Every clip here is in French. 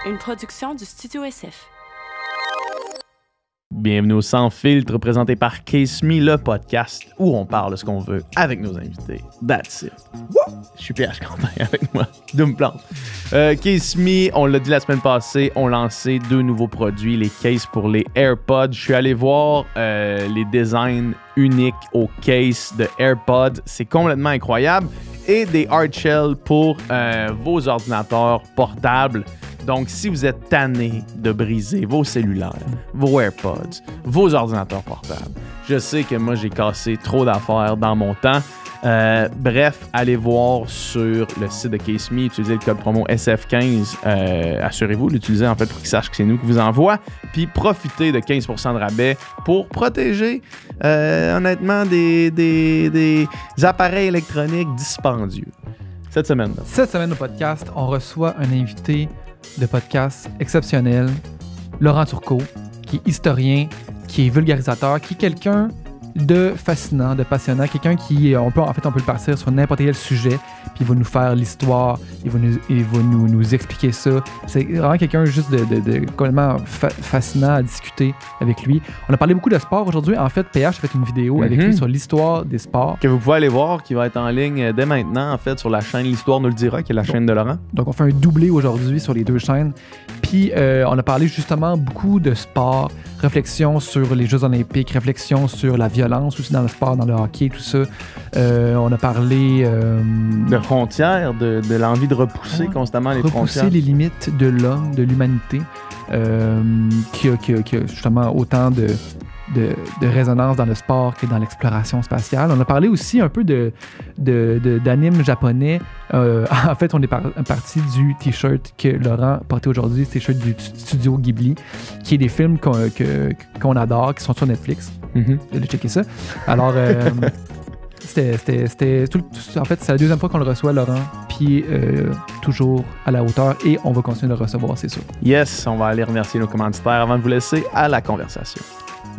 Une production du Studio SF. Bienvenue au Sans Filtre, présenté par Case Me, le podcast où on parle de ce qu'on veut avec nos invités. That's it. Je suis PH Quentin avec moi. Doom Plante. Case Me, on l'a dit la semaine passée, ont lancé 2 nouveaux produits, les cases pour les AirPods. Je suis allé voir les designs uniques aux cases de AirPods. C'est complètement incroyable. Et des hard shells pour vos ordinateurs portables. Donc, si vous êtes tanné de briser vos cellulaires, vos AirPods, vos ordinateurs portables, je sais que moi, j'ai cassé trop d'affaires dans mon temps. Bref, allez voir sur le site de Case Me, utilisez le code promo SF15. Assurez-vous de l'utiliser en fait pour qu'ils sachent que c'est nous qui vous envoie. Puis profitez de 15% de rabais pour protéger honnêtement des appareils électroniques dispendieux. Cette semaine au podcast, on reçoit un invité de podcast exceptionnel, Laurent Turcot, qui est historien, qui est vulgarisateur, qui est quelqu'un de fascinant, de passionnant, quelqu'un qui, on peut le partir sur n'importe quel sujet, puis il va nous faire l'histoire, il va nous expliquer ça. C'est vraiment quelqu'un juste de complètement fascinant à discuter avec lui. On a parlé beaucoup de sport aujourd'hui. En fait, PH a fait une vidéo avec lui sur l'histoire des sports. Que vous pouvez aller voir, qui va être en ligne dès maintenant, en fait, sur la chaîne L'Histoire nous le dira, qui est la chaîne de Laurent. Donc, on fait un doublé aujourd'hui sur les 2 chaînes. Puis, on a parlé justement beaucoup de sport, réflexion sur les Jeux olympiques, réflexion sur la violence aussi dans le sport, dans le hockey, tout ça. On a parlé... de frontières, de l'envie de repousser constamment les frontières. Repousser les limites de l'homme, de l'humanité, qui a justement autant de résonance dans le sport que dans l'exploration spatiale. On a parlé aussi un peu d'anime japonais. En fait, on est parti du t-shirt que Laurent portait aujourd'hui, ce t-shirt du studio Ghibli, qui est des films qu'on adore, qui sont sur Netflix. Allez checker ça. Alors, en fait, c'est la 2e fois qu'on le reçoit, Laurent, puis toujours à la hauteur, et on va continuer de le recevoir, c'est sûr. Yes, on va aller remercier nos commanditaires avant de vous laisser à la conversation.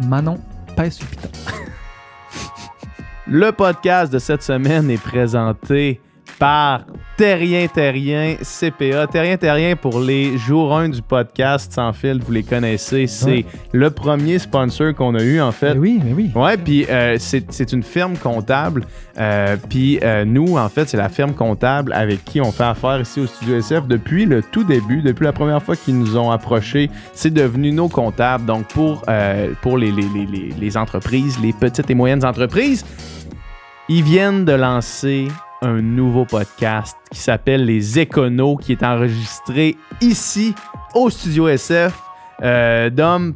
Manon, pèse sur le piton. Le podcast de cette semaine est présenté par Terrien CPA. Terrien pour les jours 1 du podcast Sans Fil, vous les connaissez. C'est le premier sponsor qu'on a eu, en fait. Mais oui. Ouais, puis c'est une firme comptable. Puis nous, en fait, c'est la firme comptable avec qui on fait affaire ici au Studio SF depuis le tout début, depuis la première fois qu'ils nous ont approchés. C'est devenu nos comptables. Donc, pour les entreprises, les petites et moyennes entreprises, ils viennent de lancer un nouveau podcast qui s'appelle Les Éconos, qui est enregistré ici au Studio SF. Dom,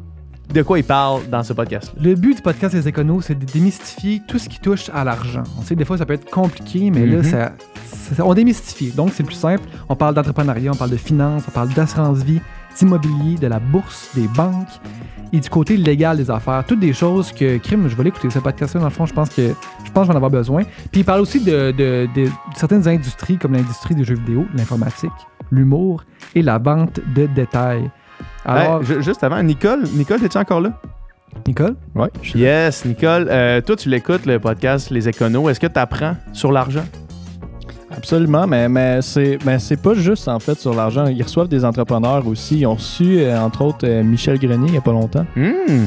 de quoi il parle dans ce podcast-là? Le but du podcast Les Éconos, c'est de démystifier tout ce qui touche à l'argent. On sait que des fois, ça peut être compliqué, mais là, on démystifie. Donc, c'est plus simple. On parle d'entrepreneuriat, on parle de finances, on parle d'assurance-vie, d'immobilier, de la bourse, des banques et du côté légal des affaires. Toutes des choses que, je vais l'écouter, ce podcast-là, dans le fond, je pense que je vais en avoir besoin. Puis il parle aussi de certaines industries, comme l'industrie des jeux vidéo, l'informatique, l'humour et la vente de détail. Alors, juste avant, Nicole, es-tu encore là? Nicole? Oui. Yes, Nicole. Toi, tu l'écoutes, le podcast Les Éconos. Est-ce que tu apprends sur l'argent? Absolument, mais c'est pas juste en fait sur l'argent. Ils reçoivent des entrepreneurs aussi. Ils ont reçu, entre autres, Michel Grenier il n'y a pas longtemps.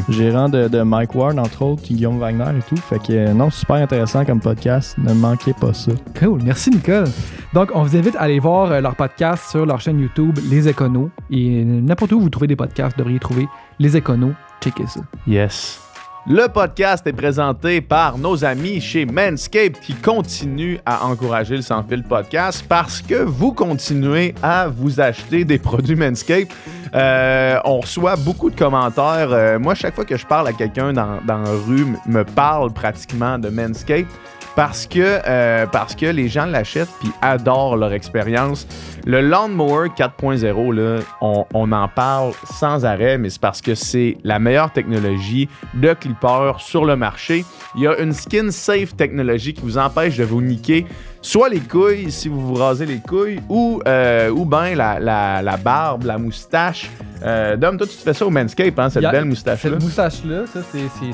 Gérant de Mike Ward, entre autres, Guillaume Wagner et tout. Fait que non, super intéressant comme podcast. Ne manquez pas ça. Cool, merci Nicole. Donc, on vous invite à aller voir leur podcast sur leur chaîne YouTube, Les Éconos. Et n'importe où vous trouvez des podcasts, vous devriez trouver Les Éconos. Checkez ça. Yes. Le podcast est présenté par nos amis chez Manscaped qui continuent à encourager le Sans Fil podcast parce que vous continuez à vous acheter des produits Manscaped. On reçoit beaucoup de commentaires. Moi, chaque fois que je parle à quelqu'un dans la rue, me parle pratiquement de Manscaped parce que les gens l'achètent puis adorent leur expérience. Le Lawnmower 4.0, là, on en parle sans arrêt, mais c'est parce que c'est la meilleure technologie de clipper sur le marché. Il y a une skin safe technologie qui vous empêche de vous niquer soit les couilles si vous vous rasez les couilles ou bien la barbe, la moustache. Dom, toi, tu te fais ça au Manscaped, hein, cette belle moustache-là. Cette moustache-là, ça,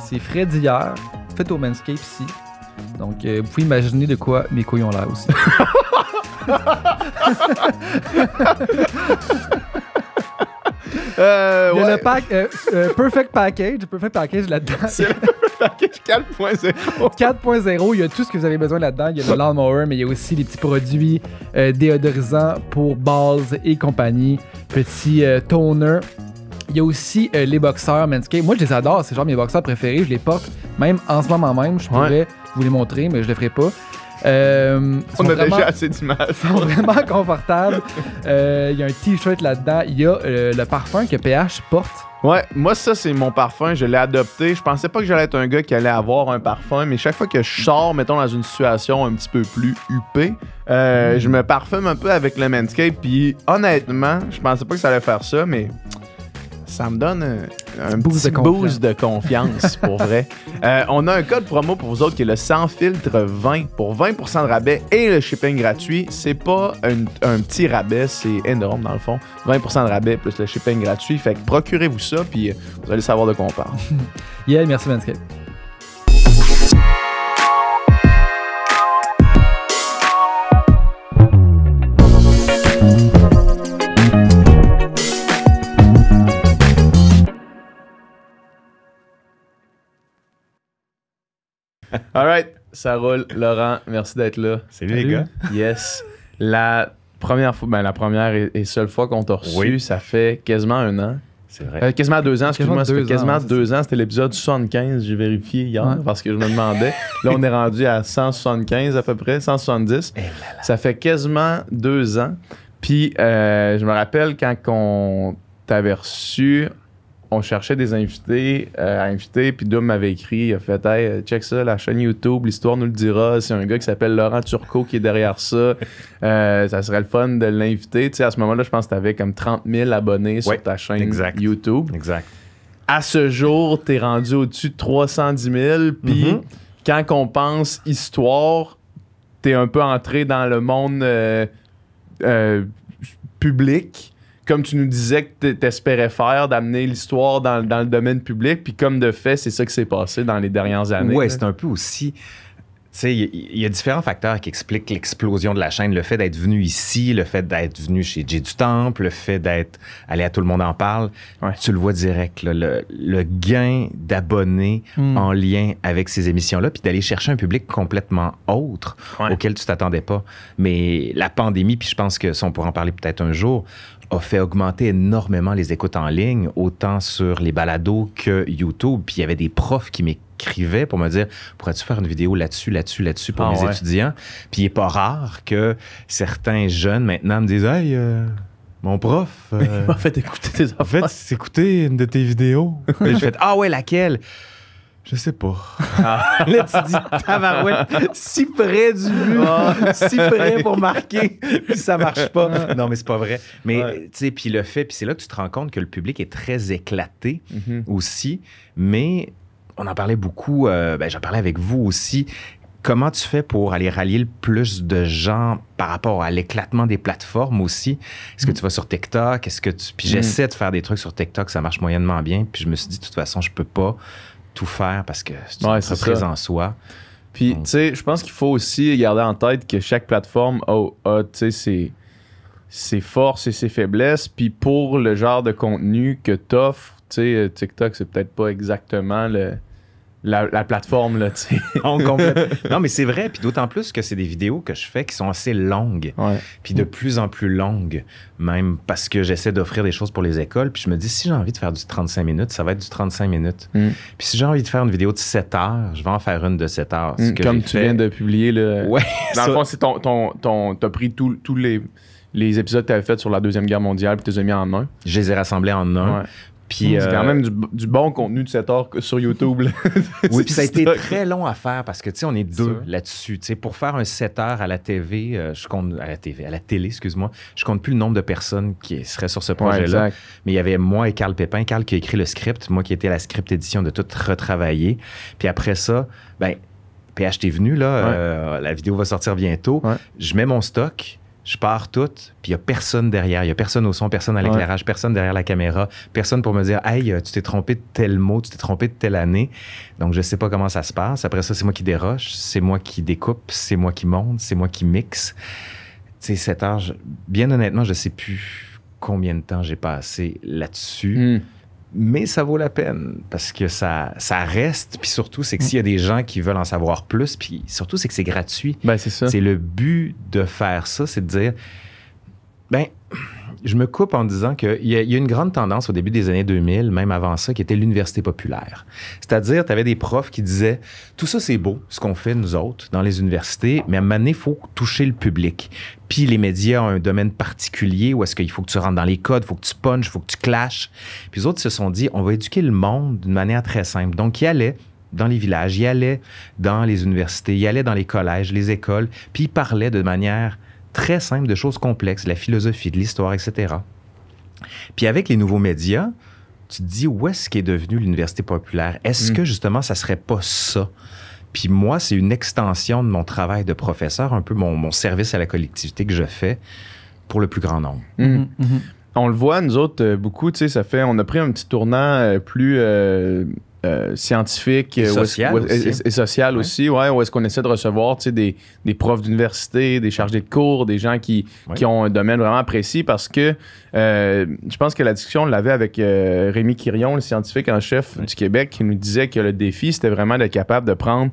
c'est frais d'hier, fait au Manscaped ici. Donc, vous pouvez imaginer de quoi mes couilles ont l'air aussi. Il y a le pack Perfect Package là-dedans. C'est le package 4.0. 4.0, il y a tout ce que vous avez besoin là-dedans. Il y a le lawnmower, mais il y a aussi des petits produits déodorisants pour balls et compagnie. Petit toner. Il y a aussi les boxeurs Manscaped. Moi, je les adore. C'est genre mes boxeurs préférés. Je les porte même en ce moment même. Je pourrais vous les montrer, mais je le ferai pas. On a déjà assez d'images. Ils sont vraiment confortables. Il y a un t-shirt là-dedans. Il y a le parfum que PH porte. Ouais, moi ça c'est mon parfum, je l'ai adopté. Je pensais pas que j'allais être un gars qui allait avoir un parfum, mais chaque fois que je sors, mettons dans une situation un petit peu plus huppée, je me parfume un peu avec le Manscaped. Puis honnêtement, je pensais pas que ça allait faire ça, mais ça me donne un Boost petit boost de confiance, pour vrai. On a un code promo pour vous autres qui est le sans filtre 20 pour 20% de rabais et le shipping gratuit. C'est pas un petit rabais, c'est énorme dans le fond. 20% de rabais plus le shipping gratuit. Fait que procurez-vous ça, puis vous allez savoir de quoi on parle. Yeah, merci Manscaped. Alright, ça roule. Laurent, merci d'être là. Salut les gars. Yes. La première fois, la première et seule fois qu'on t'a reçu, ça fait quasiment 1 an. C'est vrai. Quasiment 2 ans, excuse-moi. Ça fait quasiment 2 ans. C'était l'épisode 75, j'ai vérifié hier parce que je me demandais. Là, on est rendu à 175 à peu près, 170. Ça fait quasiment 2 ans. Puis, je me rappelle quand on t'avait reçu, on cherchait des invités à inviter, puis Doom m'avait écrit, il a fait « Hey, check ça, la chaîne YouTube, l'histoire nous le dira. C'est un gars qui s'appelle Laurent Turcot qui est derrière ça. Ça serait le fun de l'inviter. » Tu sais, à ce moment-là, je pense que tu avais comme 30 000 abonnés sur ta chaîne YouTube. Exact. À ce jour, tu es rendu au-dessus de 310 000. Puis quand on pense histoire, tu es un peu entré dans le monde public. Comme tu nous disais que t'espérais faire, d'amener l'histoire dans le domaine public, puis comme de fait, c'est ça qui s'est passé dans les dernières années. Ouais, c'est un peu aussi... Tu sais, il y a différents facteurs qui expliquent l'explosion de la chaîne. Le fait d'être venu ici, le fait d'être venu chez Jay du Temple, le fait d'être allé à Tout le monde en parle, tu le vois direct, là, le gain d'abonnés en lien avec ces émissions-là, puis d'aller chercher un public complètement autre auquel tu t'attendais pas. Mais la pandémie, puis je pense que ça, on pourra en parler peut-être un jour, a fait augmenter énormément les écoutes en ligne, autant sur les balados que YouTube. Puis il y avait des profs qui m'écrivaient pour me dire « Pourrais-tu faire une vidéo là-dessus pour mes étudiants? » Puis il n'est pas rare que certains jeunes maintenant me disent « Hey, mon prof... il m'a fait écouter tes affaires. » En fait, c'est écouter une de tes vidéos. Et je fais « Ah ouais, laquelle? » Je sais pas. Là, tu dis, tabarouette, si près du but, si près pour marquer, puis ça marche pas. Non, mais c'est pas vrai. Mais, tu sais, puis le fait, puis c'est là que tu te rends compte que le public est très éclaté aussi. Mais on en parlait beaucoup, j'en parlais avec vous aussi. Comment tu fais pour aller rallier le plus de gens par rapport à l'éclatement des plateformes aussi? Est-ce que tu vas sur TikTok? Puis j'essaie de faire des trucs sur TikTok, ça marche moyennement bien. Puis je me suis dit, de toute façon, je peux pas tout faire parce que c'est une entreprise en soi. Puis, tu sais, je pense qu'il faut aussi garder en tête que chaque plateforme a tu sais, ses forces et ses faiblesses. Puis pour le genre de contenu que t'offres, tu sais, TikTok, c'est peut-être pas exactement la plateforme, là, tu sais. Non, mais c'est vrai. Puis d'autant plus que c'est des vidéos que je fais qui sont assez longues. Puis de plus en plus longues, même parce que j'essaie d'offrir des choses pour les écoles. Puis je me dis, si j'ai envie de faire du 35 minutes, ça va être du 35 minutes. Puis si j'ai envie de faire une vidéo de 7 heures, je vais en faire une de 7 heures. Comme tu viens de publier, là. Ouais. Dans le fond, c'est t'as pris tous les épisodes que tu avais fait sur la Deuxième Guerre mondiale puis tu les as mis en un. Je les ai rassemblés en un. Puis, c'est quand même du bon contenu de 7 heures sur YouTube. Là. Oui, puis ça a été très long à faire parce que, tu sais, on est deux là-dessus. Tu sais, pour faire un 7 heures à la TV, à la télé, excuse-moi, je compte plus le nombre de personnes qui seraient sur ce projet-là. Mais il y avait moi et Carl Pépin. Carl qui a écrit le script, moi qui étais à la script édition de tout retravailler. Puis après ça, PH, t'es venu, là, la vidéo va sortir bientôt. Je mets mon stock. Je pars tout, puis il n'y a personne derrière. Il n'y a personne au son, personne à l'éclairage, personne derrière la caméra, personne pour me dire « Hey, tu t'es trompé de tel mot, tu t'es trompé de telle année. » Donc, je ne sais pas comment ça se passe. Après ça, c'est moi qui déroche, c'est moi qui découpe, c'est moi qui monte, c'est moi qui mixe. Tu sais, 7 heures, bien honnêtement, je ne sais plus combien de temps j'ai passé là-dessus. Mais ça vaut la peine parce que ça reste. Puis surtout, c'est que s'il y a des gens qui veulent en savoir plus, puis surtout, c'est que c'est gratuit. Ben, c'est ça. C'est le but de faire ça, c'est de dire, ben, je me coupe en disant qu'il y a une grande tendance au début des années 2000, même avant ça, qui était l'université populaire. C'est-à-dire, tu avais des profs qui disaient, tout ça, c'est beau, ce qu'on fait, nous autres, dans les universités, mais à un moment donné, il faut toucher le public. Puis les médias ont un domaine particulier où est-ce qu'il faut que tu rentres dans les codes, il faut que tu punches, il faut que tu clashes. Puis les autres se sont dit, on va éduquer le monde d'une manière très simple. Donc, ils allaient dans les villages, ils allaient dans les universités, ils allaient dans les collèges, les écoles, puis ils parlaient de manière très simple de choses complexes, de la philosophie, de l'histoire, etc. Puis avec les nouveaux médias, tu te dis, où est-ce qu'est devenue l'université populaire? Est-ce que, justement, ça serait pas ça? Puis moi, c'est une extension de mon travail de professeur, un peu mon service à la collectivité que je fais pour le plus grand nombre. On le voit, nous autres, beaucoup, tu sais, on a pris un petit tournant plus scientifique et social et social aussi, où est-ce qu'on essaie de recevoir, tu sais, des profs d'université, des chargés de cours, des gens qui ont un domaine vraiment précis, parce que je pense que la discussion, on l'avait avec Rémi Quirion, le scientifique en chef du Québec, qui nous disait que le défi, c'était vraiment d'être capable de prendre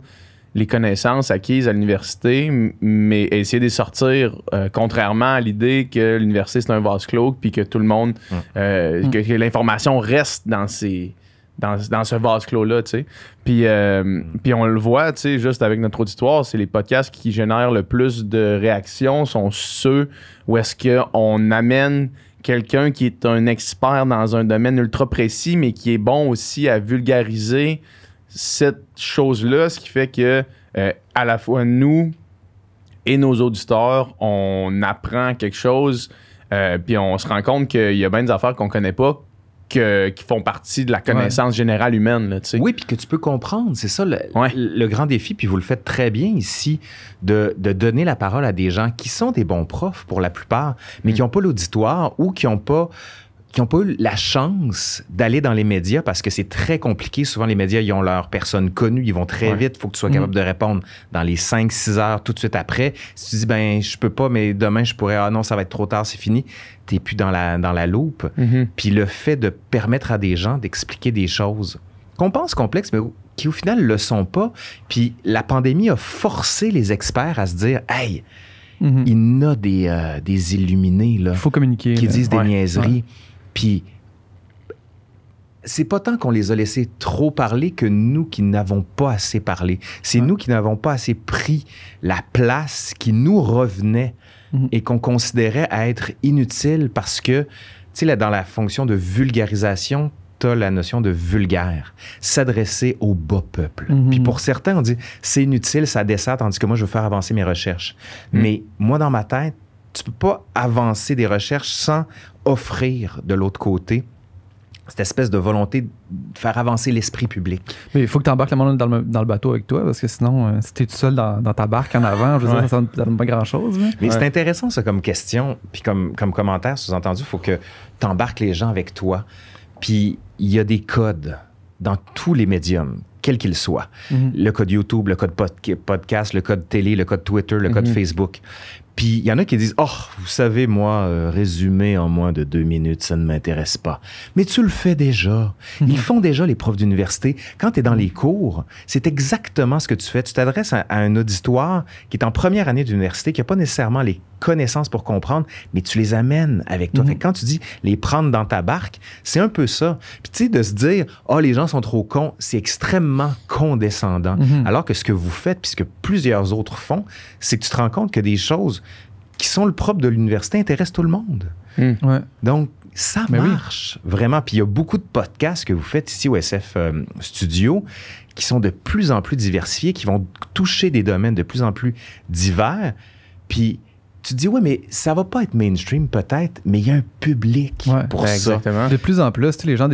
les connaissances acquises à l'université, mais essayer de les sortir, contrairement à l'idée que l'université, c'est un vase clos, puis que tout le monde, que l'information reste dans ce vase clos-là, tu sais. Puis on le voit, tu sais, juste avec notre auditoire, c'est les podcasts qui génèrent le plus de réactions, sont ceux où est-ce qu'on amène quelqu'un qui est un expert dans un domaine ultra précis, mais qui est bon aussi à vulgariser cette chose-là, ce qui fait que à la fois nous et nos auditeurs, on apprend quelque chose, puis on se rend compte qu'il y a bien des affaires qu'on connaît pas, qui font partie de la connaissance générale humaine. Là, oui, puis que tu peux comprendre. C'est ça le grand défi, puis vous le faites très bien ici, de donner la parole à des gens qui sont des bons profs pour la plupart, mais qui n'ont pas l'auditoire ou qui n'ont pas eu la chance d'aller dans les médias parce que c'est très compliqué. Souvent, les médias, ils ont leurs personnes connues, ils vont très vite. Il faut que tu sois capable de répondre dans les 5-6 heures tout de suite après. Si tu dis, ben je peux pas, mais demain, je pourrais, ah non, ça va être trop tard, c'est fini. Tu n'es plus dans la loupe. Puis le fait de permettre à des gens d'expliquer des choses qu'on pense complexes, mais qui au final ne le sont pas. Puis la pandémie a forcé les experts à se dire, hey, il y en a des illuminés là, faut communiquer, qui disent des niaiseries. Puis, c'est pas tant qu'on les a laissés trop parler que nous qui n'avons pas assez parlé. C'est nous qui n'avons pas assez pris la place qui nous revenait et qu'on considérait à être inutile parce que, tu sais, là, dans la fonction de vulgarisation, t'as la notion de vulgaire, s'adresser au bas peuple. Puis pour certains, on dit, c'est inutile, ça dessert, tandis que moi, je veux faire avancer mes recherches. Mais moi, dans ma tête, tu peux pas avancer des recherches sans offrir de l'autre côté cette espèce de volonté de faire avancer l'esprit public. Mais il faut que tu embarques le monde dans le bateau avec toi, parce que sinon, si tu es tout seul dans ta barque en avant, je veux dire, ça ne donne pas grand-chose. Mais c'est intéressant, ça, comme question, puis comme commentaire, sous-entendu, il faut que tu embarques les gens avec toi. Puis il y a des codes dans tous les médiums, quels qu'ils soient. Le code YouTube, le code podcast, le code télé, le code Twitter, le code Facebook. Puis il y en a qui disent « Oh, vous savez, moi, résumer en moins de 2 minutes, ça ne m'intéresse pas. » Mais tu le fais déjà. Ils font déjà, les profs d'université. Quand tu es dans les cours, c'est exactement ce que tu fais. Tu t'adresses à un auditoire qui est en première année d'université, qui n'a pas nécessairement les connaissances pour comprendre, mais tu les amènes avec toi. Fait que quand tu dis les prendre dans ta barque, c'est un peu ça. Puis tu sais, de se dire « Oh, les gens sont trop cons », c'est extrêmement condescendant. Alors que ce que vous faites, puis ce que plusieurs autres font, c'est que tu te rends compte que des choses qui sont le propre de l'université intéressent tout le monde. Donc, ça marche vraiment. Puis il y a beaucoup de podcasts que vous faites ici au SF Studio qui sont de plus en plus diversifiés, qui vont toucher des domaines de plus en plus divers. Puis tu te dis, ouais, mais ça va pas être mainstream peut-être, mais il y a un public pour ça. Exactement. De plus en plus, les gens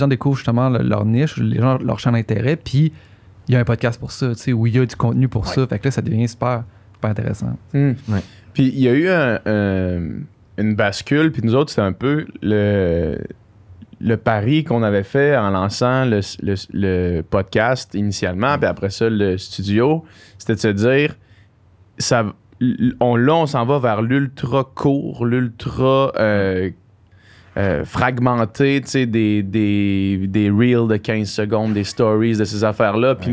découvrent justement leur niche, les gens, leur champ d'intérêt, puis il y a un podcast pour ça, où il y a du contenu pour ça. Fait que là, ça devient super intéressant. Puis il y a eu une bascule, puis nous autres, c'est un peu le pari qu'on avait fait en lançant le podcast initialement, puis après ça, le studio, c'était de se dire, on s'en va vers l'ultra court, l'ultra fragmenter, tu sais, des reels de 15 secondes, des stories, de ces affaires-là. Puis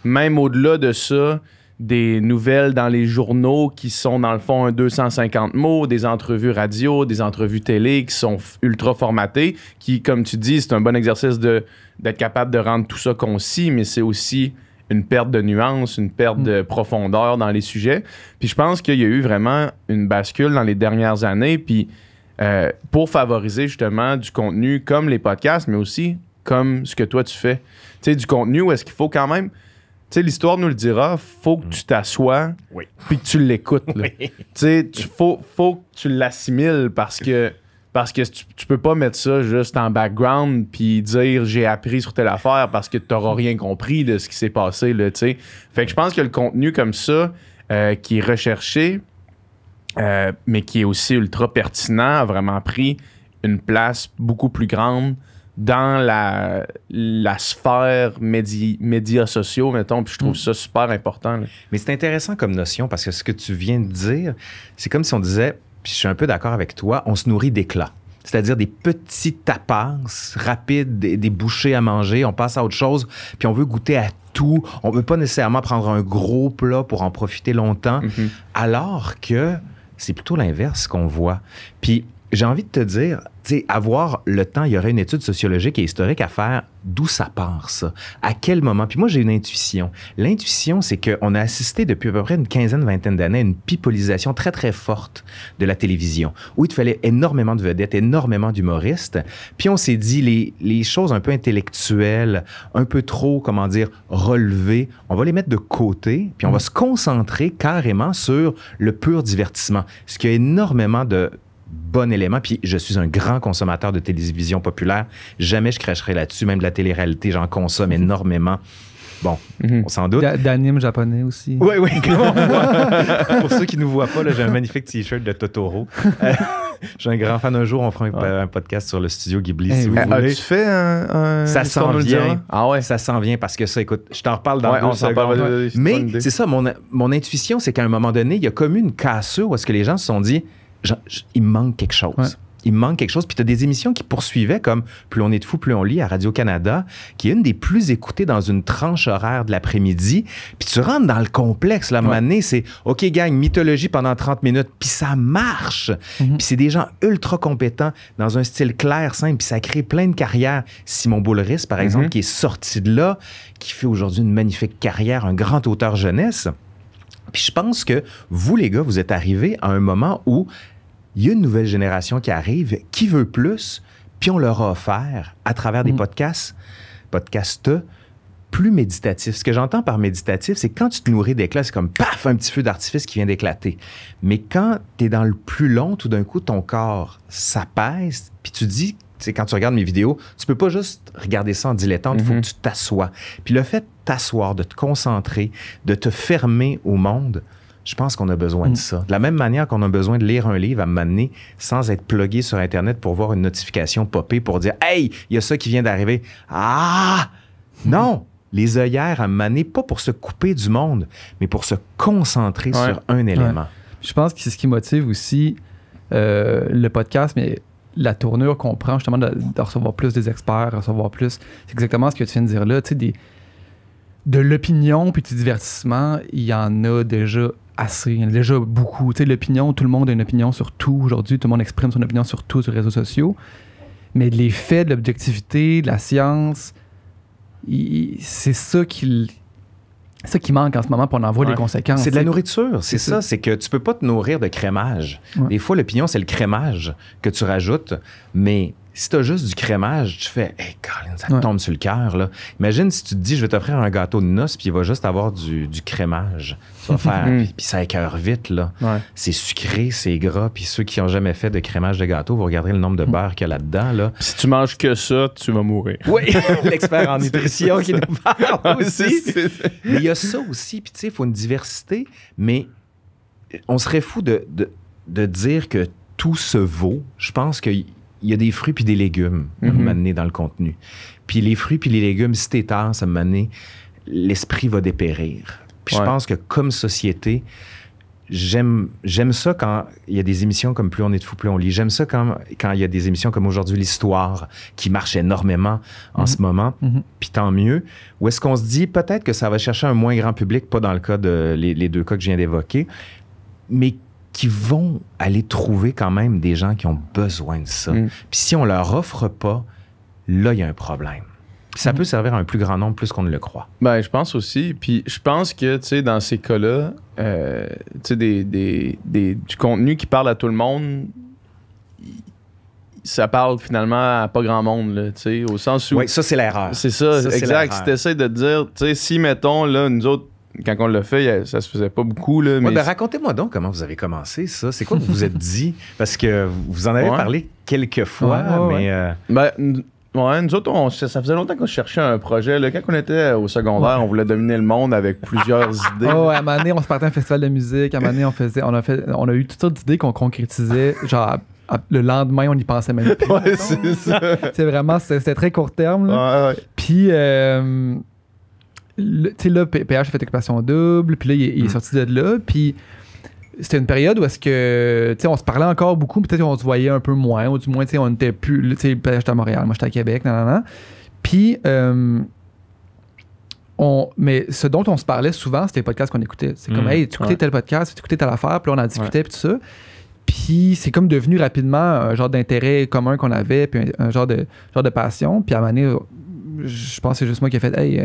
même au-delà de ça, des nouvelles dans les journaux qui sont, dans le fond, un 250 mots, des entrevues radio, des entrevues télé qui sont ultra formatées, qui, comme tu dis, c'est un bon exercice d'être capable de rendre tout ça concis, mais c'est aussi une perte de nuance, une perte de profondeur dans les sujets. Puis je pense qu'il y a eu vraiment une bascule dans les dernières années, puis pour favoriser justement du contenu comme les podcasts, mais aussi comme ce que toi tu fais. Tu sais, du contenu où est-ce qu'il faut quand même... Tu sais, l'histoire nous le dira, faut que tu t'assoies puis que tu l'écoutes. Tu sais, faut que tu l'assimiles parce que tu peux pas mettre ça juste en background puis dire j'ai appris sur telle affaire parce que tu n'auras rien compris de ce qui s'est passé. Là, tu sais. Fait que je pense que le contenu comme ça, qui est recherché, mais qui est aussi ultra pertinent, a vraiment pris une place beaucoup plus grande dans la sphère médias sociaux, mettons, puis je trouve ça super important. Là. Mais c'est intéressant comme notion parce que ce que tu viens de dire, c'est comme si on disait, puis je suis un peu d'accord avec toi, on se nourrit d'éclats. C'est-à-dire des petits tapas rapides, des bouchées à manger, on passe à autre chose, puis on veut goûter à tout. On ne veut pas nécessairement prendre un gros plat pour en profiter longtemps, alors que c'est plutôt l'inverse qu'on voit. Puis j'ai envie de te dire, tu sais, avoir le temps, il y aurait une étude sociologique et historique à faire d'où ça part, ça. À quel moment? Puis moi, j'ai une intuition. L'intuition, c'est qu'on a assisté depuis à peu près une quinzaine, vingtaine d'années à une pipolisation très, très forte de la télévision, où il te fallait énormément de vedettes, énormément d'humoristes. Puis on s'est dit, les choses un peu intellectuelles, un peu trop, comment dire, relevées, on va les mettre de côté, puis on va se concentrer carrément sur le pur divertissement. Ce qui a énormément de bon élément, puis je suis un grand consommateur de télévision populaire. Jamais je cracherai là-dessus, même de la télé-réalité, j'en consomme énormément. Bon, on s'en doute. D'anime japonais aussi. Oui. Pour ceux qui ne nous voient pas, là, j'ai un magnifique T-shirt de Totoro. Je suis un grand fan. Un jour, on fera un podcast sur le studio Ghibli, si vous voulez. Tu fais un... Ça s'en vient. Ah ouais? Ça s'en vient parce que ça, écoute, je t'en reparle dans 2 secondes. Mais c'est ça, mon intuition, c'est qu'à un moment donné, il y a comme une cassure où est-ce que les gens se sont dit il me manque quelque chose. Ouais. Il me manque quelque chose. Puis tu as des émissions qui poursuivaient comme Plus on est de fou, plus on lit à Radio-Canada, qui est une des plus écoutées dans une tranche horaire de l'après-midi. Puis tu rentres dans le complexe. Là, mané, c'est OK, gang, mythologie pendant 30 minutes. Puis ça marche. Puis c'est des gens ultra compétents dans un style clair, simple. Puis ça crée plein de carrières. Simon Boulris, par exemple, qui est sorti de là, qui fait aujourd'hui une magnifique carrière, un grand auteur jeunesse. Puis je pense que vous, les gars, vous êtes arrivés à un moment où il y a une nouvelle génération qui arrive, qui veut plus, puis on leur a offert, à travers des podcasts plus méditatifs. Ce que j'entends par méditatif, c'est quand tu te nourris d'éclats, c'est comme paf, un petit feu d'artifice qui vient d'éclater. Mais quand tu es dans le plus long, tout d'un coup, ton corps s'apaise, puis tu dis... Tu sais, quand tu regardes mes vidéos, tu peux pas juste regarder ça en dilettante, il faut que tu t'assoies. Puis le fait de t'asseoir, de te concentrer, de te fermer au monde, je pense qu'on a besoin de ça. De la même manière qu'on a besoin de lire un livre à m'amener sans être plugué sur Internet pour voir une notification popper pour dire « Hey, il y a ça qui vient d'arriver. » Ah! Non! Les œillères à m'amener, pas pour se couper du monde, mais pour se concentrer sur un élément. Je pense que c'est ce qui motive aussi le podcast, mais la tournure qu'on prend justement de recevoir plus des experts, recevoir plus, c'est exactement ce que tu viens de dire là, tu sais, de l'opinion puis du divertissement, il y en a déjà assez, il y en a déjà beaucoup. Tu sais, l'opinion, tout le monde a une opinion sur tout aujourd'hui, tout le monde exprime son opinion sur tout sur les réseaux sociaux, mais les faits de l'objectivité, de la science, c'est ça qui manque en ce moment, pour en avoir les conséquences. C'est de la nourriture, c'est ça. C'est que tu peux pas te nourrir de crémage. Des fois, l'opinion, c'est le crémage que tu rajoutes, mais si tu as juste du crémage, tu fais « Hey, Colin, ça te tombe sur le cœur. » là. Imagine si tu te dis « Je vais t'offrir un gâteau de noces, puis il va juste avoir du crémage. » Tu vas faire, puis ça écœure vite. Là. C'est sucré, c'est gras, puis ceux qui n'ont jamais fait de crémage de gâteau, vous regarderez le nombre de beurre qu'il y a là-dedans. Là. Si tu manges que ça, tu vas mourir. Oui, l'expert en nutrition qui nous parle aussi. Mais il y a ça aussi, puis tu sais, il faut une diversité, mais on serait fou de dire que tout se vaut. Je pense qu'il y a des fruits puis des légumes à m'amener dans le contenu. Puis les fruits puis les légumes, si t'es tard, ça m'amener, l'esprit va dépérir. Puis je pense que comme société, j'aime ça quand il y a des émissions comme Plus on est de fou, plus on lit. J'aime ça quand il y a des émissions comme Aujourd'hui l'Histoire, qui marchent énormément en ce moment, puis tant mieux. Ou est-ce qu'on se dit peut-être que ça va chercher un moins grand public, pas dans le cas de les deux cas que je viens d'évoquer, mais qui vont aller trouver quand même des gens qui ont besoin de ça. Puis si on leur offre pas, là, il y a un problème. Puis ça peut servir à un plus grand nombre, plus qu'on ne le croit. Ben, je pense aussi. Puis je pense que, tu sais, dans ces cas-là, tu sais, du contenu qui parle à tout le monde, ça parle finalement à pas grand monde, là, tu sais, au sens où... Oui, ça, c'est l'erreur. C'est ça, exact. Si t'essaies de dire, tu sais, si, mettons, là, nous autres, quand on l'a fait, ça se faisait pas beaucoup, là, mais... ben, racontez-moi donc comment vous avez commencé, ça. C'est quoi que vous vous êtes dit? Parce que vous en avez parlé quelques fois, mais... Ouais, nous autres, ça faisait longtemps qu'on cherchait un projet. Là. Quand on était au secondaire, on voulait dominer le monde avec plusieurs idées. À un moment donné, on se partait à un festival de musique. À un moment donné, on a eu toutes sortes d'idées qu'on concrétisait. Genre, le lendemain, on y pensait même plus. Ouais, c'est ça. C'est vraiment, c'était très court terme. Là. Ouais. Puis, tu sais, là, PH a fait Occupation Double. Puis là, il est sorti de là. Puis, c'était une période où est-ce que, tu sais, on se parlait encore beaucoup, peut-être qu'on se voyait un peu moins, ou du moins, tu sais, on n'était plus, tu sais, j'étais à Montréal, moi j'étais à Québec, Puis, mais ce dont on se parlait souvent, c'était les podcasts qu'on écoutait. C'est comme, hey, tu écoutais tel podcast, tu écoutais telle affaire, puis là, on en discutait, puis tout ça. Puis, c'est comme devenu rapidement un genre d'intérêt commun qu'on avait, puis un genre de passion. Puis, à un moment donné, je pense que c'est juste moi qui ai fait, hey,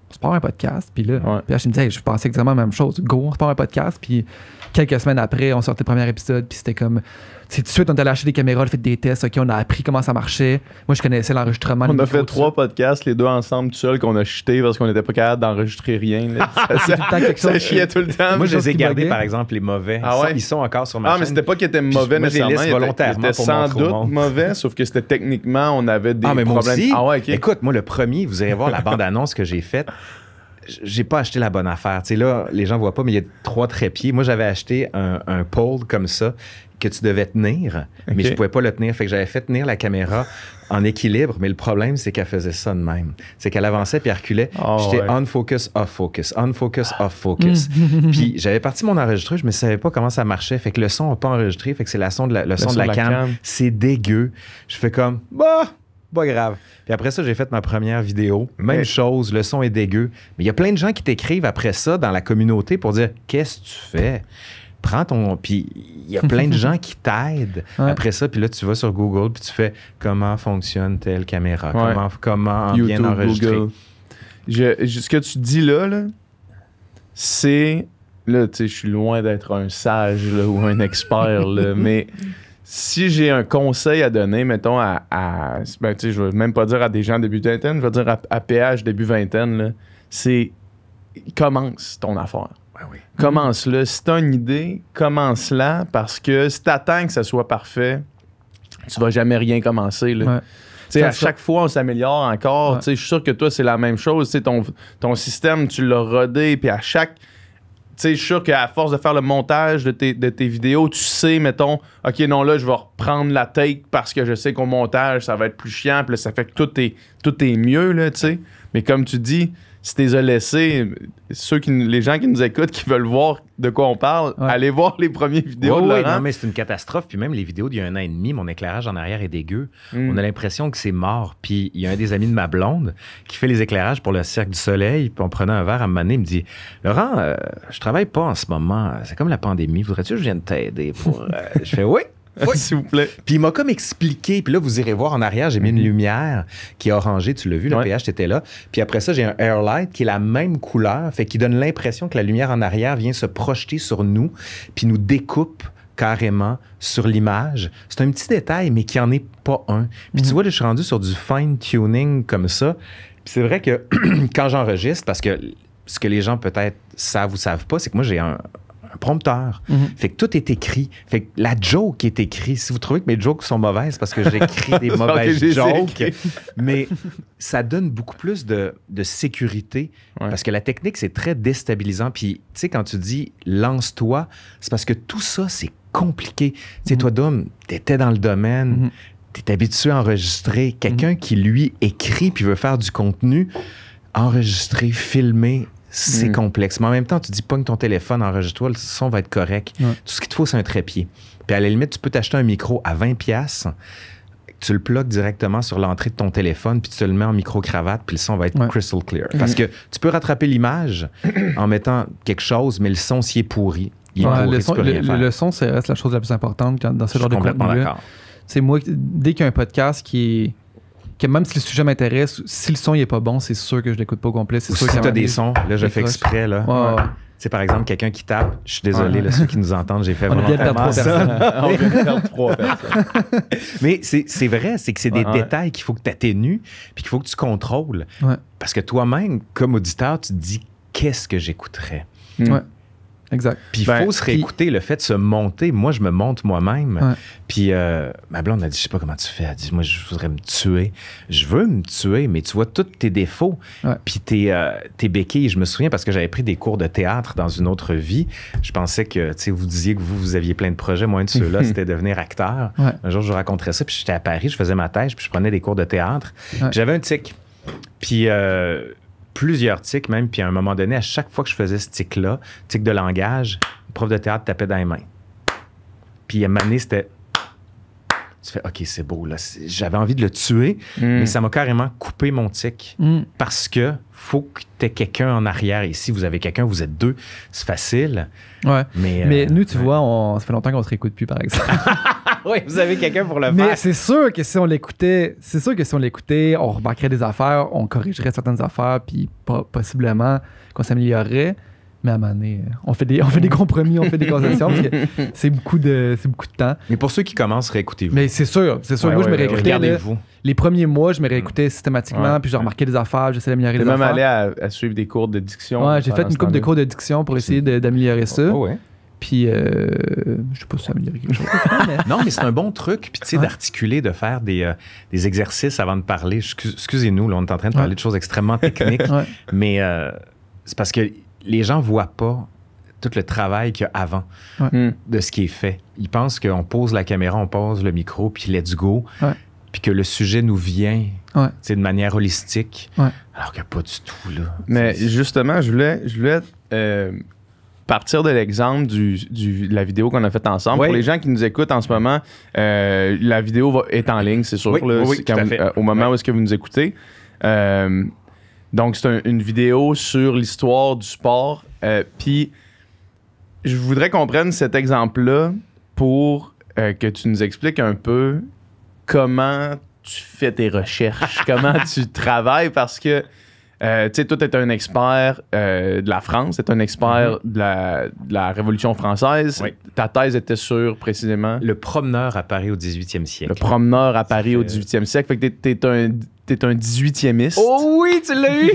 on se part un podcast, puis là, je me disais, hey, je pensais exactement la même chose. Go, on se part un podcast, puis quelques semaines après, on sortait le premier épisode, puis c'était comme, tout de suite, on est allé acheter des caméras, on a fait des tests, OK, on a appris comment ça marchait. Moi, je connaissais l'enregistrement. On a fait 3 podcasts, les deux ensemble, tout seul, qu'on a chuté parce qu'on n'était pas capable d'enregistrer rien. Ça chiait tout le temps. Moi, je les ai gardés, par exemple, les mauvais. Ils sont encore sur ma chaîne. Mais c'était pas qu'ils étaient mauvais nécessairement. Volontairement. Ils étaient sans doute mauvais, sauf que c'était techniquement, on avait des problèmes. Moi aussi. Écoute, moi, le premier, vous irez voir la bande-annonce que j'ai faite. J'ai pas acheté la bonne affaire. Tu sais, là, les gens voient pas, mais il y a 3 trépieds. Moi, j'avais acheté un pole comme ça que tu devais tenir, mais je pouvais pas le tenir. Fait que j'avais fait tenir la caméra en équilibre, mais le problème, c'est qu'elle faisait ça de même. C'est qu'elle avançait puis elle reculait. J'étais on focus, off focus, on focus, off focus. Puis j'avais parti mon enregistreur, je ne savais pas comment ça marchait. Fait que le son n'a pas enregistré, fait que c'est le son de la cam. C'est dégueu. Je fais comme, pas grave. Puis après ça, j'ai fait ma première vidéo. Même chose, le son est dégueu. Mais il y a plein de gens qui t'écrivent après ça dans la communauté pour dire « Qu'est-ce que tu fais? » Prends ton... Puis il y a plein de gens qui t'aident après ça. Puis là, tu vas sur Google puis tu fais « Comment fonctionne telle caméra? Comment bien enregistrer? » Ce que tu dis là c'est... Là, tu sais, je suis loin d'être un sage là, ou un expert, là, mais... Si j'ai un conseil à donner, mettons, ben, tu sais, je vais même pas dire à des gens début vingtaine, je vais dire à PH début vingtaine, là, c'est commence ton affaire. Commence-le. Si t'as une idée, commence-la, parce que si t'attends que ça soit parfait, tu vas jamais rien commencer. Là. À chaque fois, on s'améliore encore. Je suis sûr que toi, c'est la même chose. Ton système, tu l'as rodé, puis à chaque... Tu sais, je suis sûr qu'à force de faire le montage de tes vidéos, tu sais, mettons, OK, non, là, je vais reprendre la take parce que je sais qu'au montage, ça va être plus chiant, puis là, ça fait que tout est mieux, là, tu sais. Mais comme tu dis, si tu les as laissés, les gens qui nous écoutent, qui veulent voir de quoi on parle, allez voir les premières vidéos de Laurent. Non, mais c'est une catastrophe. Puis même les vidéos d'il y a 1 an et demi, mon éclairage en arrière est dégueu. On a l'impression que c'est mort. Puis il y a un des amis de ma blonde qui fait les éclairages pour le Cirque du Soleil. Puis on prenait un verre à un moment donné, il me dit « Laurent, je travaille pas en ce moment. C'est comme la pandémie. Voudrais-tu que je vienne t'aider pour... Je fais « Oui. » Oui, s'il vous plaît. Puis il m'a comme expliqué, puis là, vous irez voir en arrière, j'ai mis une lumière qui est orangée, tu l'as vu, le PH, t'étais là. Puis après ça, j'ai un Airlight qui est la même couleur, fait qu'il donne l'impression que la lumière en arrière vient se projeter sur nous, puis nous découpe carrément sur l'image. C'est un petit détail, mais qui en est pas un. Puis tu vois, là, je suis rendu sur du fine-tuning comme ça. Puis c'est vrai que quand j'enregistre, parce que ce que les gens peut-être savent ou savent pas, c'est que moi, j'ai un prompteur. Fait que tout est écrit. Fait que la joke est écrite. Si vous trouvez que mes jokes sont mauvaises, parce que j'écris des mauvaises jokes, mais ça donne beaucoup plus de sécurité parce que la technique, c'est très déstabilisant. Puis, tu sais, quand tu dis « lance-toi », c'est parce que tout ça, c'est compliqué. Tu sais, toi, Dom, t'étais dans le domaine, t'es habitué à enregistrer. Quelqu'un qui, lui, écrit puis veut faire du contenu, enregistrer, filmer, c'est complexe. Mais en même temps, tu dis, pogne ton téléphone, enregistre-toi, le son va être correct. Ouais. Tout ce qu'il te faut, c'est un trépied. Puis à la limite, tu peux t'acheter un micro à 20$, tu le plugues directement sur l'entrée de ton téléphone, puis tu te le mets en micro-cravate, puis le son va être crystal clear. Parce que tu peux rattraper l'image en mettant quelque chose, mais le son, s'il est pourri, il est pourri, tu peux rien faire. Le son, c'est reste la chose la plus importante dans ce genre de complètement contenu. d'accord. C'est moi, dès qu'il y a un podcast que même si le sujet m'intéresse, si le son il est pas bon, c'est sûr que je l'écoute pas au complet. C'est Ou sûr si qu'il tu as des sons, là, je fais exprès, là. Ouais. Tu sais, par exemple, quelqu'un qui tape, je suis désolé, là, ceux qui nous entendent, j'ai fait On vient de perdre volontairement 3 ça. On vient de perdre 3 personnes. Mais c'est vrai, c'est que c'est des détails qu'il faut que tu atténues puis qu'il faut que tu contrôles. Ouais. Parce que toi-même, comme auditeur, tu te dis qu'est-ce que j'écouterais? Ouais. Exact. Puis il faut se réécouter, le fait de se monter. Moi, je me monte moi-même. Ouais. Puis ma blonde a dit, je sais pas comment tu fais. Elle a dit, moi, je voudrais me tuer. Je veux me tuer, mais tu vois tous tes défauts. Ouais. Puis tes béquilles. Je me souviens parce que j'avais pris des cours de théâtre dans une autre vie. Je pensais que, tu sais, vous disiez que vous aviez plein de projets. Moi, un de ceux-là, c'était devenir acteur. Ouais. Un jour, je vous raconterais ça. Puis j'étais à Paris, je faisais ma thèse, puis je prenais des cours de théâtre. Ouais. Puis j'avais un tic. Puis plusieurs tics même. Puis à un moment donné, à chaque fois que je faisais ce tic-là, tic de langage, le prof de théâtre tapait dans les mains. Puis à un moment donné, c'était... Tu fais, OK, c'est beau, là. J'avais envie de le tuer, mais ça m'a carrément coupé mon tic. Parce que faut que tu aies quelqu'un en arrière. Et si vous avez quelqu'un, vous êtes deux, c'est facile. Ouais. Mais nous, tu ouais. vois, ça fait longtemps qu'on se réécoute plus, par exemple. Oui, vous avez quelqu'un pour le Mais faire. c'est sûr que si on l'écoutait, on remarquerait des affaires, on corrigerait certaines affaires, puis possiblement qu'on s'améliorerait. Mais à un moment donné, on fait des compromis, on fait des concessions, parce que c'est beaucoup de temps. Mais pour ceux qui commencent, réécoutez-vous. Mais c'est sûr. Ouais, Moi, je me réécoutais. Regardez-vous. Les premiers mois, je me réécoutais systématiquement, Ouais. puis je remarquais des affaires, j'essayais d'améliorer T'es des même affaires. allé à suivre des cours de diction. Ouais, j'ai fait pendant une ce couple de temps-là. cours de diction pour essayer d'améliorer ça. Oh, ouais. Puis, je sais pas si ça a amélioré quelque chose. mais- Non, mais c'est un bon truc. Puis, tu sais, d'articuler, de faire des exercices avant de parler. Excusez-nous, là, on est en train de parler de choses extrêmement techniques. Ouais. Mais c'est parce que les gens voient pas tout le travail qu'il y a avant de ce qui est fait. Ils pensent qu'on pose la caméra, on pose le micro, puis let's go. Ouais. Puis que le sujet nous vient Ouais. de manière holistique. Ouais. Alors que pas du tout, là. Mais justement, je voulais partir de l'exemple de la vidéo qu'on a faite ensemble. Oui. Pour les gens qui nous écoutent en ce moment, la vidéo est en ligne, c'est sûr, Oui, là, oui, c'est tout à fait. au moment où est-ce que vous nous écoutez. Donc, c'est une vidéo sur l'histoire du sport. Puis, je voudrais qu'on prenne cet exemple-là pour que tu nous expliques un peu comment tu fais tes recherches, comment tu travailles, parce que tu sais, toi, t'es un expert de la France, t'es un expert de la Révolution française. Oui. Ta thèse était sur, précisément, Le promeneur à Paris au 18e siècle. le promeneur à Paris au 18e siècle. Fait que t'es un 18e-iste. Oh oui, tu l'as eu!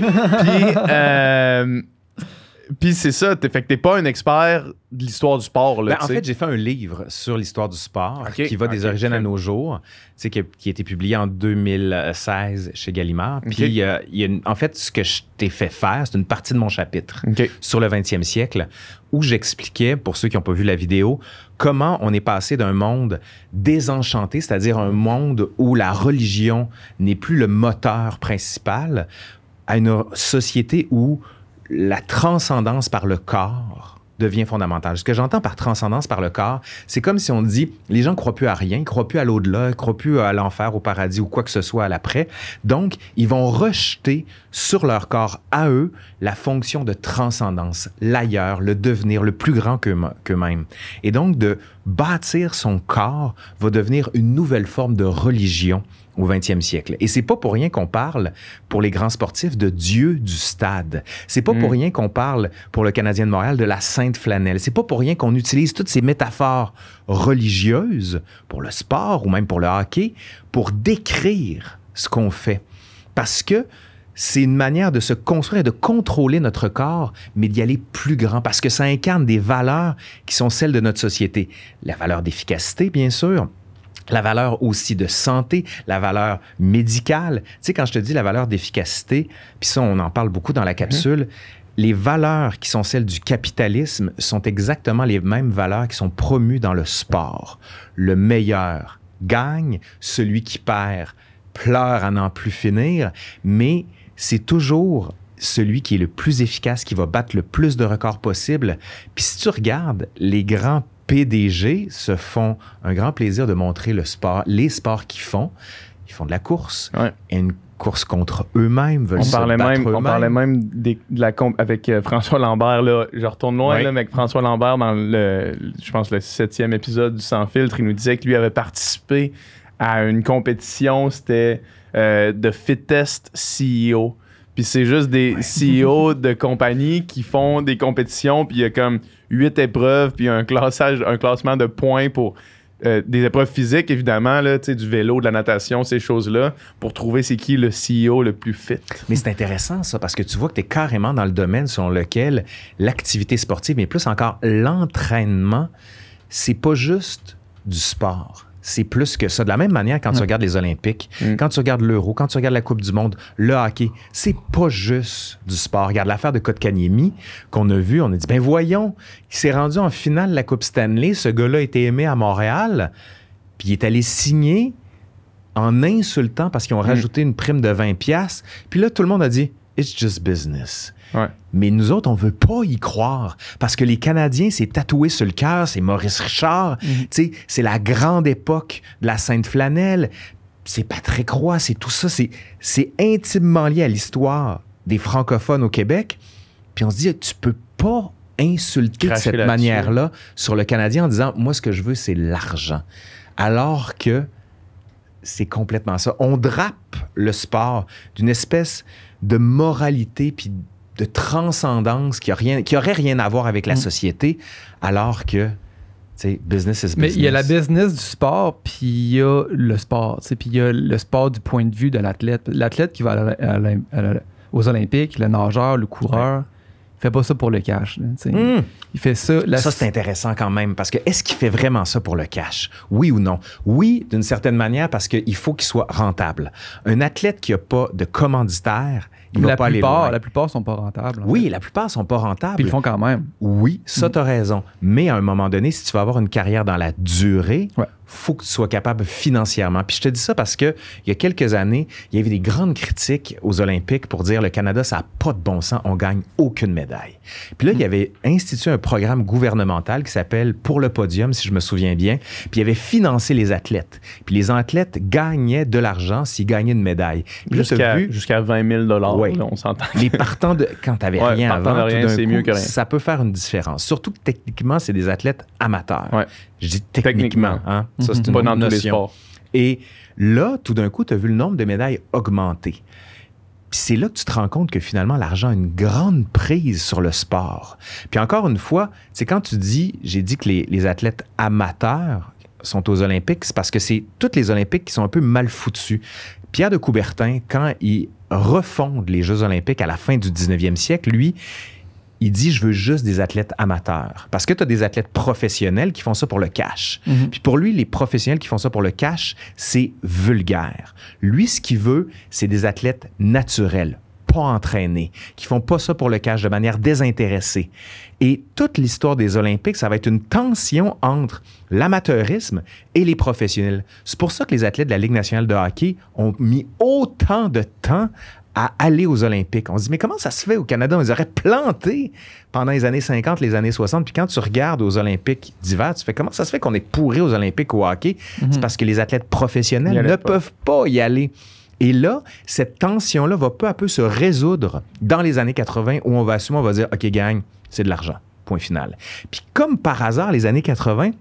Puis c'est ça, fait que t'es pas un expert de l'histoire du sport. Là, Ben, en tu sais. fait, j'ai fait un livre sur l'histoire du sport Ok. qui va des Ok, origines ok. à nos jours, tu sais, qui a été publié en 2016 chez Gallimard. Puis, Ok. il y a en fait, ce que je t'ai fait faire, c'est une partie de mon chapitre OK. sur le 20e siècle où j'expliquais, pour ceux qui n'ont pas vu la vidéo, comment on est passé d'un monde désenchanté, c'est-à-dire un monde où la religion n'est plus le moteur principal, à une société où la transcendance par le corps devient fondamentale. Ce que j'entends par transcendance par le corps, c'est comme si on dit, les gens ne croient plus à rien, ils ne croient plus à l'au-delà, ils ne croient plus à l'enfer, au paradis ou quoi que ce soit à l'après. Donc, ils vont rejeter sur leur corps, à eux, la fonction de transcendance, l'ailleurs, le devenir, le plus grand qu'eux-mêmes. Et donc, de bâtir son corps va devenir une nouvelle forme de religion au 20e siècle. Et c'est pas pour rien qu'on parle, pour les grands sportifs, de Dieu du stade. C'est pas pour rien qu'on parle, pour le Canadien de Montréal, de la Sainte Flanelle. C'est pas pour rien qu'on utilise toutes ces métaphores religieuses pour le sport ou même pour le hockey, pour décrire ce qu'on fait. Parce que c'est une manière de se construire et de contrôler notre corps, mais d'y aller plus grand, parce que ça incarne des valeurs qui sont celles de notre société. La valeur d'efficacité, bien sûr, la valeur aussi de santé, la valeur médicale. Tu sais, quand je te dis la valeur d'efficacité, puis ça, on en parle beaucoup dans la capsule, les valeurs qui sont celles du capitalisme sont exactement les mêmes valeurs qui sont promues dans le sport. Le meilleur gagne, celui qui perd pleure à n'en plus finir, mais c'est toujours celui qui est le plus efficace, qui va battre le plus de records possible. Puis si tu regardes, les grands PDG se font un grand plaisir de montrer les sports qu'ils font. Ils font de la course, et une course contre eux-mêmes, veulent se battre eux-mêmes. On parlait même avec François Lambert, là, je retourne loin, là, mais avec François Lambert dans je pense le 7e épisode du Sans Filtre, il nous disait que lui avait participé à une compétition, c'était de Fittest CEO. Puis c'est juste des CEO de compagnies qui font des compétitions, puis il y a comme 8 épreuves, puis un classement de points pour des épreuves physiques, évidemment, là, du vélo, de la natation, ces choses-là, pour trouver c'est qui le CEO le plus fit. Mais c'est intéressant, ça, parce que tu vois que tu es carrément dans le domaine selon lequel l'activité sportive, mais plus encore l'entraînement, c'est pas juste du sport. C'est plus que ça. De la même manière, quand tu regardes les Olympiques, quand tu regardes l'Euro, quand tu regardes la Coupe du Monde, le hockey, c'est pas juste du sport. Regarde l'affaire de Kotkaniemi qu'on a vue. On a dit, ben voyons, il s'est rendu en finale de la Coupe Stanley. Ce gars-là a été aimé à Montréal, puis il est allé signer en insultant parce qu'ils ont rajouté une prime de 20$. Puis là, tout le monde a dit, it's just business. Ouais. Mais nous autres, on veut pas y croire parce que les Canadiens, c'est tatoué sur le cœur, c'est Maurice Richard, c'est la grande époque de la Sainte-Flanelle, c'est Patrick Roy, c'est tout ça, c'est intimement lié à l'histoire des francophones au Québec. Puis on se dit, tu peux pas insulter de cette manière-là sur le Canadien en disant, moi, ce que je veux, c'est l'argent. Alors que c'est complètement ça. On drape le sport d'une espèce de moralité puis de transcendance qui aurait rien à voir avec la société, alors que, tu sais, business is business. Mais il y a la business du sport, puis il y a le sport, puis il y a le sport du point de vue de l'athlète. L'athlète qui va aux Olympiques, le nageur, le coureur, il fait pas ça pour le cash. Il fait ça... Ça, c'est intéressant quand même, parce que est-ce qu'il fait vraiment ça pour le cash? Oui ou non? Oui, d'une certaine manière, parce qu'il faut qu'il soit rentable. Un athlète qui n'a pas de commanditaire, il va pas aller loin. La plupart sont pas rentables. Oui, la plupart sont pas rentables. Puis ils le font quand même. Oui, ça, tu as raison. Mais à un moment donné, si tu veux avoir une carrière dans la durée, faut que tu sois capable financièrement. Puis je te dis ça parce que il y a quelques années, il y avait des grandes critiques aux Olympiques pour dire le Canada, ça n'a pas de bon sens, on gagne aucune médaille. Puis là, il y avait institué un programme gouvernemental qui s'appelle Pour le podium, si je me souviens bien. Puis il avait financé les athlètes. Puis les athlètes gagnaient de l'argent s'ils gagnaient une médaille. Jusqu'à 20 000 oui. Là, on s'entend. Les partants de... Quand tu n'avais rien avant, c'est mieux que rien. Ça peut faire une différence. Surtout que techniquement, c'est des athlètes amateurs. Ouais. Je dis techniquement. Hein? Ça, c'est une pas dans notion. Tous les sports. Et là, tout d'un coup, tu as vu le nombre de médailles augmenter. Puis c'est là que tu te rends compte que finalement, l'argent a une grande prise sur le sport. Puis encore une fois, c'est quand tu dis, j'ai dit que les athlètes amateurs sont aux Olympiques, c'est parce que c'est toutes les Olympiques qui sont un peu mal foutues. Pierre de Coubertin, quand il refonde les Jeux olympiques à la fin du 19e siècle, lui, il dit « je veux juste des athlètes amateurs ». Parce que tu as des athlètes professionnels qui font ça pour le cash. Puis pour lui, les professionnels qui font ça pour le cash, c'est vulgaire. Lui, ce qu'il veut, c'est des athlètes naturels, pas entraînés, qui font pas ça pour le cash de manière désintéressée. Et toute l'histoire des Olympiques, ça va être une tension entre l'amateurisme et les professionnels. C'est pour ça que les athlètes de la Ligue nationale de hockey ont mis autant de temps à aller aux Olympiques. On se dit, mais comment ça se fait au Canada? On les aurait plantés pendant les années 50, les années 60. Puis quand tu regardes aux Olympiques d'hiver, tu fais, comment ça se fait qu'on est pourri aux Olympiques au hockey? C'est parce que les athlètes professionnels ne peuvent pas y aller. Et là, cette tension-là va peu à peu se résoudre dans les années 80 où on va assumer, on va dire, OK, gang, c'est de l'argent. Point final. Puis comme par hasard, les années 80,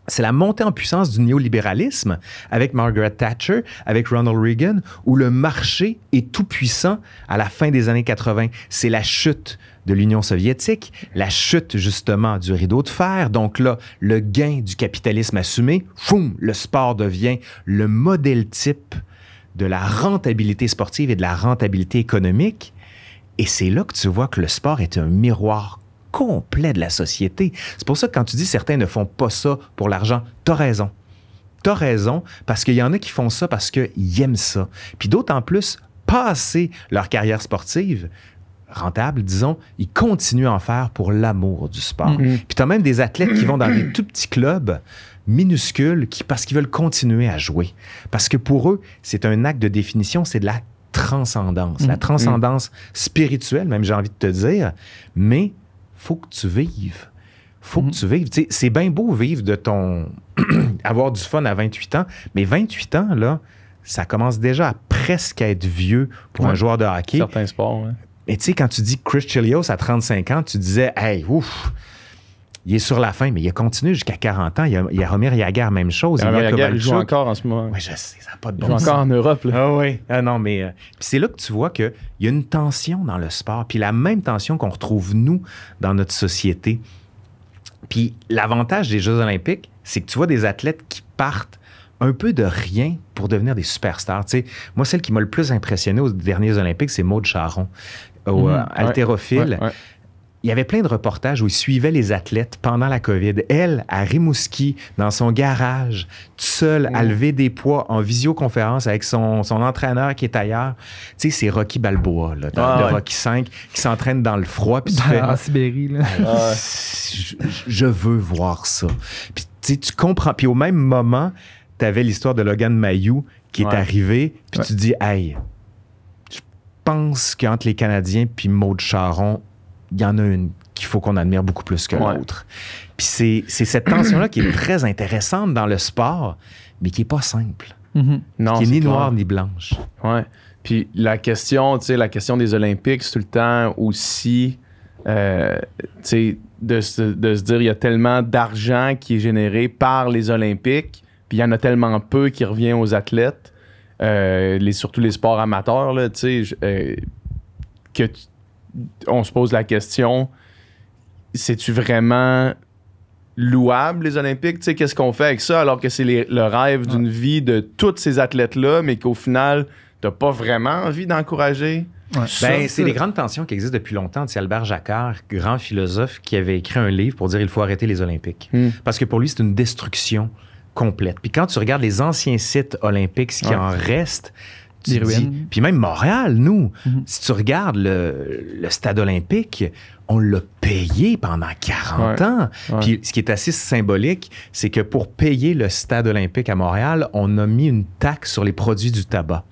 c'est la montée en puissance du néolibéralisme avec Margaret Thatcher, avec Ronald Reagan, où le marché est tout puissant à la fin des années 80. C'est la chute de l'Union soviétique, la chute justement du rideau de fer. Donc là, le gain du capitalisme assumé, foum, le sport devient le modèle type de la rentabilité sportive et de la rentabilité économique. Et c'est là que tu vois que le sport est un miroir complet de la société. C'est pour ça que quand tu dis certains ne font pas ça pour l'argent, t'as raison. T'as raison, parce qu'il y en a qui font ça parce qu'ils aiment ça. Puis d'autant plus, passer leur carrière sportive, rentable, disons, ils continuent à en faire pour l'amour du sport. Puis t'as même des athlètes qui vont dans des tout petits clubs minuscules parce qu'ils veulent continuer à jouer. Parce que pour eux, c'est un acte de définition, c'est de la transcendance, la transcendance spirituelle, même j'ai envie de te dire, mais faut que tu vives. Faut que tu vives. Tu sais, c'est bien beau vivre de ton... avoir du fun à 28 ans, mais 28 ans, là, ça commence déjà à presque être vieux pour un joueur de hockey. Certains sports, ouais. Et tu sais, quand tu dis Chris Chelios à 35 ans, tu disais, hey, ouf, il est sur la fin, mais il a continué jusqu'à 40 ans. Il y a Romir Jagr, même chose. Il joue encore en ce moment. Oui, je sais, ça n'a pas de Il bon joue sens. encore en Europe. Là. Ah oui. Ah non, mais puis c'est là que tu vois qu'il y a une tension dans le sport, puis la même tension qu'on retrouve, nous, dans notre société. Puis l'avantage des Jeux olympiques, c'est que tu vois des athlètes qui partent un peu de rien pour devenir des superstars. Tu sais, moi, celle qui m'a le plus impressionné aux derniers Olympiques, c'est Maude Charron, au haltérophile. Ouais. Il y avait plein de reportages où il suivait les athlètes pendant la COVID. Elle, à Rimouski, dans son garage, toute seule, à lever des poids en visioconférence avec son entraîneur qui est ailleurs. Tu sais, c'est Rocky Balboa, là, dans le Rocky 5, qui s'entraîne dans le froid. Puis tu fais, En Sibérie, là. je veux voir ça. Puis tu sais, tu comprends. Puis au même moment, tu avais l'histoire de Logan Mayou qui est arrivé. Puis tu dis, hey, je pense qu'entre les Canadiens puis Maude Charron, il y en a une qu'il faut qu'on admire beaucoup plus que l'autre. Puis c'est cette tension-là qui est très intéressante dans le sport, mais qui n'est pas simple. Non, qui est ni clair. noire ni blanche. Ouais. Puis la question des Olympiques, c'est tout le temps aussi, tu sais, de se dire, il y a tellement d'argent qui est généré par les Olympiques, puis il y en a tellement peu qui revient aux athlètes, surtout les sports amateurs, là, tu sais, on se pose la question, c'est-tu vraiment louable, les Olympiques? Tu sais, qu'est-ce qu'on fait avec ça, alors que c'est le rêve d'une vie de tous ces athlètes-là, mais qu'au final, t'as pas vraiment envie d'encourager? Ouais. C'est les grandes tensions qui existent depuis longtemps. C'est Albert Jacquard, grand philosophe, qui avait écrit un livre pour dire qu'il faut arrêter les Olympiques. Parce que pour lui, c'est une destruction complète. Puis quand tu regardes les anciens sites olympiques, ce qui en reste, tu te dis, puis même Montréal, nous, si tu regardes le stade olympique, on l'a payé pendant 40 ans. Puis ce qui est assez symbolique, c'est que pour payer le stade olympique à Montréal, on a mis une taxe sur les produits du tabac.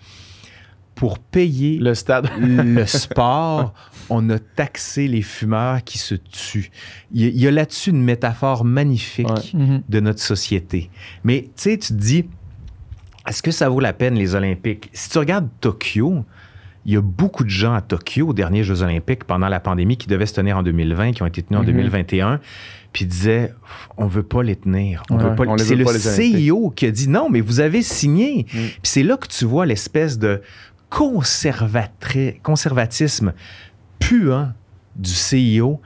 Pour payer le stade, le sport, on a taxé les fumeurs qui se tuent. Il y a là-dessus une métaphore magnifique de notre société. Mais tu sais, tu te dis, est-ce que ça vaut la peine, les Olympiques? Si tu regardes Tokyo, il y a beaucoup de gens à Tokyo, aux derniers Jeux olympiques, pendant la pandémie, qui devaient se tenir en 2020, qui ont été tenus en 2021, puis disaient, on veut pas les tenir. On veut pas les... C'est le CEO qui a dit, non, mais vous avez signé. Puis c'est là que tu vois l'espèce de conservatisme puant du CEO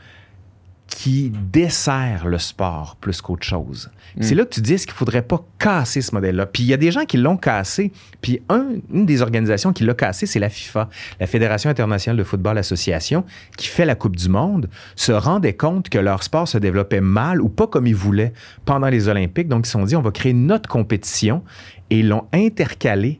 qui dessert le sport plus qu'autre chose. C'est là que tu dis, est-ce qu'il ne faudrait pas casser ce modèle-là? Puis il y a des gens qui l'ont cassé. Puis une des organisations qui l'a cassé, c'est la FIFA, la Fédération internationale de football association, qui fait la Coupe du monde, se rendait compte que leur sport se développait mal ou pas comme ils voulaient pendant les Olympiques. Donc, ils se sont dit, on va créer notre compétition, et ils l'ont intercalé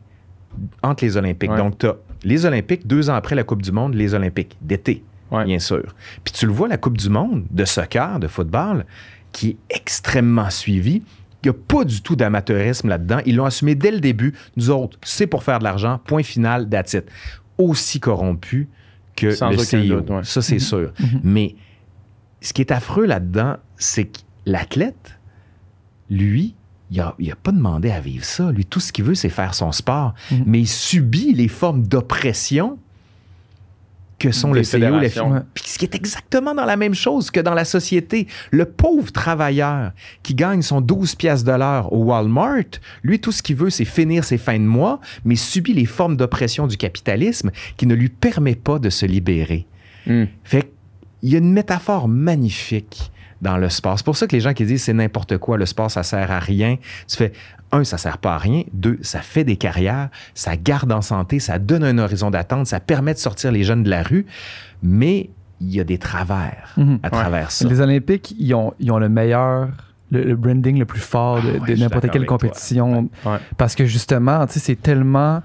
entre les Olympiques. Donc, tu as les Olympiques, 2 ans après la Coupe du monde, les Olympiques d'été. Bien sûr. Puis tu le vois, la Coupe du monde de soccer, de football, qui est extrêmement suivie. Il n'y a pas du tout d'amateurisme là-dedans. Ils l'ont assumé dès le début. Nous autres, c'est pour faire de l'argent. Point final, that's it. Aussi corrompu que sans le CEO. doute, Ça, c'est sûr. Mais ce qui est affreux là-dedans, c'est que l'athlète, lui, il n'a pas demandé à vivre ça. Lui, tout ce qu'il veut, c'est faire son sport. Mais il subit les formes d'oppression que sont le CEO, les filles. Puis ce qui est exactement dans la même chose que dans la société. Le pauvre travailleur qui gagne son 12 piastres de l'heure au Walmart, lui, tout ce qu'il veut, c'est finir ses fins de mois, mais subit les formes d'oppression du capitalisme qui ne lui permet pas de se libérer. Fait qu'il y a une métaphore magnifique dans le sport. C'est pour ça que les gens qui disent c'est n'importe quoi, le sport, ça sert à rien. Tu fais, 1, ça sert pas à rien. 2, ça fait des carrières, ça garde en santé, ça donne un horizon d'attente, ça permet de sortir les jeunes de la rue. Mais il y a des travers à travers ça. Les Olympiques, ils ont le meilleur, le branding le plus fort de n'importe quelle compétition. Parce que justement, tu sais, c'est tellement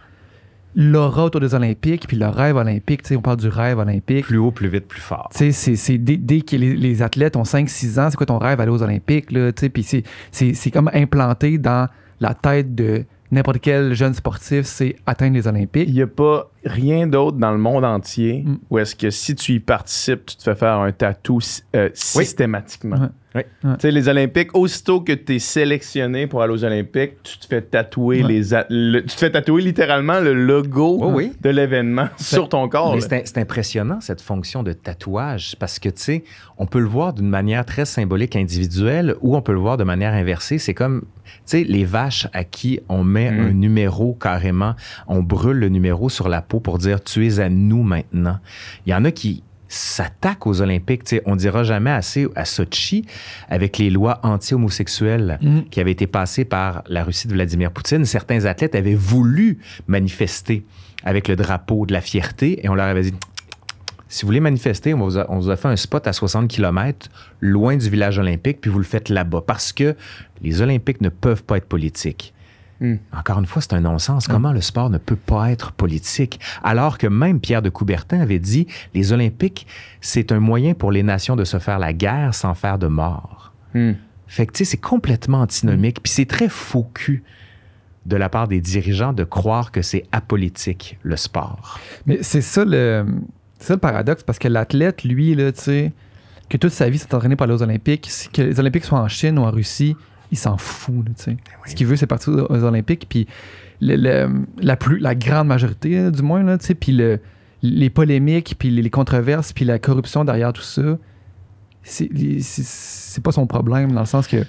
l'aura autour des Olympiques, puis le rêve olympique, tu sais, on parle du rêve olympique. Plus haut, plus vite, plus fort. Tu sais, c'est dès que les athlètes ont 5-6 ans, c'est quoi ton rêve, aller aux Olympiques, là, tu sais, puis c'est comme implanté dans la tête de n'importe quel jeune sportif, c'est atteindre les Olympiques. Il n'y a pas rien d'autre dans le monde entier où est-ce que si tu y participes, tu te fais faire un tatou systématiquement. Ouais. Oui. Tu sais, les Olympiques, aussitôt que tu es sélectionné pour aller aux Olympiques, tu te fais tatouer tu te fais tatouer littéralement le logo de l'événement sur ton corps. Mais c'est impressionnant, cette fonction de tatouage, parce que, tu sais, on peut le voir d'une manière très symbolique, individuelle, ou on peut le voir de manière inversée. C'est comme, tu sais, les vaches à qui on met un numéro carrément, on brûle le numéro sur la peau pour dire « tu es à nous maintenant ». Il y en a qui s'attaquent aux Olympiques. T'sais, on dira jamais assez à Sochi, avec les lois anti-homosexuelles qui avaient été passées par la Russie de Vladimir Poutine. Certains athlètes avaient voulu manifester avec le drapeau de la fierté et on leur avait dit « si vous voulez manifester, on vous a fait un spot à 60 km loin du village olympique, puis vous le faites là-bas. » Parce que les Olympiques ne peuvent pas être politiques. Encore une fois, c'est un non-sens. Comment le sport ne peut pas être politique? Alors que même Pierre de Coubertin avait dit « les Olympiques, c'est un moyen pour les nations de se faire la guerre sans faire de mort. Fait que, tu sais, c'est complètement antinomique. Puis c'est très faux cul de la part des dirigeants de croire que c'est apolitique, le sport. Mais c'est ça le paradoxe, parce que l'athlète, lui, là, tu sais, que toute sa vie s'est entraîné pour aller aux Olympiques, que les Olympiques soient en Chine ou en Russie, il s'en fout, tu sais. Ce qu'il veut, c'est partir aux Olympiques, puis la grande majorité, du moins, là, tu sais, puis les polémiques, puis les controverses, puis la corruption derrière tout ça, c'est pas son problème, dans le sens que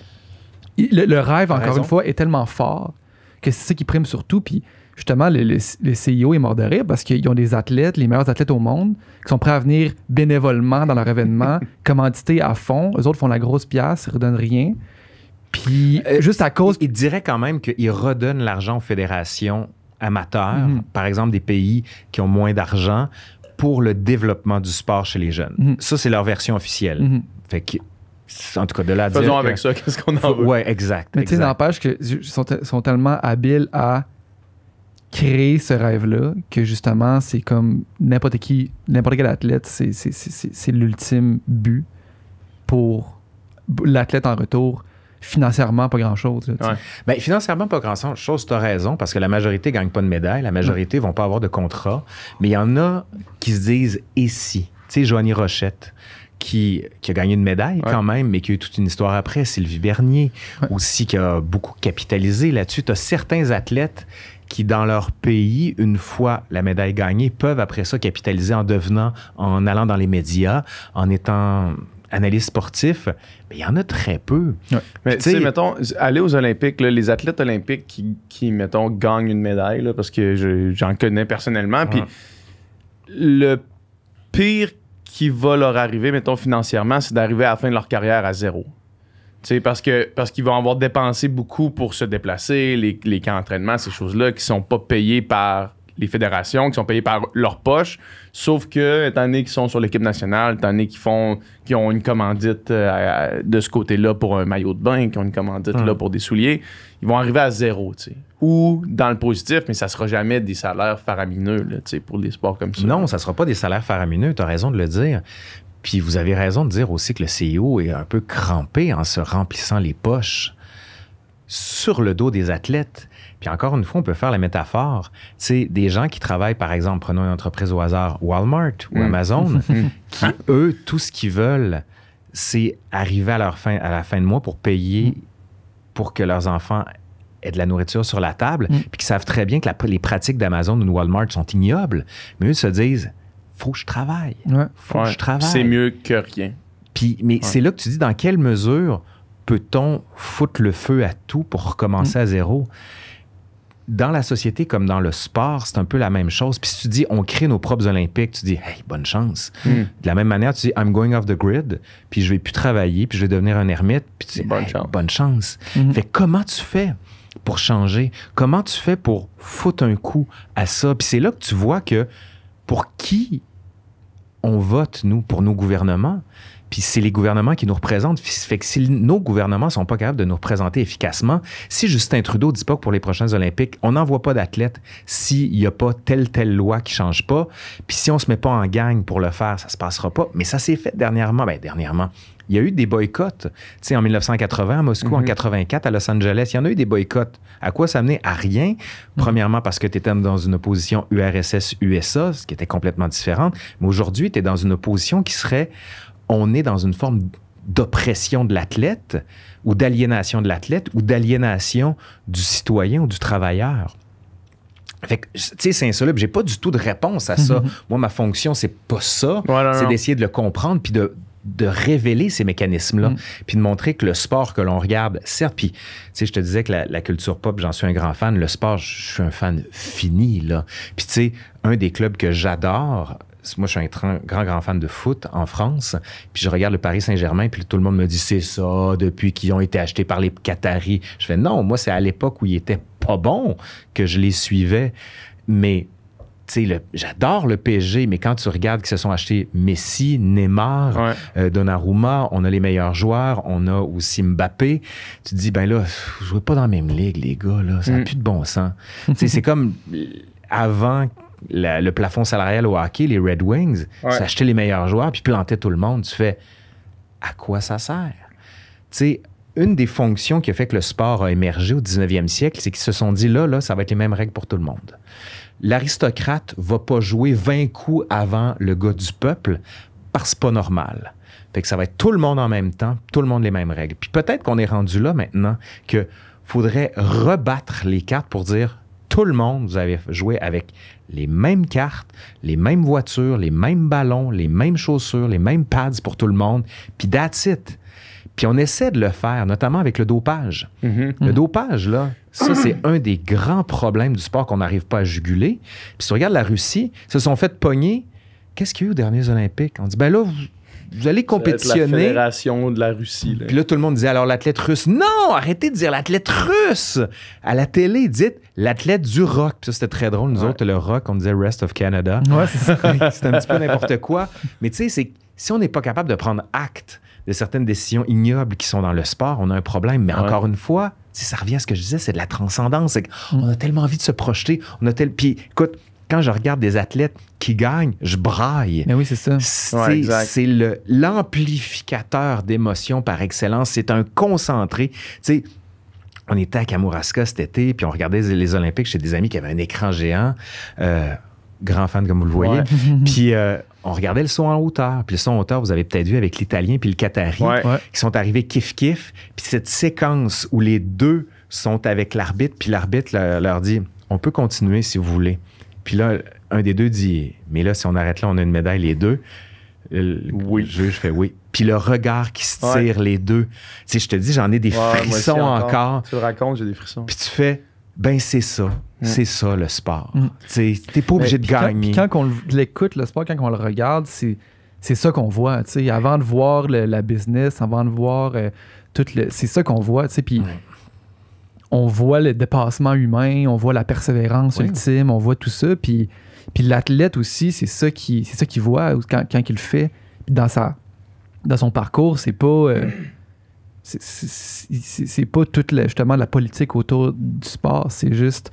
le rêve, encore une fois, est tellement fort que c'est ça qui prime surtout, puis justement, le CIO est mort de rire parce qu'ils ont des athlètes, les meilleurs athlètes au monde, qui sont prêts à venir bénévolement dans leur événement, commandités à fond. Eux autres font la grosse pièce, ils ne redonnent rien. Puis, juste à cause... Il dirait quand même qu'ils redonnent l'argent aux fédérations amateurs, par exemple des pays qui ont moins d'argent, pour le développement du sport chez les jeunes. Ça, c'est leur version officielle. Fait que, en tout cas, de là à dire... Faisons avec ça, qu'est-ce qu'on en veut? Oui, exact. Mais tu sais, n'empêche qu'ils sont tellement habiles à créer ce rêve-là que, justement, c'est comme n'importe quel athlète, c'est l'ultime but pour l'athlète en retour. Financièrement, pas grand-chose. Là, bien, financièrement, pas grand-chose. Tu as raison, parce que la majorité ne gagne pas de médaille. La majorité ne vont pas avoir de contrat. Mais il y en a qui se disent « et si ». Tu sais, Joanie Rochette, qui a gagné une médaille quand même, mais qui a eu toute une histoire après. Sylvie Bernier, aussi, qui a beaucoup capitalisé là-dessus. Tu as certains athlètes qui, dans leur pays, une fois la médaille gagnée, peuvent après ça capitaliser en allant dans les médias, en étant analyste sportif, mais il y en a très peu. Mais tu sais, mettons, aller aux Olympiques, là, les athlètes olympiques qui, mettons, gagnent une médaille, là, parce que j'en connais personnellement, puis le pire qui va leur arriver, mettons, financièrement, c'est d'arriver à la fin de leur carrière à zéro. Tu sais, parce qu'ils vont avoir dépensé beaucoup pour se déplacer, les camps d'entraînement, ces choses-là, qui sont pas payés par les fédérations, qui sont payées par leur poche, sauf que, étant donné qu'ils sont sur l'équipe nationale, étant donné qu'ils ont une commandite de ce côté-là pour un maillot de bain, qu'ils ont une commandite là pour des souliers, ils vont arriver à zéro, tu sais. Ou dans le positif, mais ça sera jamais des salaires faramineux, là, tu sais, pour des sports comme ça. Non, ça sera pas des salaires faramineux, tu as raison de le dire. Puis vous avez raison de dire aussi que le CIO est un peu crampé en se remplissant les poches sur le dos des athlètes. Puis encore une fois, on peut faire la métaphore. Tu sais, des gens qui travaillent, par exemple, prenons une entreprise au hasard, Walmart ou Amazon, qui, eux, tout ce qu'ils veulent, c'est arriver à la fin de mois pour payer pour que leurs enfants aient de la nourriture sur la table, puis qu'ils savent très bien que les pratiques d'Amazon ou de Walmart sont ignobles. Mais eux se disent, faut que je travaille. Faut que je travaille. C'est mieux que rien. Puis, mais c'est là que tu dis, dans quelle mesure peut-on foutre le feu à tout pour recommencer à zéro? Dans la société comme dans le sport, c'est un peu la même chose. Puis si tu dis, on crée nos propres Olympiques, tu dis, hey, bonne chance. De la même manière, tu dis, I'm going off the grid, puis je vais plus travailler, puis je vais devenir un ermite, puis tu dis, bonne chance. Fait comment tu fais pour changer? Comment tu fais pour foutre un coup à ça? Puis c'est là que tu vois que pour qui on vote, nous, pour nos gouvernements? Puis c'est les gouvernements qui nous représentent. Fait que si nos gouvernements ne sont pas capables de nous représenter efficacement, si Justin Trudeau ne dit pas que pour les prochaines Olympiques, on n'envoie pas d'athlètes s'il n'y a pas telle loi qui ne change pas, puis si on ne se met pas en gang pour le faire, ça ne se passera pas. Mais ça s'est fait dernièrement. Bien, dernièrement, Il y a eu des boycotts. Tu sais, en 1980 à Moscou, en 84 à Los Angeles, il y en a eu des boycotts. À quoi ça menait? À rien. Premièrement, parce que tu étais dans une opposition URSS-USA, ce qui était complètement différente. Mais aujourd'hui, tu es dans une opposition qui serait... On est dans une forme d'oppression de l'athlète ou d'aliénation de l'athlète ou d'aliénation du citoyen ou du travailleur. Fait que, tu sais, c'est insoluble. J'ai pas du tout de réponse à ça. Moi, ma fonction, c'est pas ça. C'est d'essayer de le comprendre puis de révéler ces mécanismes-là, puis de montrer que le sport que l'on regarde, certes, puis, tu sais, je te disais que la culture pop, j'en suis un grand fan. Le sport, je suis un fan fini, là. Puis, tu sais, un des clubs que j'adore, moi, je suis un grand fan de foot en France, puis je regarde le Paris Saint-Germain, puis tout le monde me dit, c'est ça, depuis qu'ils ont été achetés par les Qataris. Je fais, non, moi, c'est à l'époque où ils étaient pas bons que je les suivais, mais... J'adore le PSG, mais quand tu regardes qu'ils se sont achetés Messi, Neymar, Donnarumma, on a les meilleurs joueurs, on a aussi Mbappé, tu te dis, ben là, vous jouez pas dans la même ligue, les gars, là, ça n'a plus de bon sens. C'est comme avant le plafond salarial au hockey, les Red Wings s'achetaient les meilleurs joueurs puis plantaient tout le monde. Tu fais, à quoi ça sert? Tu sais, une des fonctions qui a fait que le sport a émergé au 19e siècle, c'est qu'ils se sont dit, là, ça va être les mêmes règles pour tout le monde. L'aristocrate va pas jouer 20 coups avant le gars du peuple parce que c'est pas normal. Fait que ça va être tout le monde en même temps, tout le monde les mêmes règles. Puis peut-être qu'on est rendu là maintenant que faudrait rebattre les cartes pour dire tout le monde, vous avez joué avec les mêmes cartes, les mêmes voitures, les mêmes ballons, les mêmes chaussures, les mêmes pads pour tout le monde, puis that's it. Puis on essaie de le faire, notamment avec le dopage. Le dopage, là, ça, c'est un des grands problèmes du sport qu'on n'arrive pas à juguler. Puis si tu regardes la Russie, ils se sont fait pogner. Qu'est-ce qu'il y a eu aux derniers Olympiques? On dit, ben là, vous allez compétitionner. La fédération de la Russie. Là. Puis là, tout le monde disait, alors l'athlète russe. Non, arrêtez de dire l'athlète russe. À la télé, dites l'athlète du rock. Puis ça, c'était très drôle. Nous autres, le rock, on disait Rest of Canada. Ouais, c'est ça. C'est un petit peu n'importe quoi. Mais tu sais, si on n'est pas capable de prendre acte de certaines décisions ignobles qui sont dans le sport, on a un problème. Mais encore une fois, ça revient à ce que je disais, c'est de la transcendance. On a tellement envie de se projeter. Puis, écoute, quand je regarde des athlètes qui gagnent, je braille. Mais oui, c'est ça. C'est l'amplificateur d'émotions par excellence. C'est un concentré. Tu sais, on était à Kamouraska cet été, puis on regardait les Olympiques chez des amis qui avaient un écran géant. Grand fan, comme vous le voyez. Puis on regardait le son en hauteur. Puis le son en hauteur, vous avez peut-être vu avec l'Italien puis le Qatari, qui sont arrivés kiff-kiff. Puis cette séquence où les deux sont avec l'arbitre, puis l'arbitre leur dit « On peut continuer si vous voulez ». Puis là, un des deux dit « Mais là, si on arrête là, on a une médaille les deux ». Le juge fait oui. Puis le regard qui se tire les deux. Tu sais, je te dis, j'en ai des frissons encore. Tu le racontes, j'ai des frissons. Puis tu fais, ben c'est ça. C'est ça, le sport. Tu sais, t'es pas obligé de gagner. Quand on l'écoute, le sport, quand on le regarde, c'est ça qu'on voit. Tu sais, avant de voir la business, avant de voir c'est ça qu'on voit. Tu sais, puis on voit le dépassement humain, on voit la persévérance ultime, on voit tout ça. Puis l'athlète aussi, c'est ça qu'il voit quand il le fait. Dans son parcours, c'est pas... c'est pas toute justement la politique autour du sport, c'est juste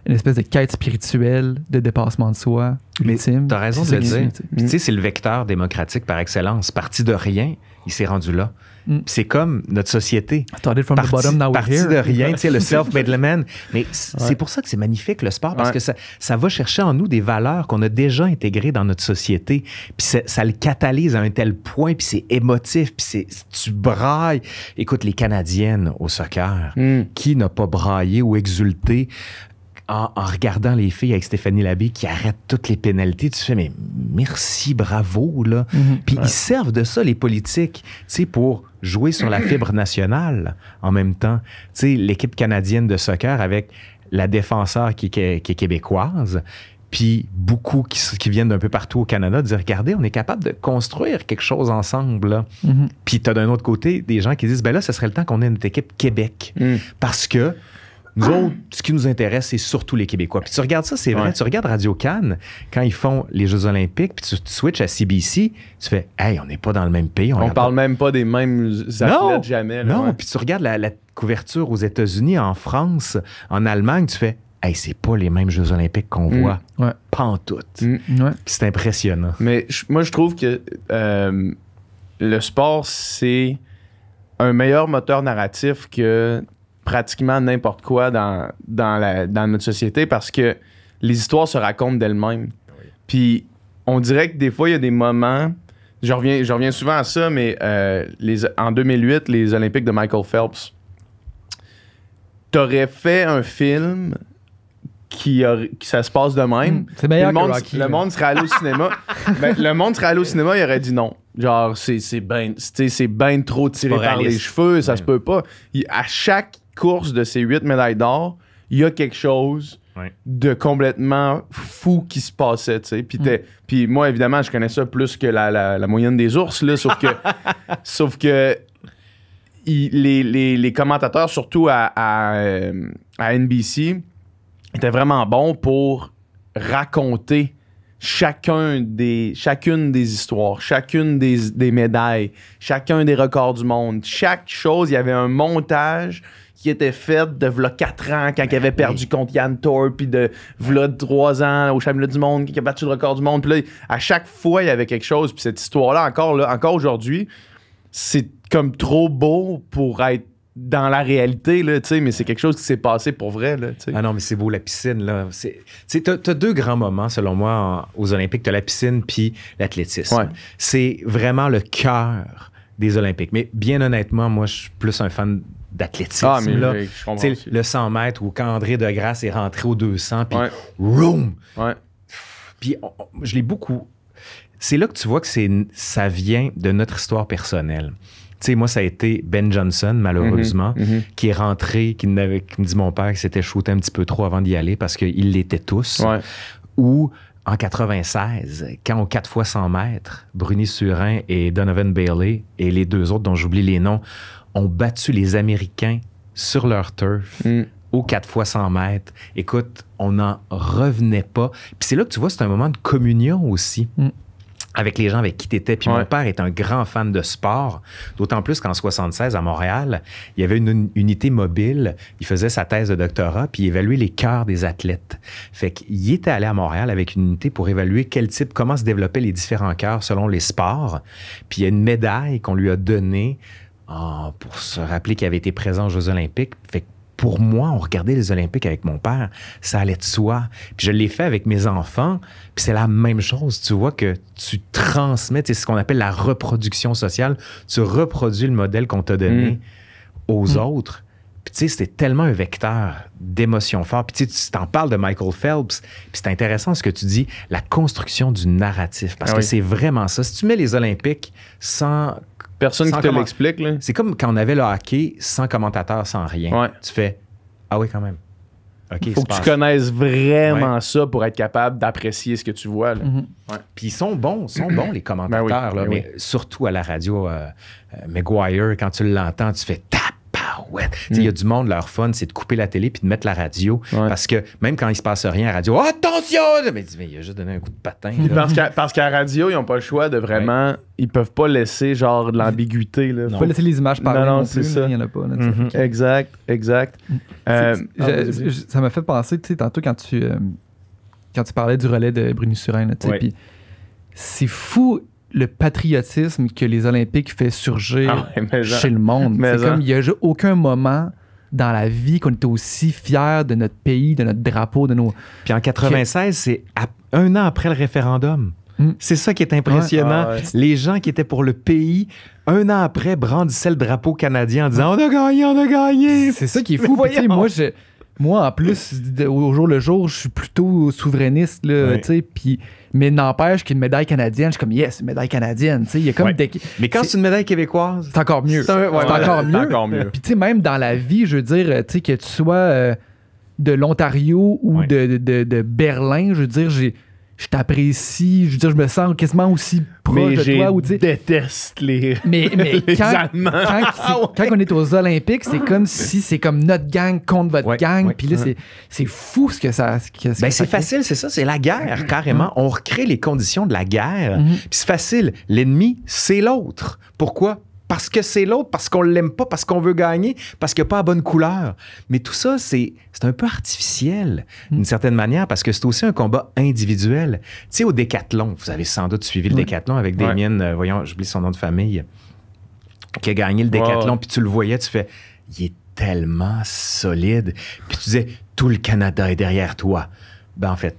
une espèce de quête spirituelle de dépassement de soi ultime. T'as raison de le dire. Tu sais, c'est le vecteur démocratique par excellence. Parti de rien, il s'est rendu là. C'est comme notre société. Started from the bottom, now we're here. Parti de rien, tu sais, le self-made man. Mais c'est pour ça que c'est magnifique, le sport, parce que ça va chercher en nous des valeurs qu'on a déjà intégrées dans notre société. Puis ça le catalyse à un tel point, puis c'est émotif, puis tu brailles. Écoute, les Canadiennes au soccer, qui n'a pas braillé ou exulté en regardant les filles avec Stéphanie Labbé qui arrêtent toutes les pénalités, tu fais, mais merci, bravo, là. Puis ils servent de ça, les politiques, tu sais, pour jouer sur la fibre nationale en même temps. Tu sais, l'équipe canadienne de soccer avec la défenseur qui est québécoise, puis beaucoup qui viennent d'un peu partout au Canada, dire, regardez, on est capable de construire quelque chose ensemble, là. Puis t'as d'un autre côté des gens qui disent, ben là, ce serait le temps qu'on ait notre équipe Québec. Parce que nous autres, ce qui nous intéresse, c'est surtout les Québécois. Puis tu regardes ça, c'est vrai. Tu regardes Radio-Can, quand ils font les Jeux olympiques, puis tu switches à CBC, tu fais « Hey, on n'est pas dans le même pays. » On parle même pas des mêmes athlètes jamais. Là, non, puis tu regardes la couverture aux États-Unis, en France, en Allemagne, tu fais « Hey, c'est pas les mêmes Jeux olympiques qu'on voit. Pas en tout. Puis c'est impressionnant. Mais moi, je trouve que le sport, c'est un meilleur moteur narratif que pratiquement n'importe quoi dans notre société parce que les histoires se racontent d'elles-mêmes. Puis on dirait que des fois, il y a des moments... Je reviens souvent à ça, mais en 2008, les Olympiques de Michael Phelps, t'aurais fait un film qui ça se passe de même. C'est meilleur que Rocky. Le monde serait allé au cinéma. Ben, le monde serait allé au cinéma, il aurait dit non. Genre, c'est ben trop tiré par les cheveux, ça se peut pas. À chaque course de ces 8 médailles d'or, il y a quelque chose de complètement fou qui se passait, tu sais. Puis moi, évidemment, je connais ça plus que la moyenne des ours, là, sauf que les commentateurs, surtout à NBC, étaient vraiment bons pour raconter chacune des histoires, chacune des médailles, chacun des records du monde. Chaque chose, il y avait un montage qui était fait de v'là 4 ans quand il avait perdu contre Yann Thorpe, puis de v'là 3 ans au championnat du monde qui a battu le record du monde. Puis là, à chaque fois, il y avait quelque chose. Puis cette histoire-là, encore aujourd'hui, c'est comme trop beau pour être dans la réalité, là, mais c'est quelque chose qui s'est passé pour vrai. Là, ah non, mais c'est beau, la piscine. Là. T'as 2 grands moments, selon moi, aux Olympiques. T'as la piscine puis l'athlétisme. Ouais. C'est vraiment le cœur des Olympiques. Mais bien honnêtement, moi, je suis plus un fan d'athlétisme. Ah, mais là. je comprends aussi. Le 100 mètres où quand André Degrasse est rentré au 200, puis Ouais. Puis je l'ai beaucoup... C'est là que tu vois que ça vient de notre histoire personnelle. Tu sais, moi, ça a été Ben Johnson, malheureusement, qui est rentré, qui me dit mon père qu'il s'était shooté un petit peu trop avant d'y aller parce qu'ils l'étaient tous. Ouais. Ou en 96, quand au 4 x 100 mètres, Bruni Surin et Donovan Bailey et les 2 autres dont j'oublie les noms ont battu les Américains sur leur turf au 4 x 100 mètres. Écoute, on n'en revenait pas. Puis c'est là que tu vois, c'est un moment de communion aussi. Avec les gens avec qui tu étais. Puis mon père est un grand fan de sport, d'autant plus qu'en 76, à Montréal, il y avait une unité mobile. Il faisait sa thèse de doctorat, puis il évaluait les cœurs des athlètes. Fait qu'il était allé à Montréal avec une unité pour évaluer comment se développaient les différents cœurs selon les sports. Puis il y a une médaille qu'on lui a donnée pour se rappeler qu'il avait été présent aux Jeux olympiques. Fait que pour moi, on regardait les Olympiques avec mon père, ça allait de soi. Puis je l'ai fait avec mes enfants, puis c'est la même chose. Tu vois que tu transmets, c'est ce qu'on appelle la reproduction sociale. Tu reproduis le modèle qu'on t'a donné aux autres. Puis tu sais, c'était tellement un vecteur d'émotions fortes. Puis tu t'en parles de Michael Phelps, puis c'est intéressant ce que tu dis, la construction du narratif, parce que c'est vraiment ça. Si tu mets les Olympiques sans... Personne qui te l'explique, là. C'est comme quand on avait le hockey sans commentateur, sans rien. Ouais. Tu fais « Ah oui, quand même. » Okay, faut que tu connaisses vraiment ça pour être capable d'apprécier ce que tu vois. Là. Puis ils sont bons, les commentateurs. Ben oui. Mais surtout à la radio, Maguire, quand tu l'entends, tu fais « Tabarouette! » Il y a du monde, leur fun, c'est de couper la télé puis de mettre la radio. Parce que même quand il se passe rien à la radio, « Attention! » Mais il a juste donné un coup de patin. Parce qu'à la radio, ils n'ont pas le choix de vraiment... Ils peuvent pas laisser genre de l'ambiguïté. Là. Ils peuvent pas laisser les images parler non c'est plus. Ça. Il n'y en a pas. Là, Exact. Ça m'a fait penser, tu sais, tantôt quand tu parlais du relais de Bruni Surin, tu sais, puis c'est fou le patriotisme que les Olympiques fait surgir chez le monde. C'est comme il n'y a aucun moment dans la vie qu'on était aussi fiers de notre pays, de notre drapeau, de nos... Puis en 96, c'est 1 an après le référendum. C'est ça qui est impressionnant. Les gens qui étaient pour le pays, 1 an après, brandissaient le drapeau canadien en disant « On a gagné! » C'est ça qui est fou. Puis, moi, en plus, au jour le jour, je suis plutôt souverainiste, là, mais n'empêche qu'une médaille canadienne, je suis comme « Yes, une médaille canadienne! » Il y a comme Mais quand c'est une médaille québécoise, c'est encore mieux. C'est encore mieux. Puis même dans la vie, je veux dire, que tu sois de l'Ontario ou de Berlin, je veux dire, je t'apprécie, je veux dire, je me sens quasiment aussi proche de toi. Je déteste les Allemands. Quand on est aux Olympiques, c'est comme si c'est comme notre gang contre votre gang. Puis là, c'est fou ce que ça... c'est facile, c'est ça, c'est la guerre, carrément. On recrée les conditions de la guerre. Puis c'est facile. L'ennemi, c'est l'autre. Pourquoi? parce que c'est l'autre, parce qu'on l'aime pas, parce qu'on veut gagner, parce qu'il n'y a pas la bonne couleur. Mais tout ça, c'est un peu artificiel, d'une certaine manière, parce que c'est aussi un combat individuel. Tu sais, au Décathlon, vous avez sans doute suivi le Décathlon avec Damien, voyons, j'oublie son nom de famille, qui a gagné le Décathlon, puis tu le voyais, tu fais, il est tellement solide. Puis tu disais, tout le Canada est derrière toi. Ben en fait,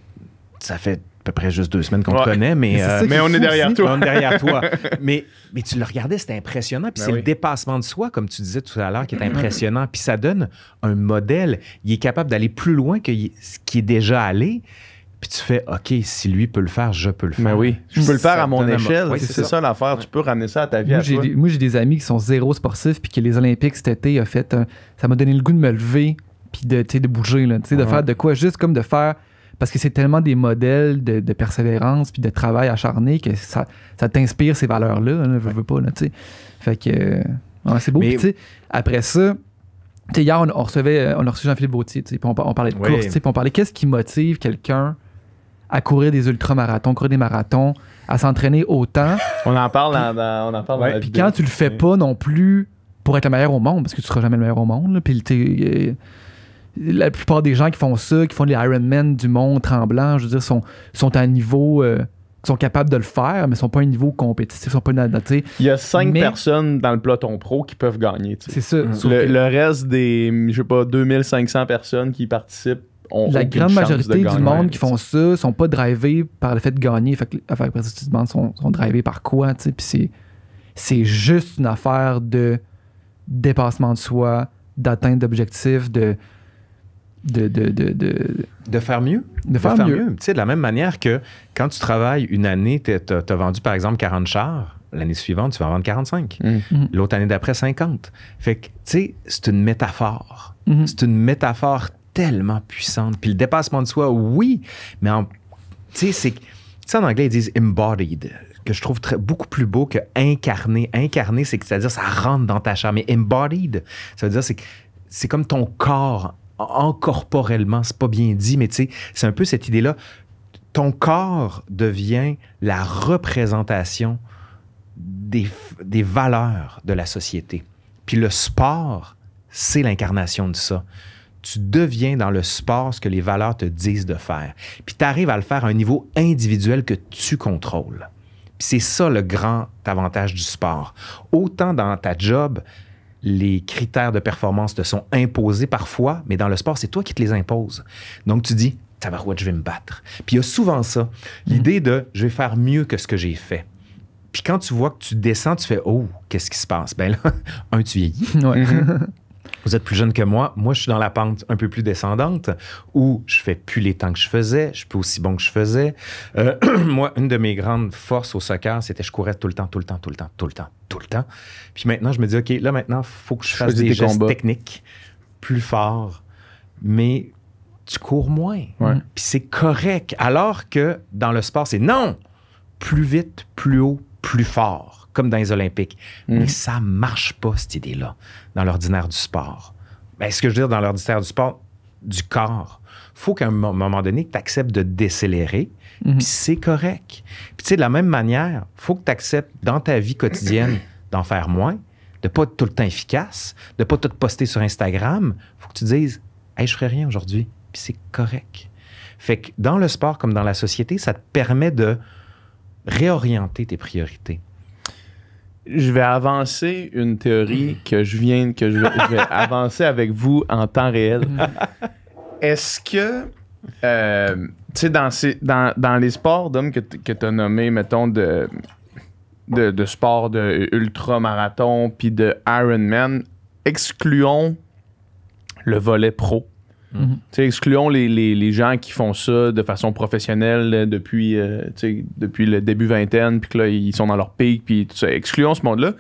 ça fait à peu près juste 2 semaines qu'on te connaît, mais on est derrière toi. On est derrière toi. Mais tu le regardais, c'était impressionnant. Puis c'est le dépassement de soi, comme tu disais tout à l'heure, qui est impressionnant. Puis ça donne un modèle. Il est capable d'aller plus loin que ce qui est déjà allé. Puis tu fais, OK, si lui peut le faire, je peux le faire. Mais oui, je peux le faire à mon échelle. Oui, c'est ça l'affaire. Tu peux ramener ça à ta vie. Moi, j'ai des amis qui sont zéro sportifs, puis que les Olympiques cet été a fait. Ça m'a donné le goût de me lever, puis de bouger, là, de faire de quoi, juste comme de faire. Parce que c'est tellement des modèles de persévérance puis de travail acharné que ça t'inspire ces valeurs-là. Veux pas, là, tu sais. Fait que c'est beau. Puis, tu sais, après ça, tu sais, hier, on a reçu Jean-Philippe Vautier, tu sais, puis on parlait de course, tu sais, puis on parlait qu'est-ce qui motive quelqu'un à courir des ultramarathons, courir des marathons, à s'entraîner autant. On en parle dans la Puis quand tu le fais pas non plus pour être le meilleur au monde, parce que tu seras jamais le meilleur au monde, là, puis la plupart des gens qui font ça, qui font les Ironman du Mont Tremblant, je veux dire, sont à un niveau... sont capables de le faire, mais sont pas à un niveau compétitif, sont pas il y a 5 personnes dans le peloton pro qui peuvent gagner. C'est ça. Le reste des, je sais pas, 2500 personnes qui participent ont la grande majorité du monde qui font ça sont pas drivés par le fait de gagner. Fait que après ça, tu te demandes sont drivés par quoi, tu sais. Puis c'est juste une affaire de dépassement de soi, d'atteinte d'objectifs, de faire mieux. De faire mieux. Tu sais, de la même manière que quand tu travailles une année, tu as vendu par exemple 40 chars, l'année suivante, tu vas en vendre 45. L'autre année d'après, 50. Fait que, tu sais, c'est une métaphore. C'est une métaphore tellement puissante. Puis le dépassement de soi, oui, mais tu sais, en anglais, ils disent embodied, que je trouve beaucoup plus beau que incarné. Incarné, c'est-à-dire ça rentre dans ta chair. Mais embodied, ça veut dire c'est comme ton corps incorporellement, c'est pas bien dit, mais tu sais, c'est un peu cette idée-là. Ton corps devient la représentation des valeurs de la société. Puis le sport, c'est l'incarnation de ça. Tu deviens dans le sport ce que les valeurs te disent de faire. Puis tu arrives à le faire à un niveau individuel que tu contrôles. Puis c'est ça le grand avantage du sport. Autant dans ta job, les critères de performance te sont imposés parfois, mais dans le sport, c'est toi qui te les imposes. Donc, tu dis, tabarouette, je vais me battre. Puis il y a souvent ça, l'idée de, je vais faire mieux que ce que j'ai fait. Puis quand tu vois que tu descends, tu fais, oh, qu'est-ce qui se passe? Ben là, tu vieillis. Ouais. Vous êtes plus jeune que moi. Moi, je suis dans la pente un peu plus descendante où je fais plus les temps que je faisais. Je suis plus aussi bon que je faisais. Moi, une de mes grandes forces au soccer, c'était je courais tout le temps. Puis maintenant, je me dis, OK, là, maintenant, il faut que je fasse des gestes techniques plus forts. Mais tu cours moins. Ouais. Puis c'est correct. Alors que dans le sport, c'est non! Plus vite, plus haut, plus fort. Comme dans les Olympiques. Mais ça marche pas, cette idée-là, dans l'ordinaire du sport. Ben, ce que je veux dire, dans l'ordinaire du sport, du corps, il faut qu'à un moment donné, tu acceptes de décélérer, puis c'est correct. Puis tu sais, de la même manière, il faut que tu acceptes dans ta vie quotidienne d'en faire moins, de pas être tout le temps efficace, de pas tout poster sur Instagram. Il faut que tu dises, hey, je ferai rien aujourd'hui, puis c'est correct. Fait que dans le sport comme dans la société, ça te permet de réorienter tes priorités. Je vais avancer une théorie que je vais avancer avec vous en temps réel. Est-ce que, tu sais, dans les sports d'hommes que tu as nommés, mettons, de sport de ultra-marathon puis de Ironman, excluons le volet pro. Excluons les gens qui font ça de façon professionnelle depuis le début vingtaine, puis que là, ils sont dans leur pic, puis tout ça. Excluons ce monde-là.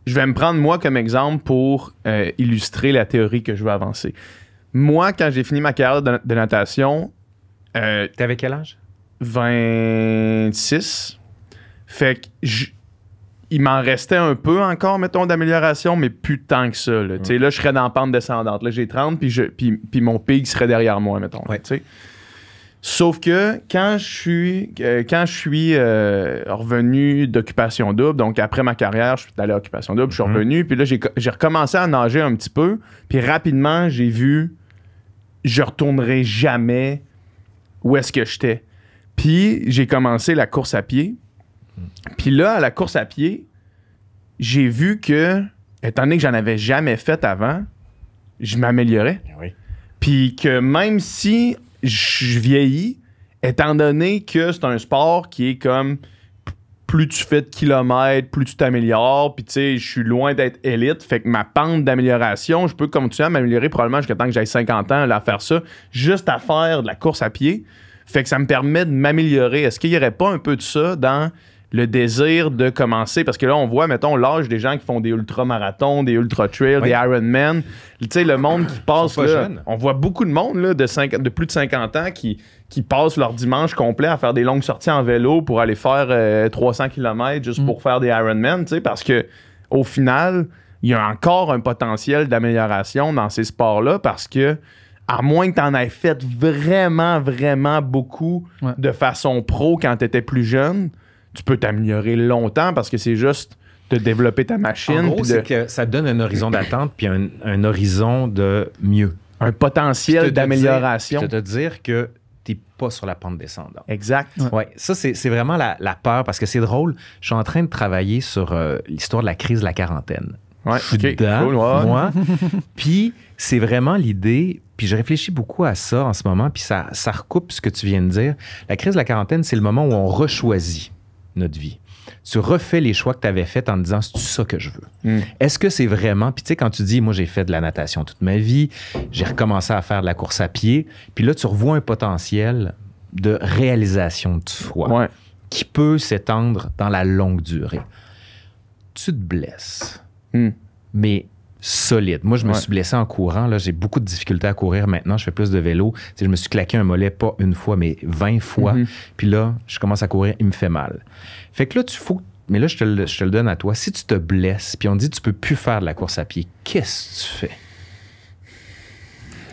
Je vais me prendre moi comme exemple pour illustrer la théorie que je veux avancer. Moi, quand j'ai fini ma carrière de natation... T'avais quel âge? 26. Fait que il m'en restait un peu encore, mettons, d'amélioration, mais plus tant que ça. Là, là je serais dans la pente descendante. Là, j'ai 30, puis mon pic serait derrière moi, mettons. Ouais. Sauf que quand je suis revenu d'Occupation Double, donc après ma carrière, je suis allé à Occupation Double, je suis revenu, puis là, j'ai recommencé à nager un petit peu, puis rapidement, j'ai vu, je retournerai jamais où est-ce que j'étais. Puis j'ai commencé la course à pied. Puis là, à la course à pied, j'ai vu que, étant donné que j'en avais jamais fait avant, je m'améliorais. Oui. Puis que même si je vieillis, étant donné que c'est un sport qui est comme plus tu fais de kilomètres, plus tu t'améliores, puis tu sais, je suis loin d'être élite, fait que ma pente d'amélioration, je peux continuer à m'améliorer probablement jusqu'à temps que j'aille 50 ans à faire ça, juste à faire de la course à pied. Fait que ça me permet de m'améliorer. Est-ce qu'il n'y aurait pas un peu de ça dans le désir de commencer? Parce que là, on voit, mettons, l'âge des gens qui font des ultra-marathons, des ultra-trails, des Ironman. Tu sais, le monde qui passe, là, on voit beaucoup de monde là, de plus de 50 ans qui passent leur dimanche complet à faire des longues sorties en vélo pour aller faire 300 km juste pour faire des Ironman, tu sais, parce que au final, il y a encore un potentiel d'amélioration dans ces sports-là parce que à moins que tu en aies fait vraiment, vraiment beaucoup de façon pro quand tu étais plus jeune, tu peux t'améliorer longtemps parce que c'est juste de développer ta machine. En gros, c'est que ça te donne un horizon d'attente puis un horizon de mieux. Un potentiel d'amélioration. De te dire que tu n'es pas sur la pente descendante. Exact. Ouais, ça, c'est vraiment la peur parce que c'est drôle. Je suis en train de travailler sur l'histoire de la crise de la quarantaine. Ouais, je suis dedans, cool, moi. Puis c'est vraiment l'idée, puis je réfléchis beaucoup à ça en ce moment, puis ça recoupe ce que tu viens de dire. La crise de la quarantaine, c'est le moment où on rechoisit notre vie. Tu refais les choix que tu avais faits en te disant, c'est ça que je veux. Est-ce que c'est vraiment... Puis tu sais, quand tu dis, moi, j'ai fait de la natation toute ma vie, j'ai recommencé à faire de la course à pied, puis là, tu revois un potentiel de réalisation de soi qui peut s'étendre dans la longue durée. Tu te blesses. Mais solide. Moi, je me suis blessé en courant. Là, j'ai beaucoup de difficultés à courir maintenant. Je fais plus de vélo. Je me suis claqué un mollet, pas une fois, mais 20 fois. Puis là, je commence à courir, il me fait mal. Fait que là, mais là, je te le donne à toi. Si tu te blesses, puis on te dit que tu peux plus faire de la course à pied, qu'est-ce que tu fais?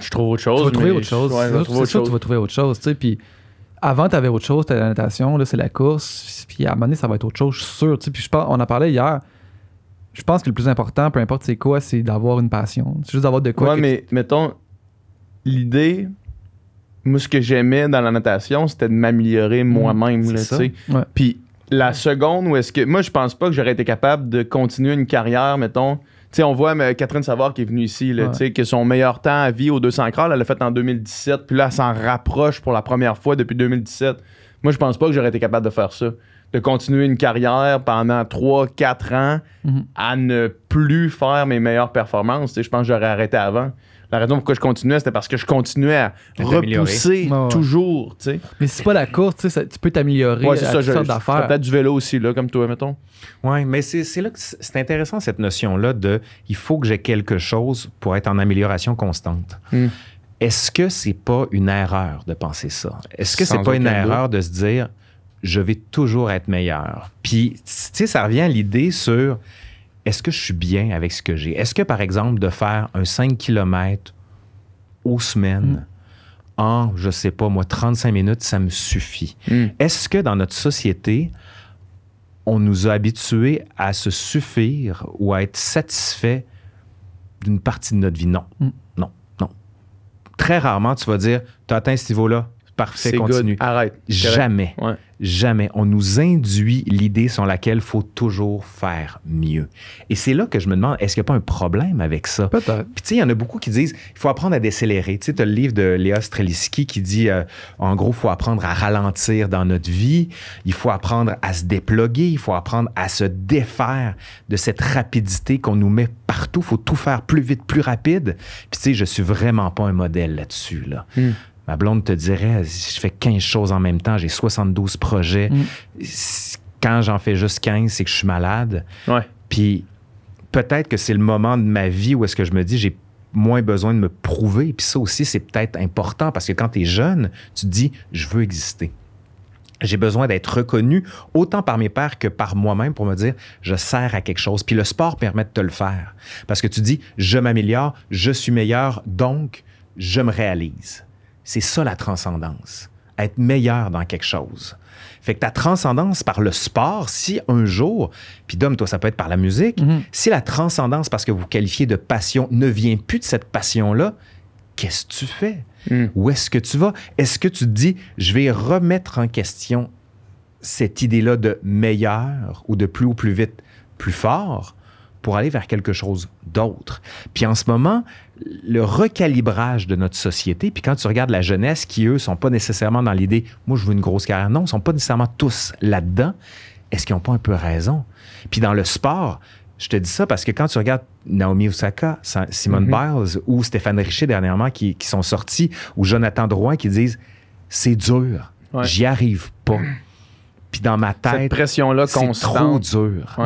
Je trouve autre chose. Tu vas trouver autre chose. C'est sûr que tu vas trouver autre chose. Puis avant, tu avais autre chose, c'était la natation, là, c'est la course. Puis à un moment donné, ça va être autre chose, je suis sûr. Puis on en parlait hier. Je pense que le plus important, peu importe c'est quoi, c'est d'avoir une passion. C'est juste d'avoir de quoi. Ouais, mais mettons, l'idée, moi, ce que j'aimais dans la natation, c'était de m'améliorer moi-même. Puis la seconde où est-ce que... Moi, je pense pas que j'aurais été capable de continuer une carrière, mettons... Tu sais, on voit Catherine Savard qui est venue ici, là, tu sais, que son meilleur temps à vie aux 200 crawl, elle l'a fait en 2017. Puis là, elle s'en rapproche pour la première fois depuis 2017. Moi, je pense pas que j'aurais été capable de faire ça. De continuer une carrière pendant 3-4 ans à ne plus faire mes meilleures performances. Je pense que j'aurais arrêté avant. La raison pourquoi je continuais, c'était parce que je continuais à repousser toujours. T'sais. Mais si c'est pas la course, tu peux t'améliorer à toutes sortes d'affaires. Peut-être du vélo aussi, là, comme toi, mettons. Oui, mais c'est là que c'est intéressant, cette notion-là de il faut que j'ai quelque chose pour être en amélioration constante. Est-ce que c'est pas une erreur de penser ça? Est-ce que c'est pas une erreur de se dire je vais toujours être meilleur? Puis, tu sais, ça revient à l'idée sur est-ce que je suis bien avec ce que j'ai? Est-ce que, par exemple, de faire un 5 km aux semaines en, je sais pas, moi, 35 minutes, ça me suffit? Est-ce que dans notre société, on nous a habitués à se suffire ou à être satisfait d'une partie de notre vie? Non. Non. Très rarement, tu vas dire, tu as atteint ce niveau-là, parfait, continue. Good. Arrête. Jamais. Jamais. On nous induit l'idée sur laquelle il faut toujours faire mieux. Et c'est là que je me demande, est-ce qu'il n'y a pas un problème avec ça? Peut-être. Puis tu sais, il y en a beaucoup qui disent, il faut apprendre à décélérer. Tu sais, tu as le livre de Léa Streliski qui dit, en gros, il faut apprendre à ralentir dans notre vie, il faut apprendre à se déploguer, il faut apprendre à se défaire de cette rapidité qu'on nous met partout. Il faut tout faire plus vite, plus rapide. Puis tu sais, je suis vraiment pas un modèle là-dessus, là. Ma blonde te dirait, je fais 15 choses en même temps, j'ai 72 projets. Quand j'en fais juste 15, c'est que je suis malade. Puis peut-être que c'est le moment de ma vie où est-ce que je me dis, j'ai moins besoin de me prouver. Puis ça aussi, c'est peut-être important parce que quand tu es jeune, tu te dis, je veux exister. J'ai besoin d'être reconnu autant par mes pairs que par moi-même pour me dire, je sers à quelque chose. Puis le sport permet de te le faire. Parce que tu dis, je m'améliore, je suis meilleur, donc je me réalise. C'est ça la transcendance. à être meilleur dans quelque chose. Fait que ta transcendance par le sport, si un jour, puis Dom, toi, ça peut être par la musique, si la transcendance, parce que vous qualifiez de passion, ne vient plus de cette passion-là, qu'est-ce que tu fais? Où est-ce que tu vas? Est-ce que tu te dis, je vais remettre en question cette idée-là de meilleur ou de plus haut, plus vite, plus fort pour aller vers quelque chose d'autre? Puis en ce moment, le recalibrage de notre société, puis quand tu regardes la jeunesse qui, eux, sont pas nécessairement dans l'idée « moi, je veux une grosse carrière », non, ils sont pas nécessairement tous là-dedans, est-ce qu'ils n'ont pas un peu raison? Puis dans le sport, je te dis ça parce que quand tu regardes Naomi Osaka, Simone Biles ou Stéphane Richer dernièrement qui sont sortis, ou Jonathan Drouin qui disent « c'est dur, j'y arrive pas ». Puis dans ma tête, cette pression-là c'est constante. trop dur.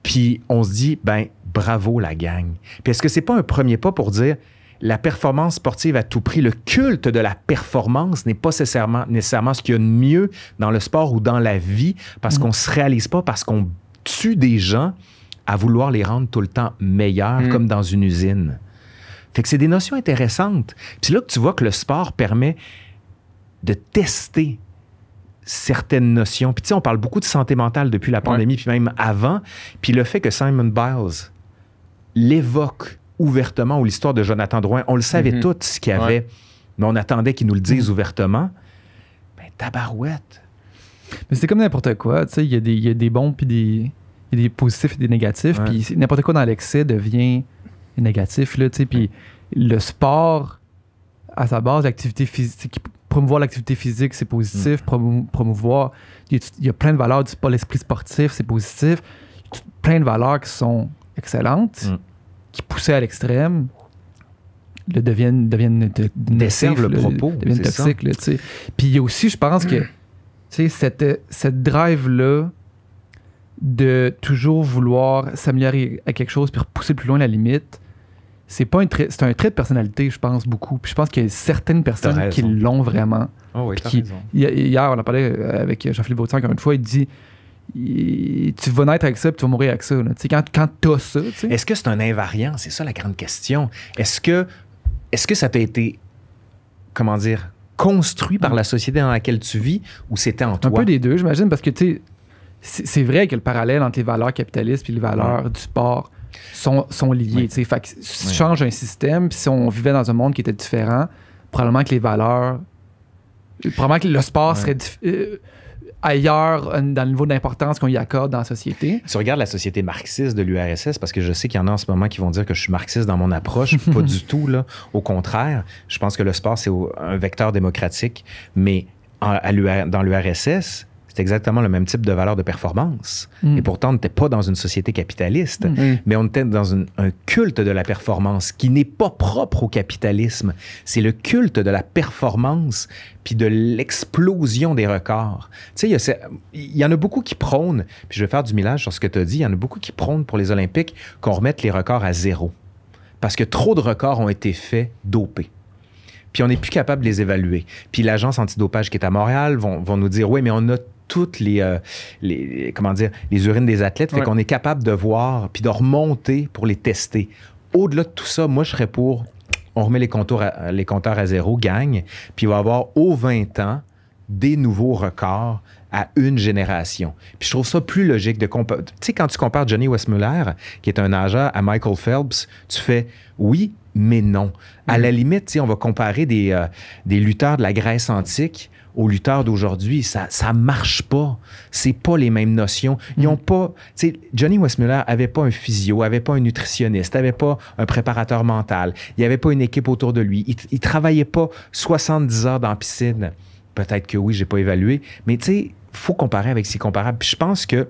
Puis on se dit, ben bravo la gang. Puis est-ce que c'est pas un premier pas pour dire la performance sportive à tout prix, le culte de la performance n'est pas nécessairement ce qu'il y a de mieux dans le sport ou dans la vie parce qu'on se réalise pas, parce qu'on tue des gens à vouloir les rendre tout le temps meilleurs comme dans une usine. Fait que c'est des notions intéressantes. Puis c'est là que tu vois que le sport permet de tester certaines notions. Puis tu sais, on parle beaucoup de santé mentale depuis la pandémie, puis même avant. Puis le fait que Simon Biles l'évoque ouvertement, ou l'histoire de Jonathan Drouin, on le savait tous ce qu'il y avait, mais on attendait qu'il nous le dise ouvertement. Ben, tabarouette. Mais c'est comme n'importe quoi. Tu sais, il y a des bons, puis il y a des positifs et des négatifs. Puis n'importe quoi dans l'excès devient négatif. Là, tu sais, puis le sport, à sa base, l'activité physique, promouvoir l'activité physique, c'est positif. Promouvoir, il y a plein de valeurs du sport, l'esprit sportif, c'est positif. Plein de valeurs qui sont excellentes, qui poussées à l'extrême, deviennent desservent le propos, deviennent toxiques. Là, puis il y a aussi, je pense que cette drive-là de toujours vouloir s'améliorer à quelque chose puis repousser plus loin la limite, c'est un trait de personnalité, je pense, beaucoup. Puis je pense qu'il y a certaines personnes qui l'ont vraiment. Oh oui, t'as raison. Hier, on a parlé avec Jean-Philippe Vautier encore une fois, il dit tu vas naître avec ça puis tu vas mourir avec ça. Quand t'as ça... T'sais. Est-ce que c'est un invariant? C'est ça la grande question. Est-ce que ça t'a été, comment dire, construit par la société dans laquelle tu vis ou c'était en toi? Un peu des deux, j'imagine, parce que tu sais, c'est vrai que le parallèle entre les valeurs capitalistes et les valeurs du sport sont liés. Fait que si tu changes un système, puis si on vivait dans un monde qui était différent, probablement que les valeurs... Probablement que le sport serait ailleurs dans le niveau d'importance qu'on y accorde dans la société. Tu regardes la société marxiste de l'URSS, parce que je sais qu'il y en a en ce moment qui vont dire que je suis marxiste dans mon approche. Pas du tout, là. Au contraire, je pense que le sport, c'est un vecteur démocratique, mais dans l'URSS, c'est exactement le même type de valeur de performance. Et pourtant, on n'était pas dans une société capitaliste, mais on était dans un culte de la performance qui n'est pas propre au capitalisme. C'est le culte de la performance puis de l'explosion des records. Tu sais, il y en a beaucoup qui prônent, puis je vais faire du millage sur ce que tu as dit, il y en a beaucoup qui prônent pour les Olympiques qu'on remette les records à zéro. Parce que trop de records ont été faits dopés. Puis on n'est plus capable de les évaluer. Puis l'agence antidopage qui est à Montréal vont nous dire, oui, mais on a toutes les urines des athlètes, fait qu'on est capable de voir puis de remonter pour les tester. Au-delà de tout ça, moi, je serais pour, on remet les compteurs à zéro, gagne, puis il va y avoir aux 20 ans des nouveaux records à une génération. Puis je trouve ça plus logique de comparer. Tu sais, quand tu compares Johnny Weissmuller, qui est un nageur, à Michael Phelps, tu fais oui, mais non. À la limite, tu sais, on va comparer des lutteurs de la Grèce antique aux lutteurs d'aujourd'hui. Ça marche pas. C'est pas les mêmes notions. Ils ont pas... Tu sais, Johnny Weissmuller avait pas un physio, avait pas un nutritionniste, avait pas un préparateur mental. Il y avait pas une équipe autour de lui. Il travaillait pas 70 heures dans la piscine. Peut-être que oui, j'ai pas évalué. Mais tu sais, faut comparer avec ses comparables. Puis je pense que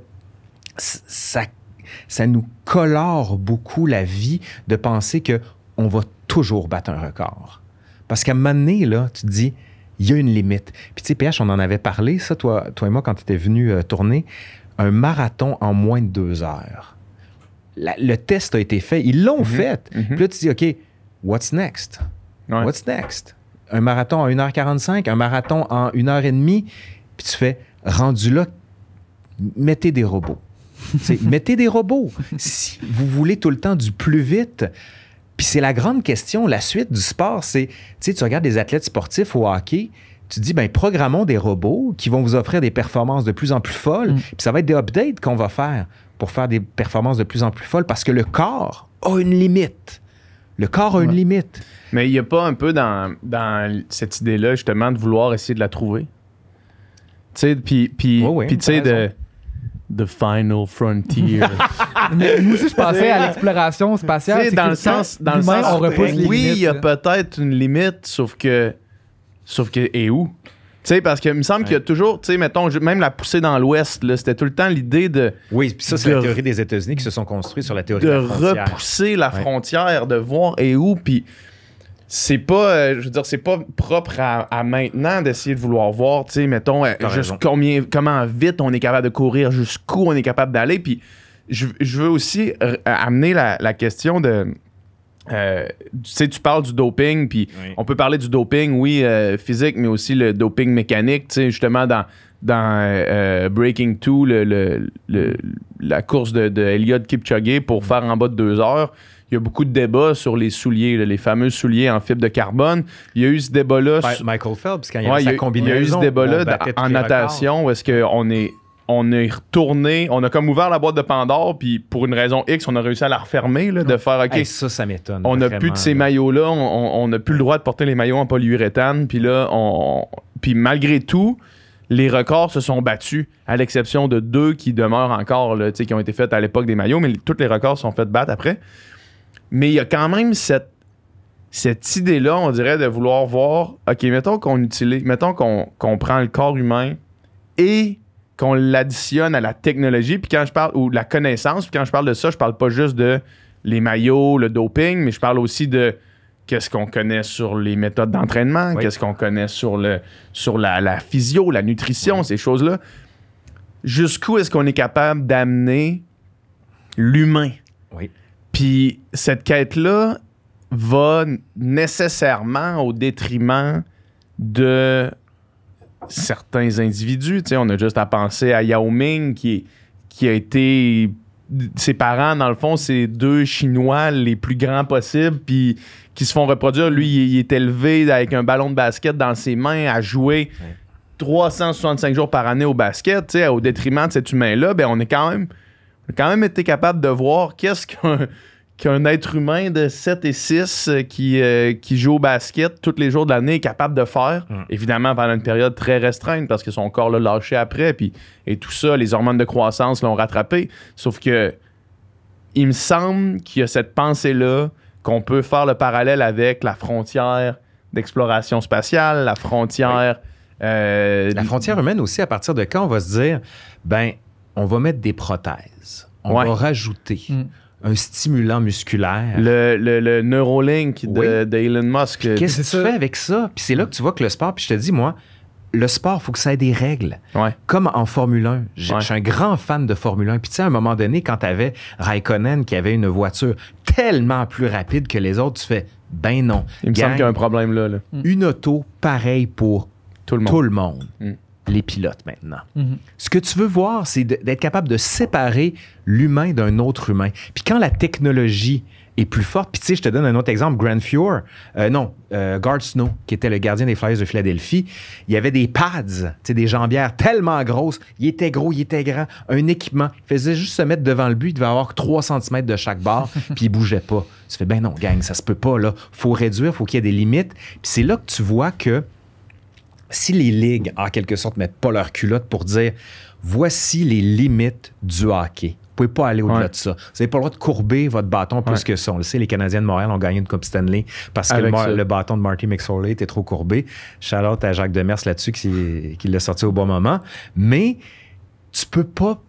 ça nous colore beaucoup la vie de penser qu'on va toujours battre un record. Parce qu'à un moment donné, là, tu te dis, il y a une limite. Puis tu sais, PH, on en avait parlé, ça, toi et moi, quand tu étais venu tourner, un marathon en moins de 2 heures. Le test a été fait, ils l'ont fait. Puis là, tu te dis, OK, what's next? Ouais. What's next? Un marathon en 1h45, un marathon en 1h30, puis tu fais, rendu là, mettez des robots. Mettez des robots. Si vous voulez tout le temps du plus vite... Puis c'est la grande question, la suite du sport, c'est, tu sais, tu regardes des athlètes sportifs au hockey, tu dis, ben programmons des robots qui vont vous offrir des performances de plus en plus folles. Puis ça va être des updates qu'on va faire pour faire des performances de plus en plus folles parce que le corps a une limite. Le corps a une limite. Mais il n'y a pas un peu dans cette idée-là, justement, de vouloir essayer de la trouver? Tu sais, puis tu sais, de The Final Frontier. Nous aussi, je pensais à l'exploration spatiale. Tu sais, dans le sens, on repousse les oui, limites. il y a peut-être une limite, sauf que et où? Tu sais, parce qu'il me semble qu'il y a toujours, tu sais, mettons, même la poussée dans l'Ouest, là, c'était tout le temps l'idée de... Oui, puis ça, c'est la théorie des États-Unis qui se sont construits sur la théorie de la frontière. Repousser la frontière, de voir et où, puis c'est pas, je veux dire, c'est pas propre à maintenant d'essayer de vouloir voir, tu sais, mettons, comment vite on est capable de courir, jusqu'où on est capable d'aller, puis je veux aussi amener la question de... tu sais, tu parles du doping, puis on peut parler du doping, physique, mais aussi le doping mécanique, tu sais, justement, dans Breaking 2, la course de Eliud Kipchoge pour faire en bas de 2 heures. Il y a beaucoup de débats sur les souliers, les fameux souliers en fibre de carbone. Il y a eu ce débat-là... Michael Phelps, quand il y avait sa combinaison... Il y a eu ce débat-là en natation, où est-ce qu'on est retourné, on a comme ouvert la boîte de Pandore, puis pour une raison X, on a réussi à la refermer, là, de faire, OK, ça m'étonne. On n'a plus de ces maillots-là, on n'a plus le droit de porter les maillots en polyuréthane, puis là, puis malgré tout, les records se sont battus, à l'exception de 2 qui demeurent encore, là, qui ont été faits à l'époque des maillots, mais tous les records sont faits battre après. Mais il y a quand même cette idée-là, on dirait, de vouloir voir, OK, mettons qu'on prend le corps humain et qu'on l'additionne à la technologie, puis quand je parle, ou la connaissance, puis quand je parle de ça, je parle pas juste de les maillots, le doping, mais je parle aussi de qu'est-ce qu'on connaît sur les méthodes d'entraînement, qu'est-ce qu'on connaît sur la physio, la nutrition, ces choses-là. Jusqu'où est-ce qu'on est capable d'amener l'humain? Oui. Puis cette quête-là va nécessairement au détriment de certains individus. Tu sais, on a juste à penser à Yao Ming qui a été... Ses parents, dans le fond, c'est 2 Chinois les plus grands possibles, puis qui se font reproduire. Lui, il est élevé avec un ballon de basket dans ses mains à jouer 365 jours par année au basket. Tu sais, au détriment de cet humain-là, ben on a quand même été capable de voir qu'est-ce qu'un être humain de 7 et 6 qui joue au basket tous les jours de l'année est capable de faire. Évidemment, pendant une période très restreinte parce que son corps l'a lâché après. Et tout ça, les hormones de croissance l'ont rattrapé. Sauf que il me semble qu'il y a cette pensée-là qu'on peut faire le parallèle avec la frontière d'exploration spatiale, la frontière... la frontière humaine aussi, à partir de quand on va se dire, ben, on va mettre des prothèses. On va rajouter... un stimulant musculaire. Le Neuralink d'Elon Musk. Qu'est-ce que tu fais avec ça? Puis c'est là que tu vois que le sport, puis je te dis, moi, le sport, il faut que ça ait des règles. Comme en Formule 1. Je suis un grand fan de Formule 1. Puis tu sais, à un moment donné, quand tu avais Raikkonen qui avait une voiture tellement plus rapide que les autres, tu fais, ben non. Il me semble qu'il y a un problème là. Une auto pareille pour tout le monde. Les pilotes maintenant. Ce que tu veux voir, c'est d'être capable de séparer l'humain d'un autre humain. Puis quand la technologie est plus forte, puis tu sais, je te donne un autre exemple, Gard Snow, qui était le gardien des Flyers de Philadelphie, il y avait des pads, tu sais, des jambières tellement grosses, il était gros, il était grand, un équipement, il faisait juste se mettre devant le but, il devait avoir 3 cm de chaque barre, puis il bougeait pas. Tu fais, ben non, gang, ça se peut pas, là. Faut réduire, faut qu'il y ait des limites. Puis c'est là que tu vois que si les ligues, en quelque sorte, mettent pas leur culotte pour dire voici les limites du hockey. Vous pouvez pas aller au-delà de ça. Vous n'avez pas le droit de courber votre bâton plus que ça. On le sait, les Canadiens de Montréal ont gagné une Coupe Stanley parce que le bâton de Marty McSorley était trop courbé. Shout-out à Jacques Demers là-dessus qui l'a sorti au bon moment. Mais tu peux pas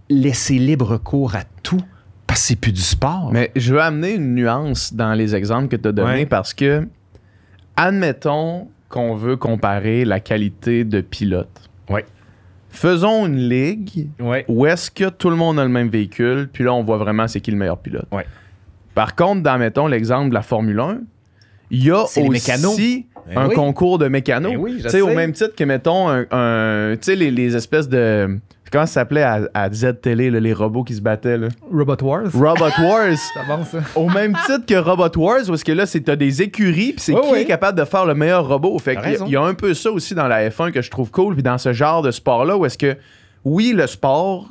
laisser libre cours à tout parce que c'est plus du sport. Mais je veux amener une nuance dans les exemples que tu as donnés parce que, admettons qu'on veut comparer la qualité de pilote. Faisons une ligue où est-ce que tout le monde a le même véhicule, puis là, on voit vraiment c'est qui le meilleur pilote. Par contre, mettons l'exemple de la Formule 1, il y a aussi concours de mécanos. Au même titre que, mettons, les espèces de Comment ça s'appelait à Z-Télé, les robots qui se battaient? Là? Robot Wars. Robot Wars! Ça avance, ça. Au même titre que Robot Wars, parce que là, t'as des écuries, puis c'est qui est capable de faire le meilleur robot. Fait qu'il y a un peu ça aussi dans la F1 que je trouve cool, puis dans ce genre de sport-là, où est-ce que, oui, le sport,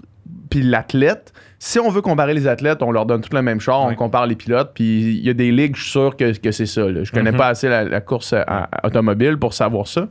puis l'athlète, si on veut comparer les athlètes, on leur donne tout le même char, on compare les pilotes, puis il y a des ligues, je suis sûr que c'est ça. Là. Je connais pas assez la course automobile pour savoir ça.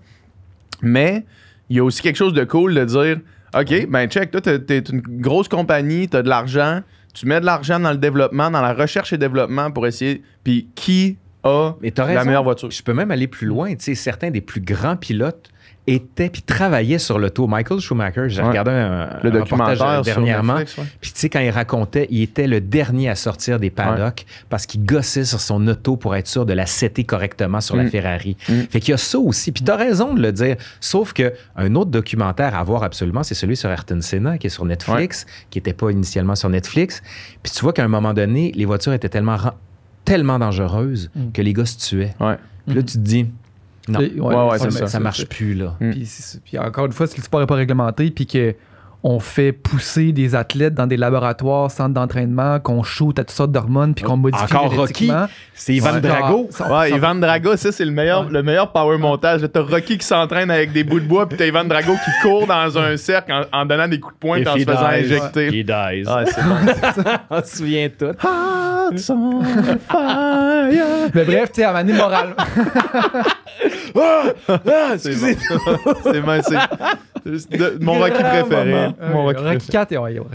Mais il y a aussi quelque chose de cool de dire, OK, ben check, toi, t'es une grosse compagnie, t'as de l'argent, tu mets de l'argent dans le développement, dans la recherche et développement pour essayer, puis qui a la meilleure voiture? Je peux même aller plus loin. Tu sais, certains des plus grands pilotes étaient puis travaillaient sur l'auto. Michael Schumacher, j'ai regardé un documentaire dernièrement. Puis tu sais, quand il racontait, il était le dernier à sortir des paddocks parce qu'il gossait sur son auto pour être sûr de la setter correctement sur la Ferrari. Fait qu'il y a ça aussi. Puis t'as raison de le dire. Sauf que un autre documentaire à voir absolument, c'est celui sur Ayrton Senna qui est sur Netflix, qui n'était pas initialement sur Netflix. Puis tu vois qu'à un moment donné, les voitures étaient tellement dangereuses que les gars se tuaient. Puis là, tu te dis... Non, ça marche plus, là. Puis encore une fois, si le sport n'est pas réglementé, puis qu'on fait pousser des athlètes dans des laboratoires, centres d'entraînement, qu'on shoot à toutes sortes d'hormones, puis qu'on modifie génétiquement. Rocky, c'est Ivan Drago. Ivan Drago, ça, c'est le meilleur power montage. T'as Rocky qui s'entraîne avec des bouts de bois, puis t'as Ivan Drago qui court dans un cercle en donnant des coups de poing et en se faisant injecter. He dies. On se souvient tout. Hearts on fire. Mais bref, tu sais, à Mané moralement. Excusez. C'est mon Rocky préféré. Rocky 4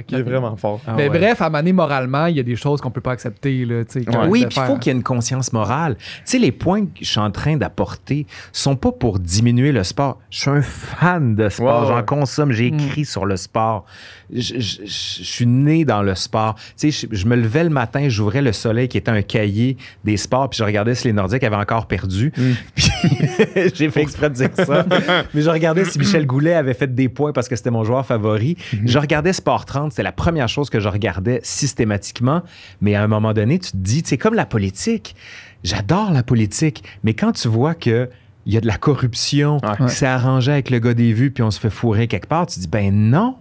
il est vraiment fort. Mais bref, à Mané moralement, il y a des choses qu'on peut pas accepter. Là, oui, puis il faut qu'il y ait une conscience morale. Tu sais, les points que je suis en train d'apporter sont pas pour diminuer le sport. Je suis un fan de sport. J'en consomme. J'ai écrit sur le sport. Je suis né dans le sport. Tu sais, je me levais le matin, j'ouvrais le Soleil qui était un cahier des sports, puis je regardais si les Nordiques avaient encore perdu. Puis j'ai fait exprès de dire ça. Mais je regardais si Michel Goulet avait fait des points parce que c'était mon joueur favori. Je regardais Sport 30, c'était la première chose que je regardais systématiquement. Mais à un moment donné, tu te dis, c'est comme la politique. J'adore la politique, mais quand tu vois que il y a de la corruption, c'est arrangé avec le gars des vues, puis on se fait fourrer quelque part, tu dis, ben non,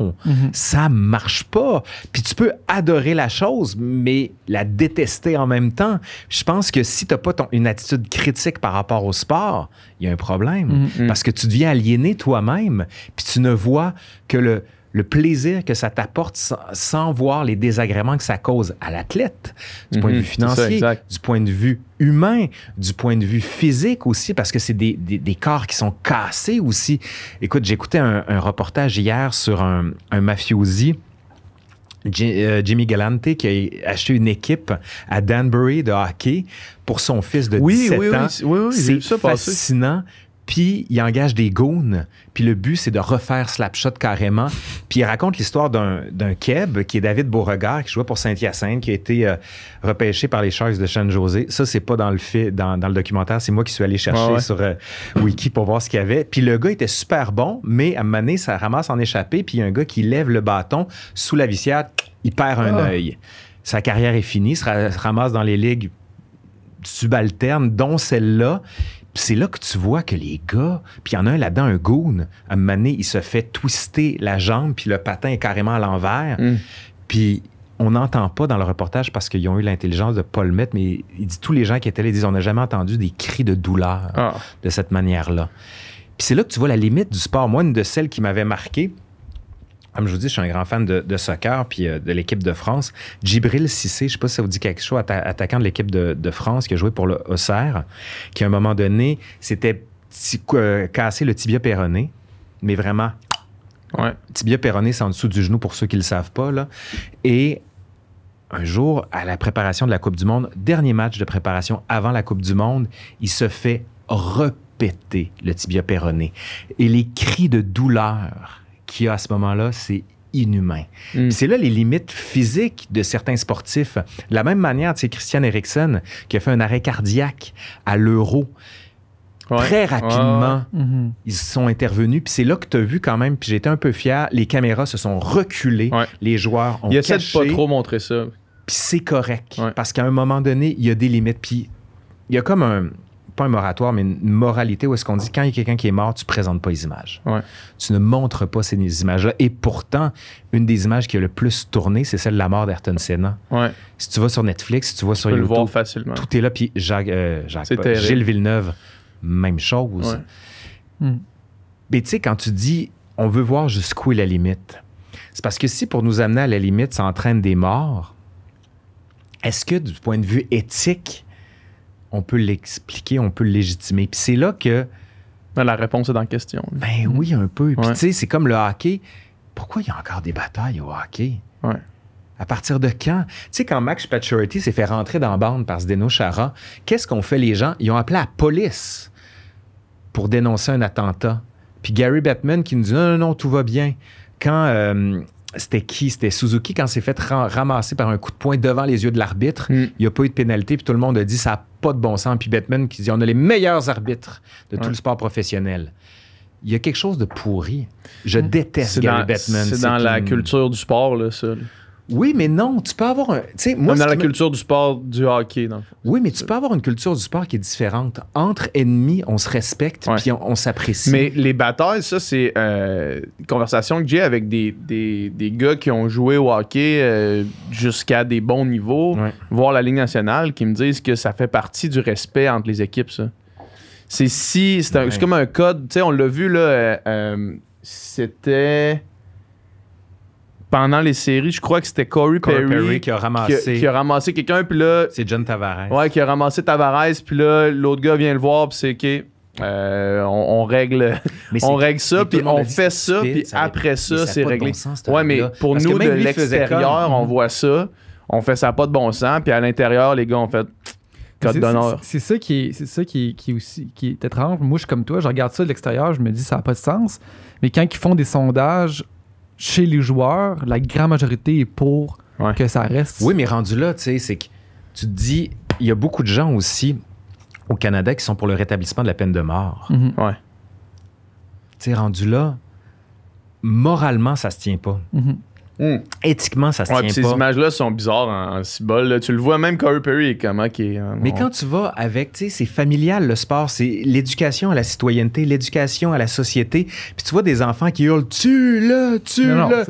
ça marche pas. Puis tu peux adorer la chose, mais la détester en même temps. Je pense que si t'as pas une attitude critique par rapport au sport, il y a un problème. Parce que tu deviens aliéné toi-même, puis tu ne vois que le plaisir que ça t'apporte sans voir les désagréments que ça cause à l'athlète, du point de vue financier, du point de vue humain, du point de vue physique aussi, parce que c'est des corps qui sont cassés aussi. Écoute, j'écoutais un reportage hier sur un mafiosi, Jimmy Galante, qui a acheté une équipe à Danbury de hockey pour son fils de 17 ans. Oui, c'est fascinant. Puis il engage des goons. Puis le but, c'est de refaire Slapshot carrément. Puis il raconte l'histoire d'un Keb, qui est David Beauregard, qui jouait pour Saint-Hyacinthe, qui a été repêché par les Sharks de San Jose. Ça, c'est pas dans le documentaire. C'est moi qui suis allé chercher sur Wiki pour voir ce qu'il y avait. Puis le gars était super bon, mais à un moment donné, ça ramasse en échappé. Puis il y a un gars qui lève le bâton sous la visière. Il perd un œil. Sa carrière est finie. Se ramasse dans les ligues subalternes, dont celle-là. C'est là que tu vois que les gars, puis il y en a un là-dedans, un goon, à un moment donné, il se fait twister la jambe, puis le patin est carrément à l'envers. Puis on n'entend pas dans le reportage parce qu'ils ont eu l'intelligence de ne pas le mettre, mais il dit, tous les gens qui étaient là, ils disent, on n'a jamais entendu des cris de douleur de cette manière-là. Puis c'est là que tu vois la limite du sport. Moi, une de celles qui m'avait marqué, comme je vous dis, je suis un grand fan de soccer puis de l'équipe de France. Djibril Cissé, je ne sais pas si ça vous dit quelque chose, attaquant de l'équipe de France qui a joué pour le Auxerre, qui à un moment donné s'était cassé le tibia péroné, mais vraiment, tibia péroné, c'est en dessous du genou pour ceux qui ne le savent pas, là. Et un jour, à la préparation de la Coupe du Monde, dernier match de préparation avant la Coupe du Monde, il se fait repéter le tibia péroné. Et les cris de douleur qu'il y a à ce moment-là, c'est inhumain. C'est là les limites physiques de certains sportifs. De la même manière, tu sais, Christian Eriksen, qui a fait un arrêt cardiaque à l'Euro, très rapidement, ils sont intervenus. Puis c'est là que tu as vu quand même, puis j'étais un peu fier, les caméras se sont reculées, les joueurs ont caché. Il essaie de pas trop montrer ça. Puis c'est correct, parce qu'à un moment donné, il y a des limites. Puis il y a comme pas un moratoire, mais une moralité où est-ce qu'on dit quand il y a quelqu'un qui est mort, tu présentes pas les images. Ouais. Tu ne montres pas ces images-là. Et pourtant, une des images qui a le plus tourné, c'est celle de la mort d'Ayrton Senna. Ouais. Si tu vas sur Netflix, si tu vas sur Tu peux le YouTube, voir facilement. tout est là. Puis Gilles Villeneuve, même chose. Ouais. Mais tu sais, quand tu dis on veut voir jusqu'où est la limite, c'est parce que si pour nous amener à la limite, ça entraîne des morts, est-ce que du point de vue éthique, on peut l'expliquer, on peut le légitimer? Puis c'est là que... La réponse est dans la question. Ben oui, un peu. Puis Ouais. tu sais, c'est comme le hockey. Pourquoi il y a encore des batailles au hockey? Ouais. À partir de quand? Tu sais, quand Max Pacioretty s'est fait rentrer dans la bande par Zdeno Chara, qu'est-ce qu'ont fait les gens? Ils ont appelé la police pour dénoncer un attentat. Puis Gary Bettman qui nous dit non, tout va bien. Quand... c'était qui? C'était Suzuki quand s'est fait ramasser par un coup de poing devant les yeux de l'arbitre. Il n'y a pas eu de pénalité, puis tout le monde a dit ça n'a pas de bon sens. Puis Bettman qui dit on a les meilleurs arbitres de tout le sport professionnel. Il y a quelque chose de pourri. Je déteste Gary Bettman. C'est dans la culture du sport, là, ça. Oui, mais non, tu peux avoir un... Moi, dans la culture du sport du hockey, dans le fond. Oui, mais tu peux avoir une culture du sport qui est différente. Entre ennemis, on se respecte puis on s'apprécie. Mais les batailles, ça, c'est une conversation que j'ai avec des gars qui ont joué au hockey jusqu'à des bons niveaux, voire la Ligue nationale, qui me disent que ça fait partie du respect entre les équipes, ça. C'est comme un code. Tu sais, on l'a vu, là, c'était... Pendant les séries, je crois que c'était Corey Perry qui a ramassé quelqu'un, puis là... C'est John Tavares. Ouais, qui a ramassé Tavares, puis là, l'autre gars vient le voir, puis c'est OK, on règle ça, puis on fait ça, puis après ça, c'est réglé. Ouais, mais pour nous, de l'extérieur, on voit ça, on fait ça n'a pas de bon sens, puis à l'intérieur, les gars ont fait code d'honneur. C'est ça qui est étrange. Moi, je suis comme toi, je regarde ça de l'extérieur, je me dis ça n'a pas de sens, mais quand ils font des sondages chez les joueurs, la grande majorité est pour que ça reste. Oui, mais rendu là, tu sais, c'est que tu te dis, il y a beaucoup de gens aussi au Canada qui sont pour le rétablissement de la peine de mort. Ouais. Tu sais, rendu là, moralement, ça se tient pas. Éthiquement, ça se tient pas. Ces images-là sont bizarres en cibole. Là. Tu le vois même Corey Perry, comment qui est... Mais quand tu vas avec, tu sais, c'est familial le sport, c'est l'éducation à la citoyenneté, l'éducation à la société. Puis tu vois des enfants qui hurlent « tue-le, tue-le ».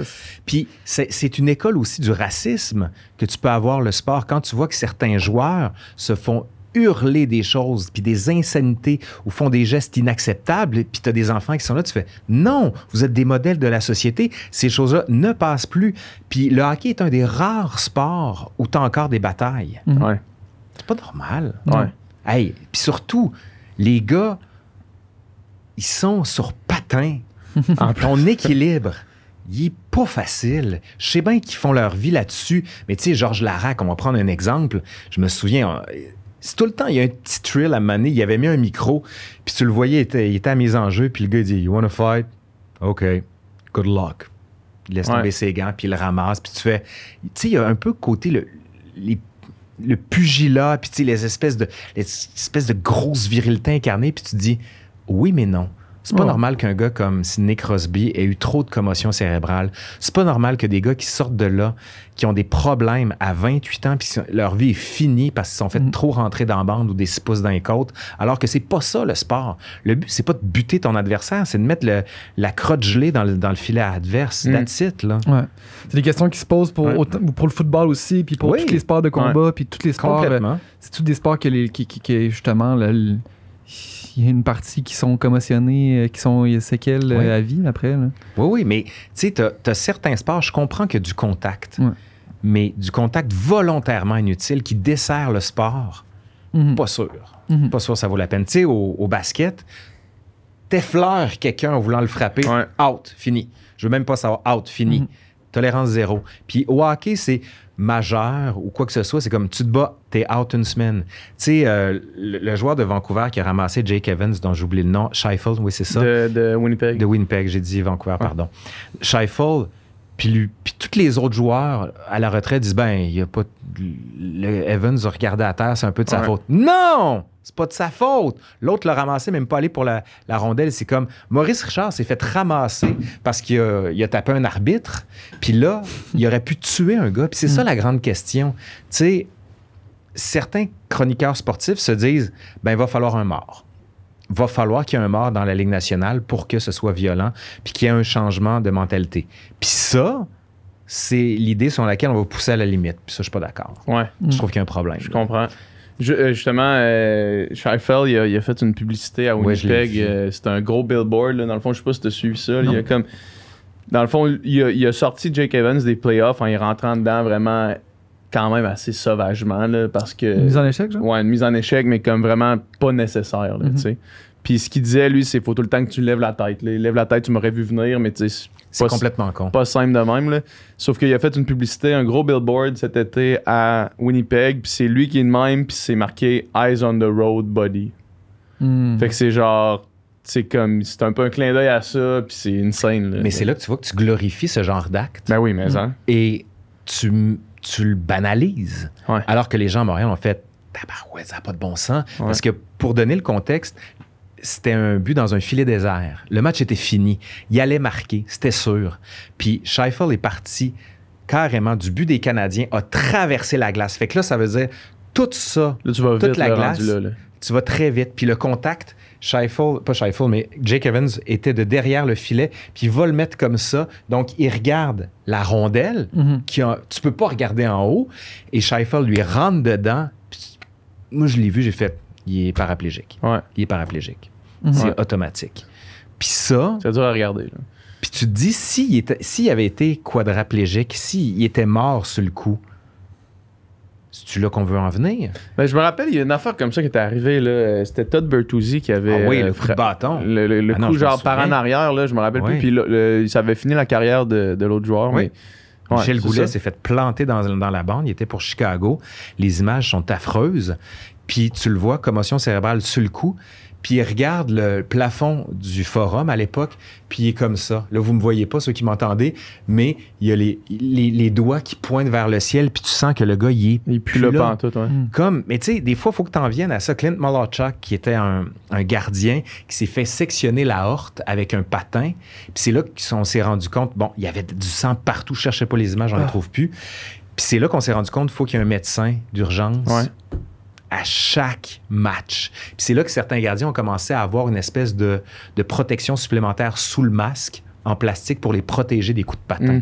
Puis c'est une école aussi du racisme que tu peux avoir le sport. Quand tu vois que certains joueurs se font hurler des choses, puis des insanités, ou font des gestes inacceptables, puis tu as des enfants qui sont là, tu fais « Non, vous êtes des modèles de la société, ces choses-là ne passent plus. » Puis le hockey est un des rares sports où tu as encore des batailles. Ouais. C'est pas normal. Ouais. Hey, puis surtout, les gars, ils sont sur patins. Ton équilibre, il est pas facile. Je sais bien qu'ils font leur vie là-dessus, mais tu sais, Georges Larac, on va prendre un exemple. Je me souviens... C'est tout le temps, il y a un petit thrill à Mané, il avait mis un micro, puis tu le voyais, il était à mise en jeu, puis le gars il dit « You wanna fight? OK, good luck. » Il laisse tomber ses gants, puis il le ramasse, puis tu fais... Tu sais, il y a un peu côté le pugilat, puis tu sais, les espèces de grosses virilité incarnées, puis tu te dis « Oui, mais non. » C'est pas normal qu'un gars comme Sidney Crosby ait eu trop de commotion cérébrale. C'est pas normal que des gars qui sortent de là, qui ont des problèmes à 28 ans, puis leur vie est finie parce qu'ils se sont fait trop rentrer dans la bande ou des 6 pouces dans les côtes, alors que c'est pas ça le sport. Le but, c'est pas de buter ton adversaire, c'est de mettre la crotte gelée dans le filet adverse. That's it, là. Ouais. C'est des questions qui se posent pour le football aussi, puis pour tous les sports de combat, puis tous les sports... c'est tous des sports qui justement... il y a une partie qui sont commotionnés, qui sont séquelles à vie après. Là. Oui, mais tu sais, t'as certains sports, je comprends qu'il y a du contact, mais du contact volontairement inutile qui dessert le sport, pas sûr. Pas sûr que ça vaut la peine. Tu sais, au basket, t'effleures quelqu'un en voulant le frapper, out, fini. Je veux même pas savoir, out, fini. Tolérance zéro. Puis au hockey, c'est majeur ou quoi que ce soit, c'est comme tu te bats, t'es out une semaine. Tu sais, le joueur de Vancouver qui a ramassé Jake Evans, dont j'oublie le nom, Scheifele, oui, c'est ça. De Winnipeg. De Winnipeg, j'ai dit Vancouver, pardon. Scheifele, puis tous les autres joueurs à la retraite disent, ben, il y a pas... Evans a regardé à terre, c'est un peu de sa faute. Non! C'est pas de sa faute. L'autre l'a ramassé, même pas allé pour la rondelle. C'est comme Maurice Richard s'est fait ramasser parce qu'il a tapé un arbitre. Puis là, il aurait pu tuer un gars. Puis c'est ça la grande question. Tu sais, certains chroniqueurs sportifs se disent, ben, il va falloir un mort. Va falloir qu'il y ait un mort dans la Ligue nationale pour que ce soit violent, puis qu'il y ait un changement de mentalité. Puis ça, c'est l'idée sur laquelle on va pousser à la limite. Puis ça, je suis pas d'accord. Ouais. Je trouve qu'il y a un problème. Je comprends. Justement, Scheifele, il a fait une publicité à Winnipeg. C'était un gros billboard. Là. Dans le fond, je sais pas si tu as suivi ça. Il y a comme... Dans le fond, il a sorti Jake Evans des playoffs en y rentrant dedans vraiment quand même assez sauvagement. Là, parce que... Une mise en échec, genre? Ouais, une mise en échec, mais comme vraiment pas nécessaire. Là, tu sais. Puis ce qu'il disait, lui, c'est qu'il faut tout le temps que tu lèves la tête. Là. Lève la tête, tu m'aurais vu venir, mais tu sais... C'est complètement con. Pas simple de même. Là. Sauf qu'il a fait une publicité, un gros billboard cet été à Winnipeg, puis c'est lui qui est de même, puis c'est marqué « Eyes on the road, buddy ». Fait que c'est genre... C'est comme... C'est un peu un clin d'œil à ça, puis c'est insane. Là. Mais c'est là que tu vois que tu glorifies ce genre d'acte. Ben oui, mais hein. Et tu le banalises. Ouais. Alors que les gens à Montréal ont fait « Tabarouette, ça n'a pas de bon sens. Ouais. Parce que pour donner le contexte... C'était un but dans un filet désert. Le match était fini. Il allait marquer, c'était sûr. Puis Scheifele est parti carrément du but des Canadiens, a traversé la glace. Fait que là, ça veut dire tout ça, là, tu vas toute vite, la là, glace, là. tu vas très vite. Puis le contact, pas Scheifele, mais Jake Evans était de derrière le filet, puis il va le mettre comme ça. Donc, il regarde la rondelle, tu peux pas regarder en haut, et Scheifele lui rentre dedans. Puis, moi, je l'ai vu, j'ai fait... Il est paraplégique. Ouais. Il est paraplégique. C'est automatique. Puis ça... C'est dur à regarder. Là. Puis tu te dis, s'il avait été quadraplégique, s'il était mort sur le coup, c'est-tu là qu'on veut en venir? Ben, je me rappelle, il y a une affaire comme ça qui était arrivée. Là. C'était Todd Bertuzzi qui avait... Ah oui, le coup de bâton. Le coup genre par en arrière, là, je me rappelle plus. Puis ça avait fini la carrière de l'autre joueur. Oui. Mais... Michel Goulet s'est fait planter dans la bande. Il était pour Chicago. Les images sont affreuses. Puis tu le vois, commotion cérébrale sur le coup. Puis il regarde le plafond du forum à l'époque, puis il est comme ça. Là, vous me voyez pas, ceux qui m'entendez, mais il y a les doigts qui pointent vers le ciel, puis tu sens que le gars, il est plus là. Pantoute, ouais. Comme, mais tu sais, des fois, il faut que tu en viennes à ça. Clint Malarchuk, qui était un gardien, qui s'est fait sectionner l'aorte avec un patin. Puis c'est là qu'on s'est rendu compte, bon, il y avait du sang partout, je cherchais pas les images, j'en trouve plus. Puis c'est là qu'on s'est rendu compte qu'il faut qu'il y ait un médecin d'urgence. Ouais. À chaque match. Puis c'est là que certains gardiens ont commencé à avoir une espèce de protection supplémentaire sous le masque en plastique pour les protéger des coups de patin.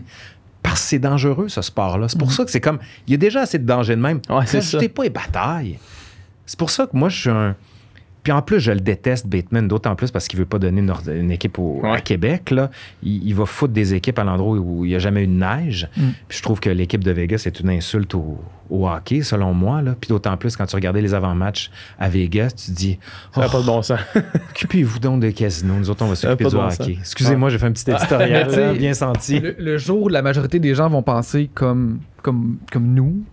Parce que c'est dangereux, ce sport-là. C'est pour ça que c'est comme... Il y a déjà assez de danger de même. Ouais, c'est ça. Rajoutez pas les batailles. C'est pour ça que moi, je suis un... Puis en plus, je le déteste, Bateman, d'autant plus parce qu'il veut pas donner une équipe à Québec. Là. Il va foutre des équipes à l'endroit où il n'y a jamais eu de neige. Puis je trouve que l'équipe de Vegas, c'est une insulte au hockey, selon moi. Là. Puis d'autant plus, quand tu regardais les avant-matchs à Vegas, tu te dis... Ça n'a pas de bon sens. Occupez-vous donc des casinos. Nous autres, on va s'occuper du hockey. Excusez-moi, j'ai fait un petit éditorial là, bien senti. Le jour où la majorité des gens vont penser comme nous,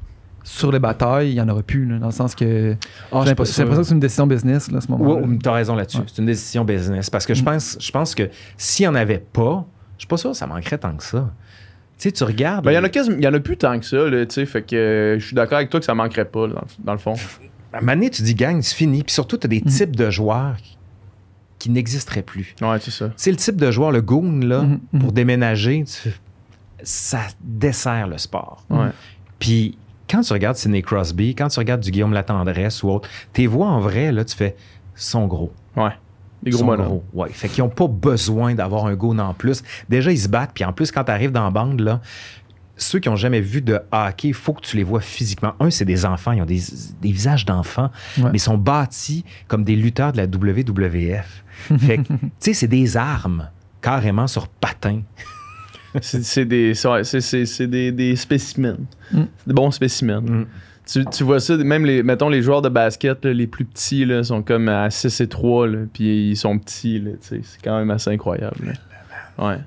sur les batailles, il n'y en aura plus, là, dans le sens que j'ai l'impression que c'est une décision business là, à ce moment-là. Oui, tu as raison là-dessus. Ouais. C'est une décision business. Parce que je pense que s'il n'y en avait pas, je suis pas sûr que ça manquerait tant que ça. Tu sais, tu regardes... Ben, il y en a plus tant que ça, là, tu sais, fait que je suis d'accord avec toi que ça manquerait pas, là, dans le fond. À un moment donné, tu dis, gang, c'est fini. Puis surtout, tu as des types de joueurs qui n'existeraient plus. Ouais, c'est ça. C'est le type de joueur, le goon, là, pour déménager, ça dessert le sport. Ouais. Puis... Quand tu regardes Sidney Crosby, quand tu regardes du Guillaume Latendresse ou autre, tes voix en vrai, là, tu fais sont gros. Ouais. Des gros bonhommes. Ouais. Fait qu'ils n'ont pas besoin d'avoir un goon en plus. Déjà, ils se battent. Puis en plus, quand tu arrives dans la bande, là, ceux qui n'ont jamais vu de hockey, il faut que tu les vois physiquement. Un, c'est des enfants. Ils ont des visages d'enfants, mais ils sont bâtis comme des lutteurs de la WWF. Fait que, tu sais, c'est des armes carrément sur patins. C'est des spécimens. C'est des bons spécimens. Tu vois ça, même mettons les joueurs de basket, là, les plus petits là, sont comme à 6 et 3, là, puis ils sont petits. Là, c'est quand même assez incroyable. Là.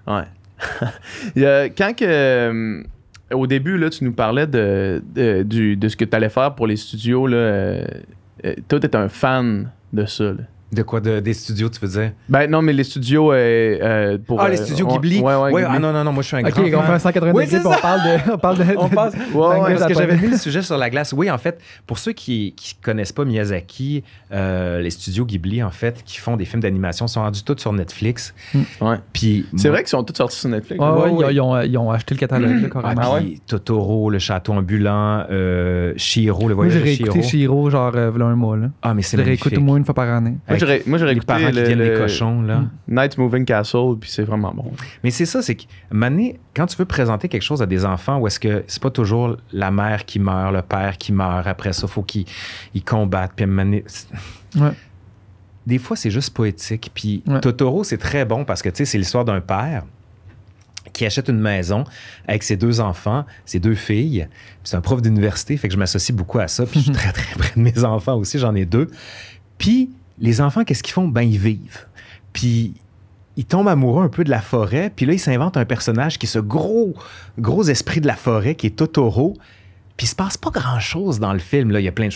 Ouais. Quand que, au début, là, tu nous parlais de ce que tu allais faire pour les studios. Là, toi, tu es un fan de ça. Là. De quoi? Des studios, tu veux dire? Ben non, mais les studios pour... les studios Ghibli? Ouais, Ghibli. Ah non, moi je suis un grand OK, on fait un 180 Oui, degrés, c'est puis ça. on parle de... On passe. manga Parce que japonais. j'avais mis le sujet sur la glace. Oui, en fait, pour ceux qui connaissent pas Miyazaki, les studios Ghibli, en fait, qui font des films d'animation, sont rendus tous sur Netflix. Ouais. Puis C'est vrai qu'ils sont tous sortis sur Netflix. Ouais, ils ont acheté le catalogue, là, carrément. puis Totoro, le château ambulant, Chihiro, le Moi, voyage j'ai de Chihiro. réécouté Chihiro, genre, v'là un mois, là. Ah, mais c'est Je le réécoute magnifique. au moins une fois par année. Moi, j'aurais Les réécouté parents qui viennent des cochons, là. Night Moving Castle, puis c'est vraiment bon. Mais c'est ça, c'est que Mané, quand tu veux présenter quelque chose à des enfants où est-ce que c'est pas toujours la mère qui meurt, le père qui meurt, après ça, faut qu'ils combattent, puis Mané... Ouais. Des fois, c'est juste poétique. Puis Ouais. Totoro, c'est très bon parce que, tu sais, c'est l'histoire d'un père qui achète une maison avec ses 2 enfants, ses 2 filles. Puis c'est un prof d'université, fait que je m'associe beaucoup à ça. Puis je suis très, très près de mes enfants aussi, j'en ai 2. Puis les enfants, qu'est-ce qu'ils font? Ben, ils vivent. Puis ils tombent amoureux un peu de la forêt. Puis là, ils s'inventent un personnage qui est ce gros esprit de la forêt, qui est Totoro. Puis il se passe pas grand-chose dans le film. Là. Il y a plein de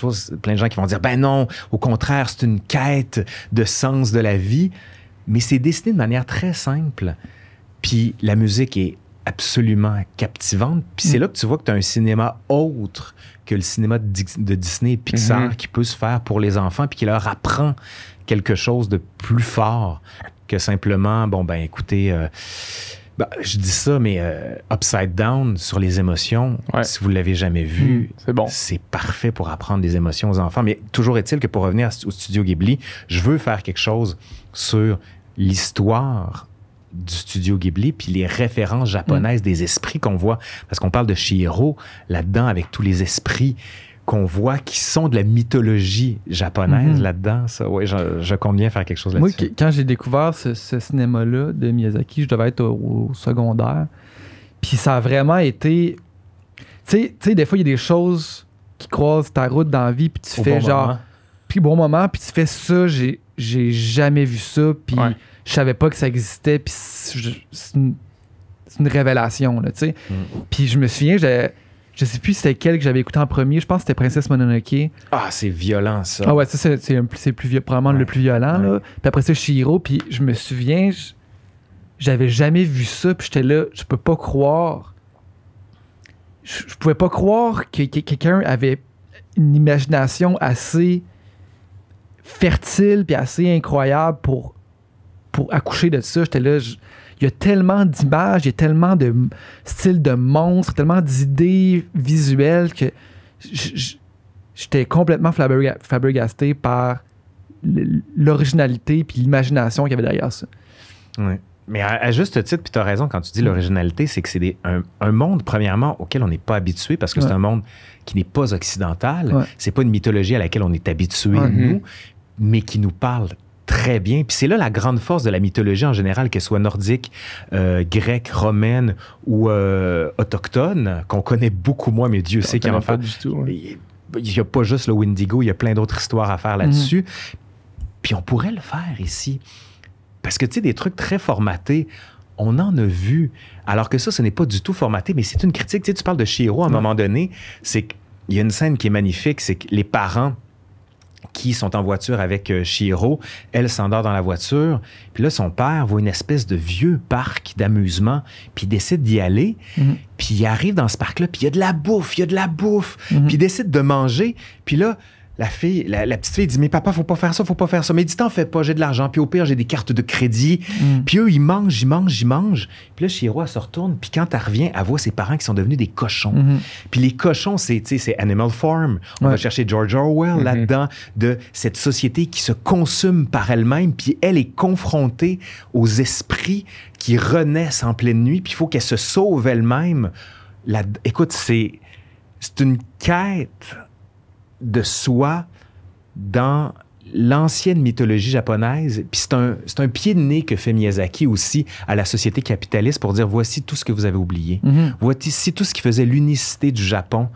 gens qui vont dire, ben non, au contraire, c'est une quête de sens de la vie. Mais c'est dessiné de manière très simple. Puis la musique est absolument captivante. Puis c'est là que tu vois que tu as un cinéma autre que le cinéma de Disney et Pixar qui peut se faire pour les enfants puis qui leur apprend quelque chose de plus fort que simplement, bon, ben écoutez, je dis ça, mais Upside Down sur les émotions, si vous ne l'avez jamais vu, c'est bon. C'est parfait pour apprendre des émotions aux enfants. Mais toujours est-il que pour revenir au studio Ghibli, je veux faire quelque chose sur l'histoire du studio Ghibli, puis les références japonaises des esprits qu'on voit. Parce qu'on parle de Chihiro là-dedans, avec tous les esprits qu'on voit qui sont de la mythologie japonaise là-dedans. Ça, ouais, je compte bien faire quelque chose là-dessus. Moi, quand j'ai découvert ce cinéma-là de Miyazaki, je devais être au secondaire. Puis ça a vraiment été... Tu sais, des fois, il y a des choses qui croisent ta route dans la vie, puis tu Au fais bon genre... moment. Puis bon moment, puis tu fais ça, j'ai jamais vu ça, puis je savais pas que ça existait, puis c'est une révélation, là, tu sais. Puis je me souviens, je sais plus c'était quel que j'avais écouté en premier, je pense que c'était Princesse Mononoke. Ah, c'est violent, ça. Ah ouais, ça c'est plus probablement le plus violent, là. Puis après ça, Chihiro, puis je me souviens, j'avais jamais vu ça, puis j'étais là, je peux pas croire. Je pouvais pas croire que quelqu'un avait une imagination assez fertile puis assez incroyable pour accoucher de ça. J'étais là, il y a tellement d'images, il y a tellement de styles de monstres, tellement d'idées visuelles que j'étais complètement flabbergasté par l'originalité puis l'imagination qu'il y avait derrière ça. Oui. Mais à juste titre, puis tu as raison quand tu dis l'originalité, c'est que c'est un monde, premièrement, auquel on n'est pas habitué parce que c'est un monde qui n'est pas occidental. Ouais. C'est pas une mythologie à laquelle on est habitué, nous, mais qui nous parle très bien. Puis c'est là la grande force de la mythologie en général, qu'elle soit nordique, grecque, romaine ou autochtone, qu'on connaît beaucoup moins, mais Dieu sait qu'il y en a pas du tout. Il n'y a pas juste le Wendigo, il y a plein d'autres histoires à faire là-dessus. Puis on pourrait le faire ici. Parce que, tu sais, des trucs très formatés, on en a vu. Alors que ça, ce n'est pas du tout formaté, mais c'est une critique. Tu sais, tu parles de Chihiro à un moment donné, c'est qu'il y a une scène qui est magnifique, c'est que les parents qui sont en voiture avec Chihiro, elle s'endort dans la voiture, puis là, son père voit une espèce de vieux parc d'amusement, puis il décide d'y aller, puis il arrive dans ce parc-là, puis il y a de la bouffe, puis il décide de manger, puis là, la petite fille dit « Mais papa, faut pas faire ça. » Mais il dit « T'en fais pas, j'ai de l'argent. Puis au pire, j'ai des cartes de crédit. Puis eux, ils mangent. Puis là, Chihiro, elle se retourne. Puis quand elle revient, elle voit ses parents qui sont devenus des cochons. Puis les cochons, c'est Animal Farm. On va chercher George Orwell là-dedans, de cette société qui se consume par elle-même. Puis elle est confrontée aux esprits qui renaissent en pleine nuit. Puis il faut qu'elle se sauve elle-même. Écoute, c'est une quête de soi dans l'ancienne mythologie japonaise. Puis c'est un pied de nez que fait Miyazaki aussi à la société capitaliste pour dire voici tout ce que vous avez oublié. Voici tout ce qui faisait l'unicité du Japon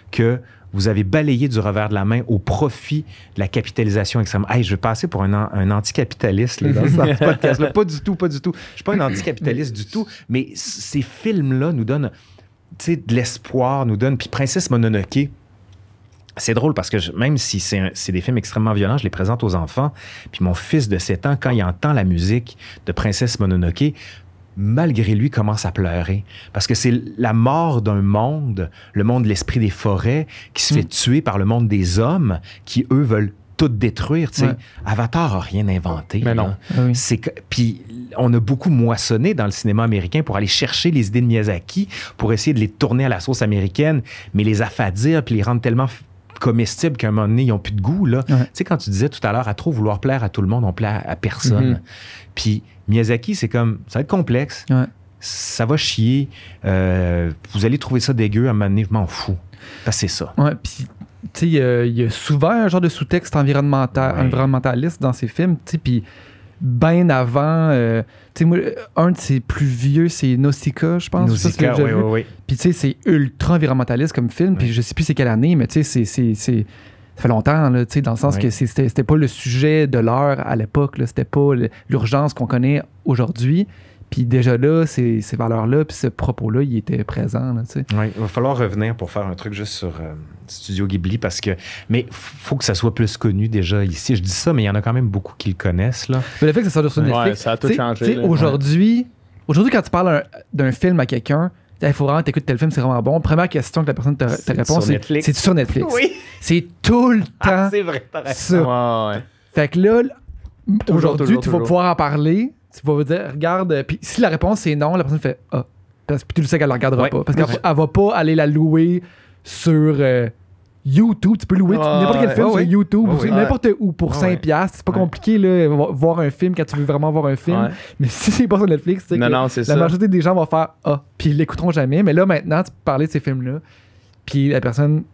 que vous avez balayé du revers de la main au profit de la capitalisation extrême. Hey, je vais passer pour un anticapitaliste là, dans ce podcast-là. Pas du tout. Je suis pas un anticapitaliste du tout, mais ces films-là nous donnent de l'espoir, nous donnent... Puis Princesse Mononoke, c'est drôle parce que même si c'est des films extrêmement violents, je les présente aux enfants. Puis mon fils de 7 ans, quand il entend la musique de Princesse Mononoke, malgré lui, commence à pleurer. Parce que c'est la mort d'un monde, le monde de l'esprit des forêts, qui se fait tuer par le monde des hommes, qui, eux, veulent tout détruire. Tu sais. Avatar n'a rien inventé. Mais non. Puis on a beaucoup moissonné dans le cinéma américain pour aller chercher les idées de Miyazaki, pour essayer de les tourner à la sauce américaine, mais les affadir, puis les rendre tellement comestibles qu'à un moment donné, ils n'ont plus de goût. Là. Tu sais, quand tu disais tout à l'heure, à trop vouloir plaire à tout le monde, on plaît à personne. Puis Miyazaki, c'est comme, ça va être complexe, ça va chier, vous allez trouver ça dégueu, à un moment donné, je m'en fous. Parce que c'est ça. Ouais, puis tu sais, il y a souvent un genre de sous-texte environnementaliste dans ces films, tu sais, puis bien avant, tu sais, moi, un de ses plus vieux, c'est Nausicaa, je pense. Nausicaa, oui. Puis tu sais, c'est ultra environnementaliste comme film, puis je sais plus c'est quelle année, mais tu sais, ça fait longtemps, là, dans le sens que c'était pas le sujet de l'heure à l'époque, là, c'était pas l'urgence qu'on connaît aujourd'hui. Puis déjà là, ces valeurs-là, puis ce propos-là, il était présent. Là, il va falloir revenir pour faire un truc juste sur Studio Ghibli, parce que... Mais il faut que ça soit plus connu déjà ici. Je dis ça, mais il y en a quand même beaucoup qui le connaissent. Là. Mais le fait que ça sorte sur Netflix, ça a tout changé. Aujourd'hui, quand tu parles d'un film à quelqu'un, il faut vraiment t'écouter tel film, c'est vraiment bon. Première question que la personne te répond, c'est sur Netflix. Oui. C'est tout le temps c'est vrai, ça. Fait que là, aujourd'hui, tu vas pouvoir en parler. Tu vas dire, regarde, puis si la réponse c'est non, la personne fait « Ah ». Puis tu le sais qu'elle ne la regardera pas. Parce qu'elle va pas aller la louer sur YouTube. Tu peux louer n'importe quel film sur YouTube, n'importe où, pour 5$. C'est pas compliqué, là, voir un film quand tu veux vraiment voir un film. Mais si c'est pas sur Netflix, c'est la majorité des gens vont faire « Ah », puis ils l'écouteront jamais. Mais là, maintenant, tu peux parler de ces films-là, puis la personne,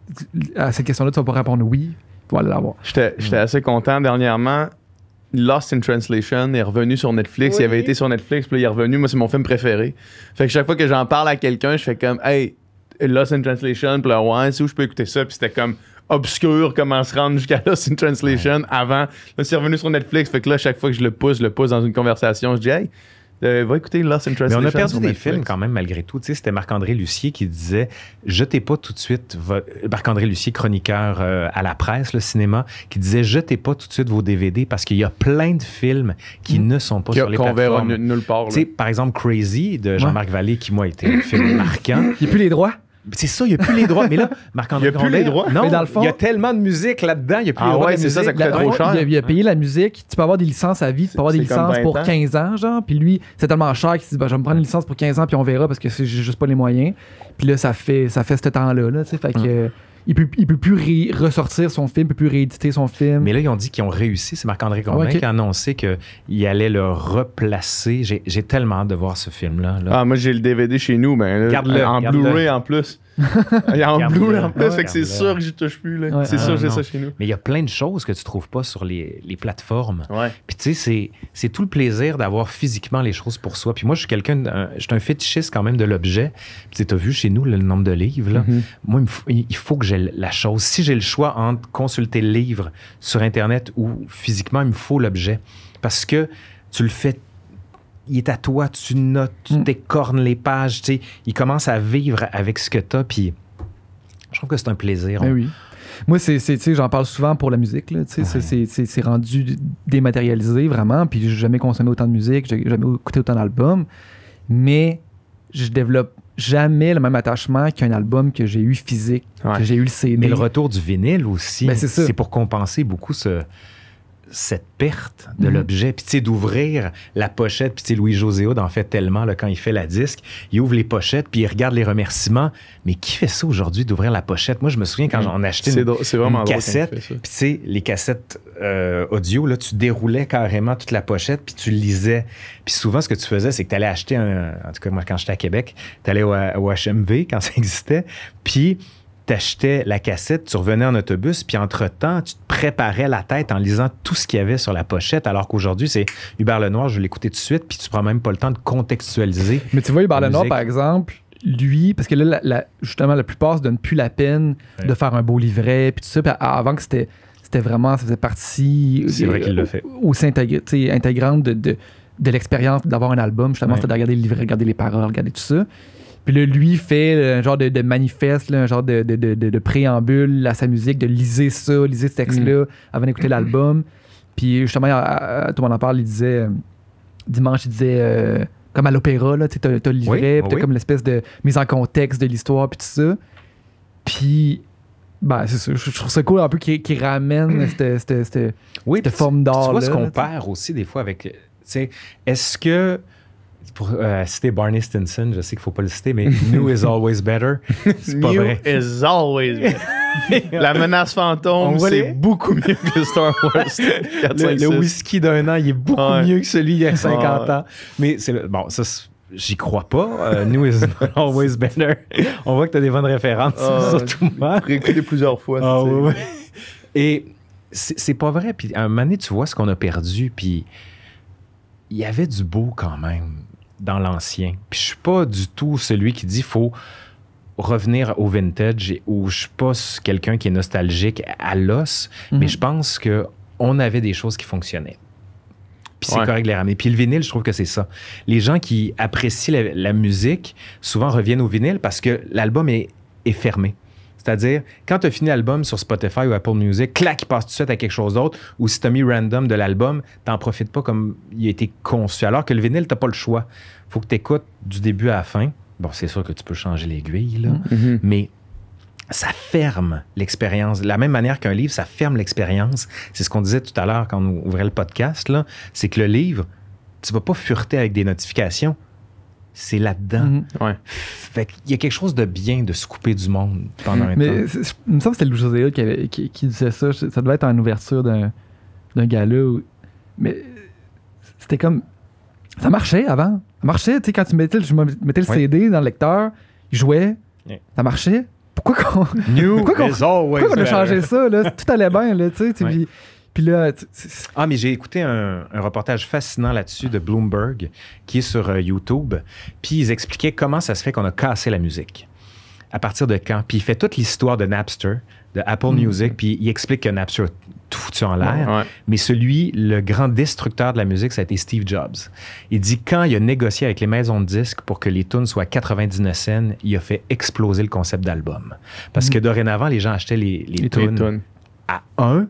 à cette question-là, tu vas pas répondre « Oui », tu vas aller la voir. J'étais assez content dernièrement. Lost in Translation est revenu sur Netflix. Il avait été sur Netflix, puis là, il est revenu. Moi, c'est mon film préféré. Fait que chaque fois que j'en parle à quelqu'un, je fais comme « Hey, Lost in Translation », puis là, ouais, c'est où je peux écouter ça? Puis c'était comme obscur comment se rendre jusqu'à Lost in Translation avant. Là, c'est revenu sur Netflix. Fait que là, chaque fois que je le pousse dans une conversation, je dis « Hey, va écouter Lost in Translation ». Mais on a perdu des films quand même, malgré tout. Tu sais, c'était Marc-André Lucier qui disait « Jetez pas tout de suite... » Marc-André Lucier, chroniqueur à la presse, le cinéma, qui disait « Jetez pas tout de suite vos DVD parce qu'il y a plein de films qui ne sont pas sur les plateformes. » Qu'on verra nulle part. Tu sais, par exemple, Crazy de Jean-Marc Vallée, qui, moi, a été un film marquant. Il n'y a plus les droits. C'est ça, il n'y a plus les droits. Mais là, Marc-André il n'y a plus les droits. Non, mais dans le fond, il y a tellement de musique là-dedans, il n'y a plus les droits. C'est ça coûte trop cher. Il a payé la musique. Tu peux avoir des licences à vie, tu peux avoir des licences pour 15 ans, genre. Puis lui, c'est tellement cher qu'il se dit, je vais me prendre une licence pour 15 ans, puis on verra parce que j'ai juste pas les moyens. Puis là, ça fait ce temps-là, là, tu sais. Fait que... Il peut plus ressortir son film, il peut plus rééditer son film. Mais là, ils ont dit qu'ils ont réussi. C'est Marc-André Grondin qui a annoncé qu'il allait le replacer. J'ai tellement hâte de voir ce film-là. Là. Moi, j'ai le DVD chez nous, mais garde-le, en Blu-ray en plus. Il y a en Blu-ray en plus, fait que c'est sûr que j'y touche plus. Là. C'est sûr que j'ai ça chez nous. Mais il y a plein de choses que tu trouves pas sur les plateformes. Ouais. Puis tu sais, c'est tout le plaisir d'avoir physiquement les choses pour soi. Puis moi, je suis un fétichiste quand même de l'objet. Puis tu as vu chez nous le nombre de livres. Là. Moi, il faut que j'ai la chose. Si j'ai le choix entre consulter le livre sur Internet ou physiquement, il me faut l'objet. Parce que tu le fais, il est à toi, tu notes, tu t'écornes les pages, tu sais, il commence à vivre avec ce que tu as, puis je trouve que c'est un plaisir. Oui. Moi, j'en parle souvent pour la musique, là, c'est rendu dématérialisé vraiment, puis j'ai jamais consommé autant de musique, j'ai jamais écouté autant d'albums, mais je développe jamais le même attachement qu'un album que j'ai eu physique, que j'ai eu le CD. Mais le retour du vinyle aussi, c'est pour compenser beaucoup cette perte de l'objet. Puis tu sais, d'ouvrir la pochette, puis tu sais, Louis José Hood en fait tellement là, quand il fait la disque, il ouvre les pochettes, puis il regarde les remerciements. Mais qui fait ça aujourd'hui, d'ouvrir la pochette? Moi, je me souviens quand j'en achetais une cassette, puis tu sais, les cassettes audio, là, tu déroulais carrément toute la pochette, puis tu lisais. Puis souvent, ce que tu faisais, c'est que tu allais acheter en tout cas, moi, quand j'étais à Québec, tu allais au HMV, quand ça existait, puis t'achetais la cassette, tu revenais en autobus, puis entre-temps, tu te préparais la tête en lisant tout ce qu'il y avait sur la pochette, alors qu'aujourd'hui, c'est Hubert Lenoir, je vais l'écouter tout de suite, puis tu prends même pas le temps de contextualiser. Mais tu vois, Hubert Lenoir, par exemple, lui, parce que là, justement, la plupart se donnent plus la peine de faire un beau livret, puis tout ça, puis avant que c'était vraiment, ça faisait partie c'est vrai qu'il l'a fait. aussi intégrante de l'expérience d'avoir un album. Justement, c'était de regarder le livret, regarder les paroles, regarder tout ça. Puis là, lui fait un genre de manifeste, là, un genre de préambule à sa musique, de liser ce texte-là avant d'écouter l'album. Puis justement, tout le monde en parle, il disait, dimanche, il disait, comme à l'opéra, là, tu sais, t'as le livret, puis t'as comme l'espèce de mise en contexte de l'histoire, puis tout ça. Puis, ben, c'est ça, je trouve ça cool un peu qu'il ramène cette forme d'art. Tu vois ce qu'on perd aussi des fois avec, tu sais, est-ce que, pour citer Barney Stinson, je sais qu'il ne faut pas le citer, mais New is always better. C'est pas vrai. New is always better. La menace fantôme, c'est beaucoup mieux que le Star Wars 4, 5, le whisky d'un an, il est beaucoup mieux que celui il y a 50 ans. Mais bon, ça, j'y crois pas. New is always better. On voit que tu as des bonnes références, surtout moi. J'ai écouté plusieurs fois. Ouais. Et c'est pas vrai. Puis à un moment donné, tu vois ce qu'on a perdu, puis il y avait du beau quand même dans l'ancien. Puis je suis pas du tout celui qui dit faut revenir au vintage, ou je suis pas quelqu'un qui est nostalgique à l'os, mais je pense que on avait des choses qui fonctionnaient. Puis c'est correct de les ramener. Puis le vinyle, je trouve que c'est ça. Les gens qui apprécient la musique, souvent reviennent au vinyle parce que l'album est fermé. C'est-à-dire, quand tu as fini l'album sur Spotify ou Apple Music, clac, il passe tout de suite à quelque chose d'autre. Ou si tu as mis random de l'album, t'en profites pas comme il a été conçu. Alors que le vinyle, t'as pas le choix. Faut que tu écoutes du début à la fin. Bon, c'est sûr que tu peux changer l'aiguille, là. Mais ça ferme l'expérience. De la même manière qu'un livre, ça ferme l'expérience. C'est ce qu'on disait tout à l'heure quand on ouvrait le podcast, là. C'est que le livre, tu vas pas fureter avec des notifications. C'est là-dedans. Fait qu'il y a quelque chose de bien de se couper du monde pendant un temps. Il me semble que c'était Lou José qui disait ça. Ça devait être en ouverture d'un gala. Mais c'était comme... Ça marchait avant. Ça marchait, tu sais, quand tu mettais le CD dans le lecteur, il jouait, ça marchait. Pourquoi qu'on a changé ça, là? Tout allait bien, là, tu sais. Puis là... mais j'ai écouté un reportage fascinant là-dessus de Bloomberg qui est sur YouTube. Puis ils expliquaient comment ça se fait qu'on a cassé la musique. À partir de quand? Puis il fait toute l'histoire de Napster, de Apple Music, puis il explique que Napster a tout foutu en l'air. Mais le grand destructeur de la musique, ça a été Steve Jobs. Il dit quand il a négocié avec les maisons de disques pour que les tunes soient 99 cents, il a fait exploser le concept d'album. Parce que dorénavant, les gens achetaient les tunes à 1.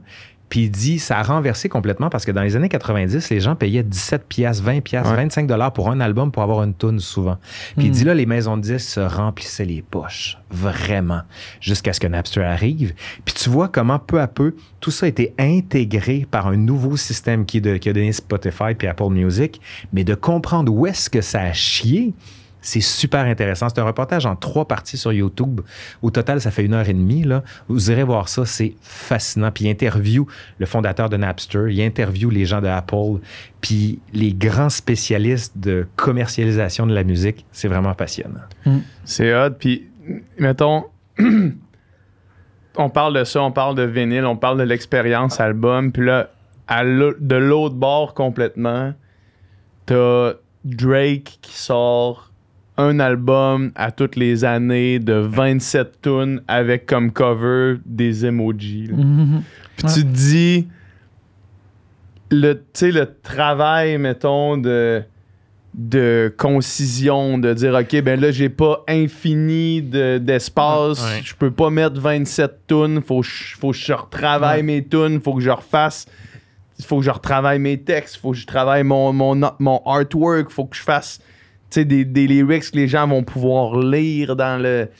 Puis il dit, ça a renversé complètement parce que dans les années 90, les gens payaient 17 piastres, 20 piastres, 25 $ pour un album pour avoir une toune souvent. Puis il dit là, les maisons de disques se remplissaient les poches. Vraiment. Jusqu'à ce que Napster arrive. Puis tu vois comment peu à peu, tout ça a été intégré par un nouveau système qui a donné Spotify puis Apple Music. Mais de comprendre où est-ce que ça a chié, c'est super intéressant. C'est un reportage en 3 parties sur YouTube. Au total, ça fait 1h30. Là. Vous irez voir ça, c'est fascinant. Puis il interview le fondateur de Napster, il interview les gens de Apple, puis les grands spécialistes de commercialisation de la musique. C'est vraiment passionnant. C'est hot. Puis, mettons, on parle de ça, on parle de vinyle, on parle de l'expérience album. Puis là, de l'autre bord complètement, t'as Drake qui sort un album à toutes les années de 27 tunes avec comme cover des emojis. Puis tu te dis, le travail, mettons, de concision, de dire, OK, ben là, j'ai pas infini d'espace, je peux pas mettre 27 tunes, faut que je retravaille mes tunes, faut que je refasse, faut que je retravaille mes textes, faut que je travaille mon artwork, faut que je fasse des lyrics que les gens vont pouvoir lire dans le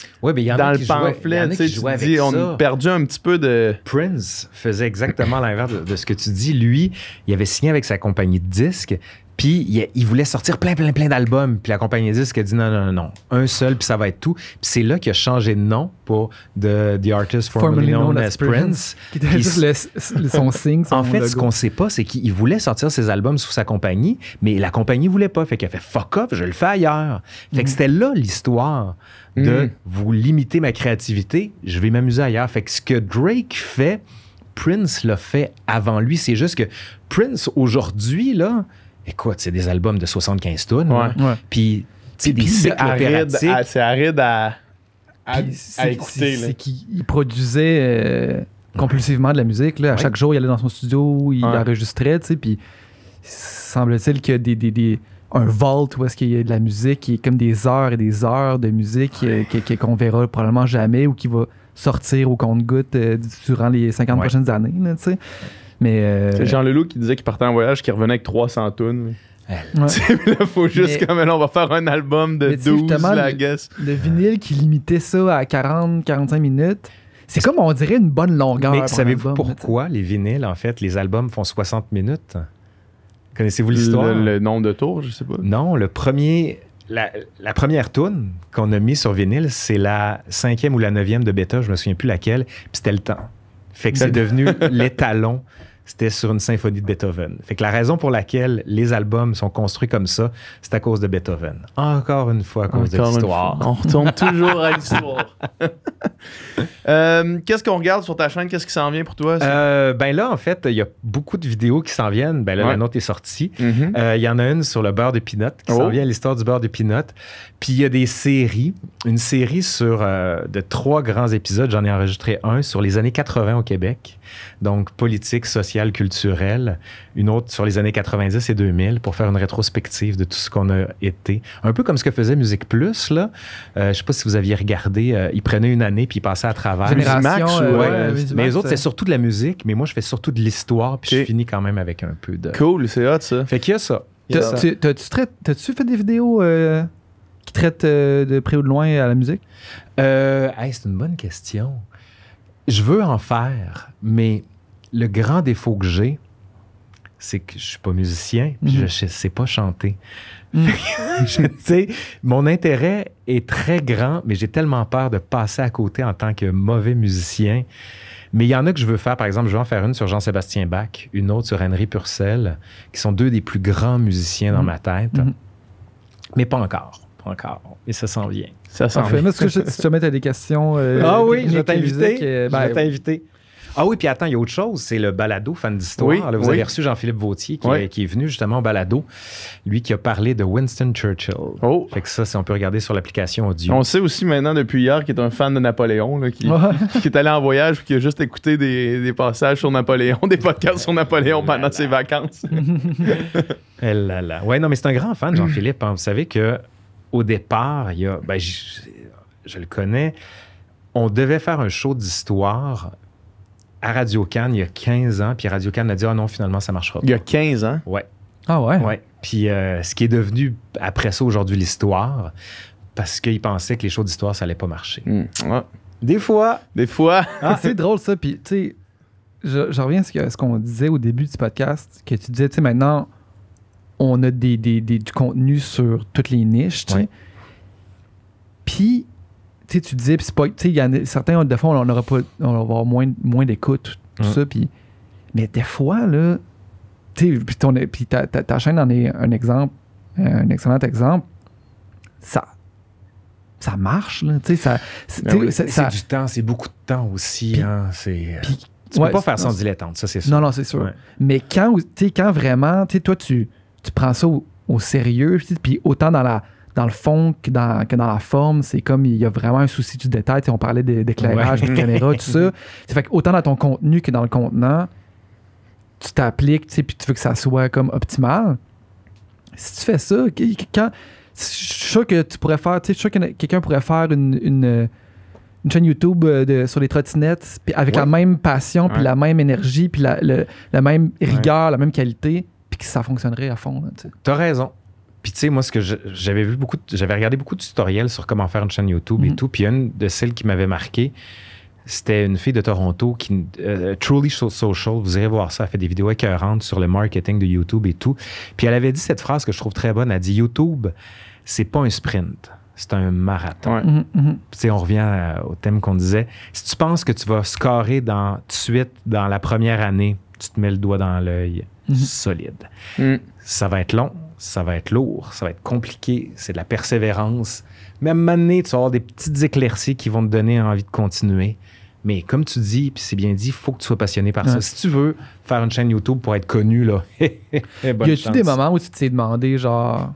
pamphlet. Tu dis, on a perdu un petit peu de... Prince faisait exactement l'inverse de ce que tu dis. Lui, il avait signé avec sa compagnie de disques, puis il voulait sortir plein d'albums. Puis la compagnie de disques a dit non. Un seul, puis ça va être tout. Puis c'est là qu'il a changé de nom pour The Artist Formerly Known as Prince. Qui était juste son signe, son En fait, logo. ce qu'on sait pas, c'est qu'il voulait sortir ses albums sous sa compagnie, mais la compagnie voulait pas. Fait qu'il a fait fuck off, je le fais ailleurs. Fait que c'était là l'histoire de vous limiter ma créativité, je vais m'amuser ailleurs. Fait que ce que Drake fait, Prince l'a fait avant lui. C'est juste que Prince, aujourd'hui, là, écoute, c'est des albums de 75 tunes. Puis, tu sais, des cycles opératiques. C'est aride à écouter. C'est qu'il produisait compulsivement de la musique. Là. À chaque jour, il allait dans son studio, il enregistrait, tu sais, puis semble-t-il qu'il y a un vault où est-ce qu'il y a de la musique qui est comme des heures et des heures de musique qu'on verra probablement jamais ou qui va sortir au compte-gouttes durant les 50 prochaines années, là, tu sais. Mais c'est Jean Leloup qui disait qu'il partait en voyage, qu'il revenait avec 300 tonnes. Ouais. Là, faut juste comme là, on va faire un album de 12, la guess. Le vinyle qui limitait ça à 40-45 minutes, c'est comme on dirait une bonne longueur. Mais savez-vous pourquoi les vinyles, en fait, les albums font 60 minutes? Connaissez-vous l'histoire? Le nombre de tours, je sais pas. Non, la première toune qu'on a mis sur vinyle, c'est la 5e ou la 9e de Beta, je me souviens plus laquelle, puis c'était le temps. Fait que c'est devenu l'étalon. C'était sur une symphonie de Beethoven. Fait que la raison pour laquelle les albums sont construits comme ça, c'est à cause de Beethoven. Encore une fois, à cause de l'histoire. On retourne toujours à l'histoire. Qu'est-ce qu'on regarde sur ta chaîne? Qu'est-ce qui s'en vient pour toi? Ben là, en fait, il y a beaucoup de vidéos qui s'en viennent. Ben là, la nôtre est sortie. Il y en a une sur le beurre de peanut qui s'en vient, l'histoire du beurre de peanut. Puis il y a des séries. Une série de 3 grands épisodes. J'en ai enregistré un sur les années 80 au Québec. Donc, politique, sociale, culturelle. Une autre sur les années 90 et 2000 pour faire une rétrospective de tout ce qu'on a été. Un peu comme ce que faisait Musique Plus, là. Je sais pas si vous aviez regardé. Ils prenaient une année puis ils passaient à travers. Génération, mais les autres, c'est surtout de la musique. Mais moi, je fais surtout de l'histoire. Puis je finis quand même avec un peu de... Cool, c'est hot, ça. Fait qu'il y a ça. T'as-tu fait des vidéos qui traitent de près ou de loin à la musique? C'est une bonne question. Je veux en faire, mais le grand défaut que j'ai, c'est que je suis pas musicien, puis je sais pas chanter. Mon intérêt est très grand, mais j'ai tellement peur de passer à côté en tant que mauvais musicien. Mais il y en a que je veux faire. Par exemple, je vais en faire une sur Jean-Sébastien Bach, une autre sur Henry Purcell, qui sont 2 des plus grands musiciens dans ma tête. Mais pas encore. Pas encore. Et ça s'en vient. Ça s'en vient. Est-ce que si tu as des questions... oui, je vais t'inviter. Je vais t'inviter. Ah oui, puis attends, il y a autre chose, c'est le balado fan d'histoire. Oui, là, vous avez reçu Jean-Philippe Vautier qui est venu justement au balado, lui qui a parlé de Winston Churchill. Fait que ça, on peut regarder sur l'application audio. On sait aussi maintenant depuis hier qu'il est un fan de Napoléon, là, qui est allé en voyage et qui a juste écouté des passages sur Napoléon, des podcasts sur Napoléon pendant ses vacances. Ouais, non, mais c'est un grand fan, Jean-Philippe. Hein. Vous savez qu'au départ, il y a, je le connais, on devait faire un show d'histoire à Radio-Can il y a 15 ans, puis Radio-Can a dit « Ah non, finalement, ça marchera pas. » Il y a 15 ans? Ouais. Ah ouais? Ouais. Puis ce qui est devenu, après ça, aujourd'hui, l'histoire, parce qu'ils pensaient que les shows d'histoire, ça allait pas marcher. Des fois. C'est drôle, ça. Puis, tu sais, je reviens à ce qu'on disait au début du podcast, que tu disais, tu sais, maintenant, on a du contenu sur toutes les niches, tu sais. Puis... tu disais, puis c'est pas, il y en a certains, des fois, on va avoir moins d'écoute, tout ça, puis, mais des fois, là, puis ta chaîne en est un exemple, un excellent exemple, ça marche, là, tu sais, c'est du temps, c'est beaucoup de temps aussi, hein, tu peux pas faire sans dilettante, ça, c'est sûr. Non, c'est sûr. Ouais. Mais quand vraiment, toi, tu prends ça au sérieux, puis autant dans le fond que dans la forme, c'est comme il y a vraiment un souci du détail. On parlait d'éclairage, de caméra, tout ça. C'est fait que autant dans ton contenu que dans le contenant, tu t'appliques, puis tu veux que ça soit comme optimal. Si tu fais ça, je suis sûr que tu pourrais faire, je suis sûr que quelqu'un pourrait faire une chaîne YouTube sur les trottinettes avec la même passion, puis la même énergie, puis la même rigueur, la même qualité, puis que ça fonctionnerait à fond. T'as raison. Puis tu sais, moi, j'avais regardé beaucoup de tutoriels sur comment faire une chaîne YouTube et tout. Puis une de celles qui m'avait marqué, c'était une fille de Toronto qui, Truly Social, vous irez voir ça, elle fait des vidéos écœurantes sur le marketing de YouTube et tout. Puis elle avait dit cette phrase que je trouve très bonne, elle dit « YouTube, c'est pas un sprint, c'est un marathon. » Tu sais, on revient au thème qu'on disait. Si tu penses que tu vas scorer tout de suite dans la première année, tu te mets le doigt dans l'œil solide. Ça va être long. Ça va être lourd, ça va être compliqué, c'est de la persévérance. Mais à un moment donné, tu vas avoir des petites éclaircies qui vont te donner envie de continuer. Mais comme tu dis, puis c'est bien dit, il faut que tu sois passionné par ça. Si tu veux faire une chaîne YouTube pour être connu, là, bonne chance. Y a-tu des moments où tu t'es demandé, genre,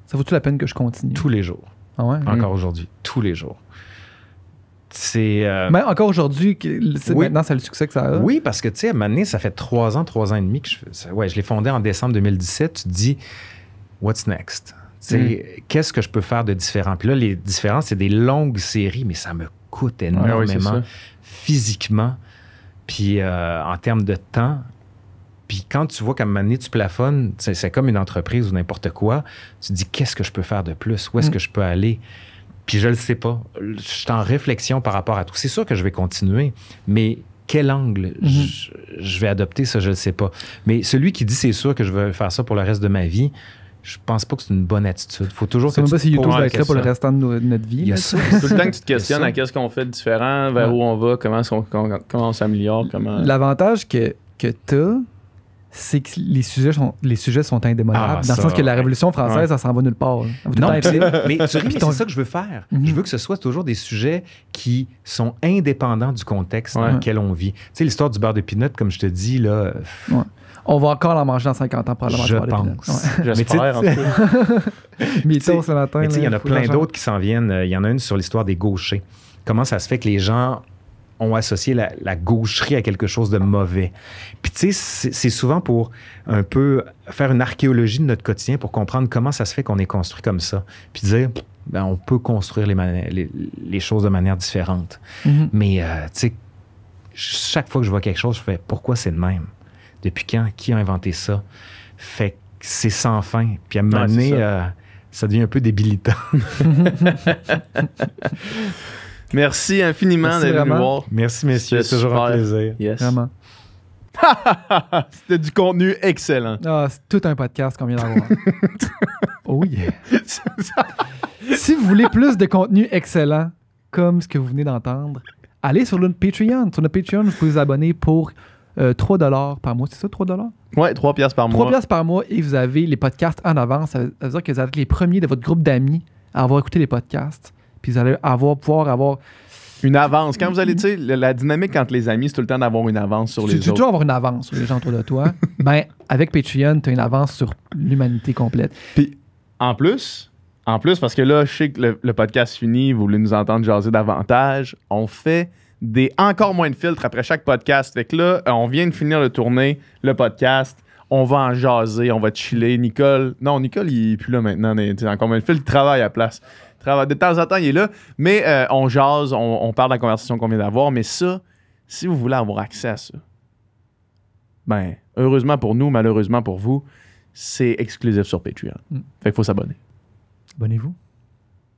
ça vaut-tu la peine que je continue? Tous les jours. Ah ouais? Encore aujourd'hui. Tous les jours. Mais encore aujourd'hui, Oui. maintenant, c'est le succès que ça a. Oui, parce que, tu sais, à un moment donné, ça fait 3 ans et demi que je l'ai fondé en décembre 2017. Tu te dis, what's next? Qu'est-ce que je peux faire de différent? Puis là, les différences, c'est des longues séries, mais ça me coûte énormément physiquement, puis en termes de temps. Puis quand tu vois qu'à un moment donné, tu plafonnes, c'est comme une entreprise ou n'importe quoi, tu te dis, qu'est-ce que je peux faire de plus? Où est-ce que je peux aller? Puis je le sais pas. Je suis en réflexion par rapport à tout. C'est sûr que je vais continuer, mais quel angle je vais adopter, ça, je le sais pas. Mais celui qui dit, c'est sûr que je vais faire ça pour le reste de ma vie, je pense pas que c'est une bonne attitude. Faut toujours que je sais même pas si YouTube va poses être là pour le restant de notre vie. Il y a là. ça. Tout le temps que tu te questionnes à qu'est-ce qu'on fait de différent, vers où on va, comment on s'améliore, comment... L'avantage que tu as, c'est que les sujets sont indémodables. Dans le sens que la Révolution française, ça s'en va nulle part. Non, mais tu ris, mais c'est ça que je veux faire. Je veux que ce soit toujours des sujets qui sont indépendants du contexte dans lequel on vit. Tu sais, l'histoire du beurre de pinot, comme je te dis, là... On va encore en manger dans 50 ans, probablement. Je pense. J'espère, en tout cas. Mythos ce matin. Mais tu sais, il y en a plein d'autres qui s'en viennent. Il y en a une sur l'histoire des gauchers. Comment ça se fait que les gens ont associé la gaucherie à quelque chose de mauvais? Puis tu sais, c'est souvent pour un peu faire une archéologie de notre quotidien pour comprendre comment ça se fait qu'on est construit comme ça. Puis dire, ben, on peut construire les choses de manière différente. Mais tu sais, chaque fois que je vois quelque chose, je fais, pourquoi c'est de même? Depuis quand? Qui a inventé ça? Fait que c'est sans fin. Puis à un moment donné, ça devient un peu débilitant. Merci infiniment d'être venu voir. Merci, messieurs. C'est toujours un plaisir. Yes. Vraiment. C'était du contenu excellent. Ah, c'est tout un podcast qu'on vient d'avoir. Oh yeah. Si vous voulez plus de contenu excellent, comme ce que vous venez d'entendre, allez sur notre Patreon. Sur notre Patreon, vous pouvez vous abonner pour 3$ par mois. C'est ça, 3$? Ouais, 3$ par mois. 3$ par mois et vous avez les podcasts en avance. Ça veut dire que vous êtes les premiers de votre groupe d'amis à avoir écouté les podcasts. Puis vous allez pouvoir avoir une avance. Quand vous allez, tu sais, la dynamique entre les amis, c'est tout le temps d'avoir une avance sur les autres. Tu veux toujours avoir une avance sur les gens autour de toi. Ben, avec Patreon, tu as une avance sur l'humanité complète. Puis, en plus, parce que là, je sais que le podcast fini, vous voulez nous entendre jaser davantage, on fait encore moins de filtres après chaque podcast. Fait que là, on vient de finir de tourner le podcast. On va en jaser, on va chiller. Nicole, il est plus là maintenant. Encore moins de filtres, il travaille à la place. De temps en temps, il est là. Mais on jase, on parle de la conversation qu'on vient d'avoir. Mais ça, si vous voulez avoir accès à ça, ben, heureusement pour nous, malheureusement pour vous, c'est exclusif sur Patreon. Fait qu'il faut s'abonner. Abonnez-vous.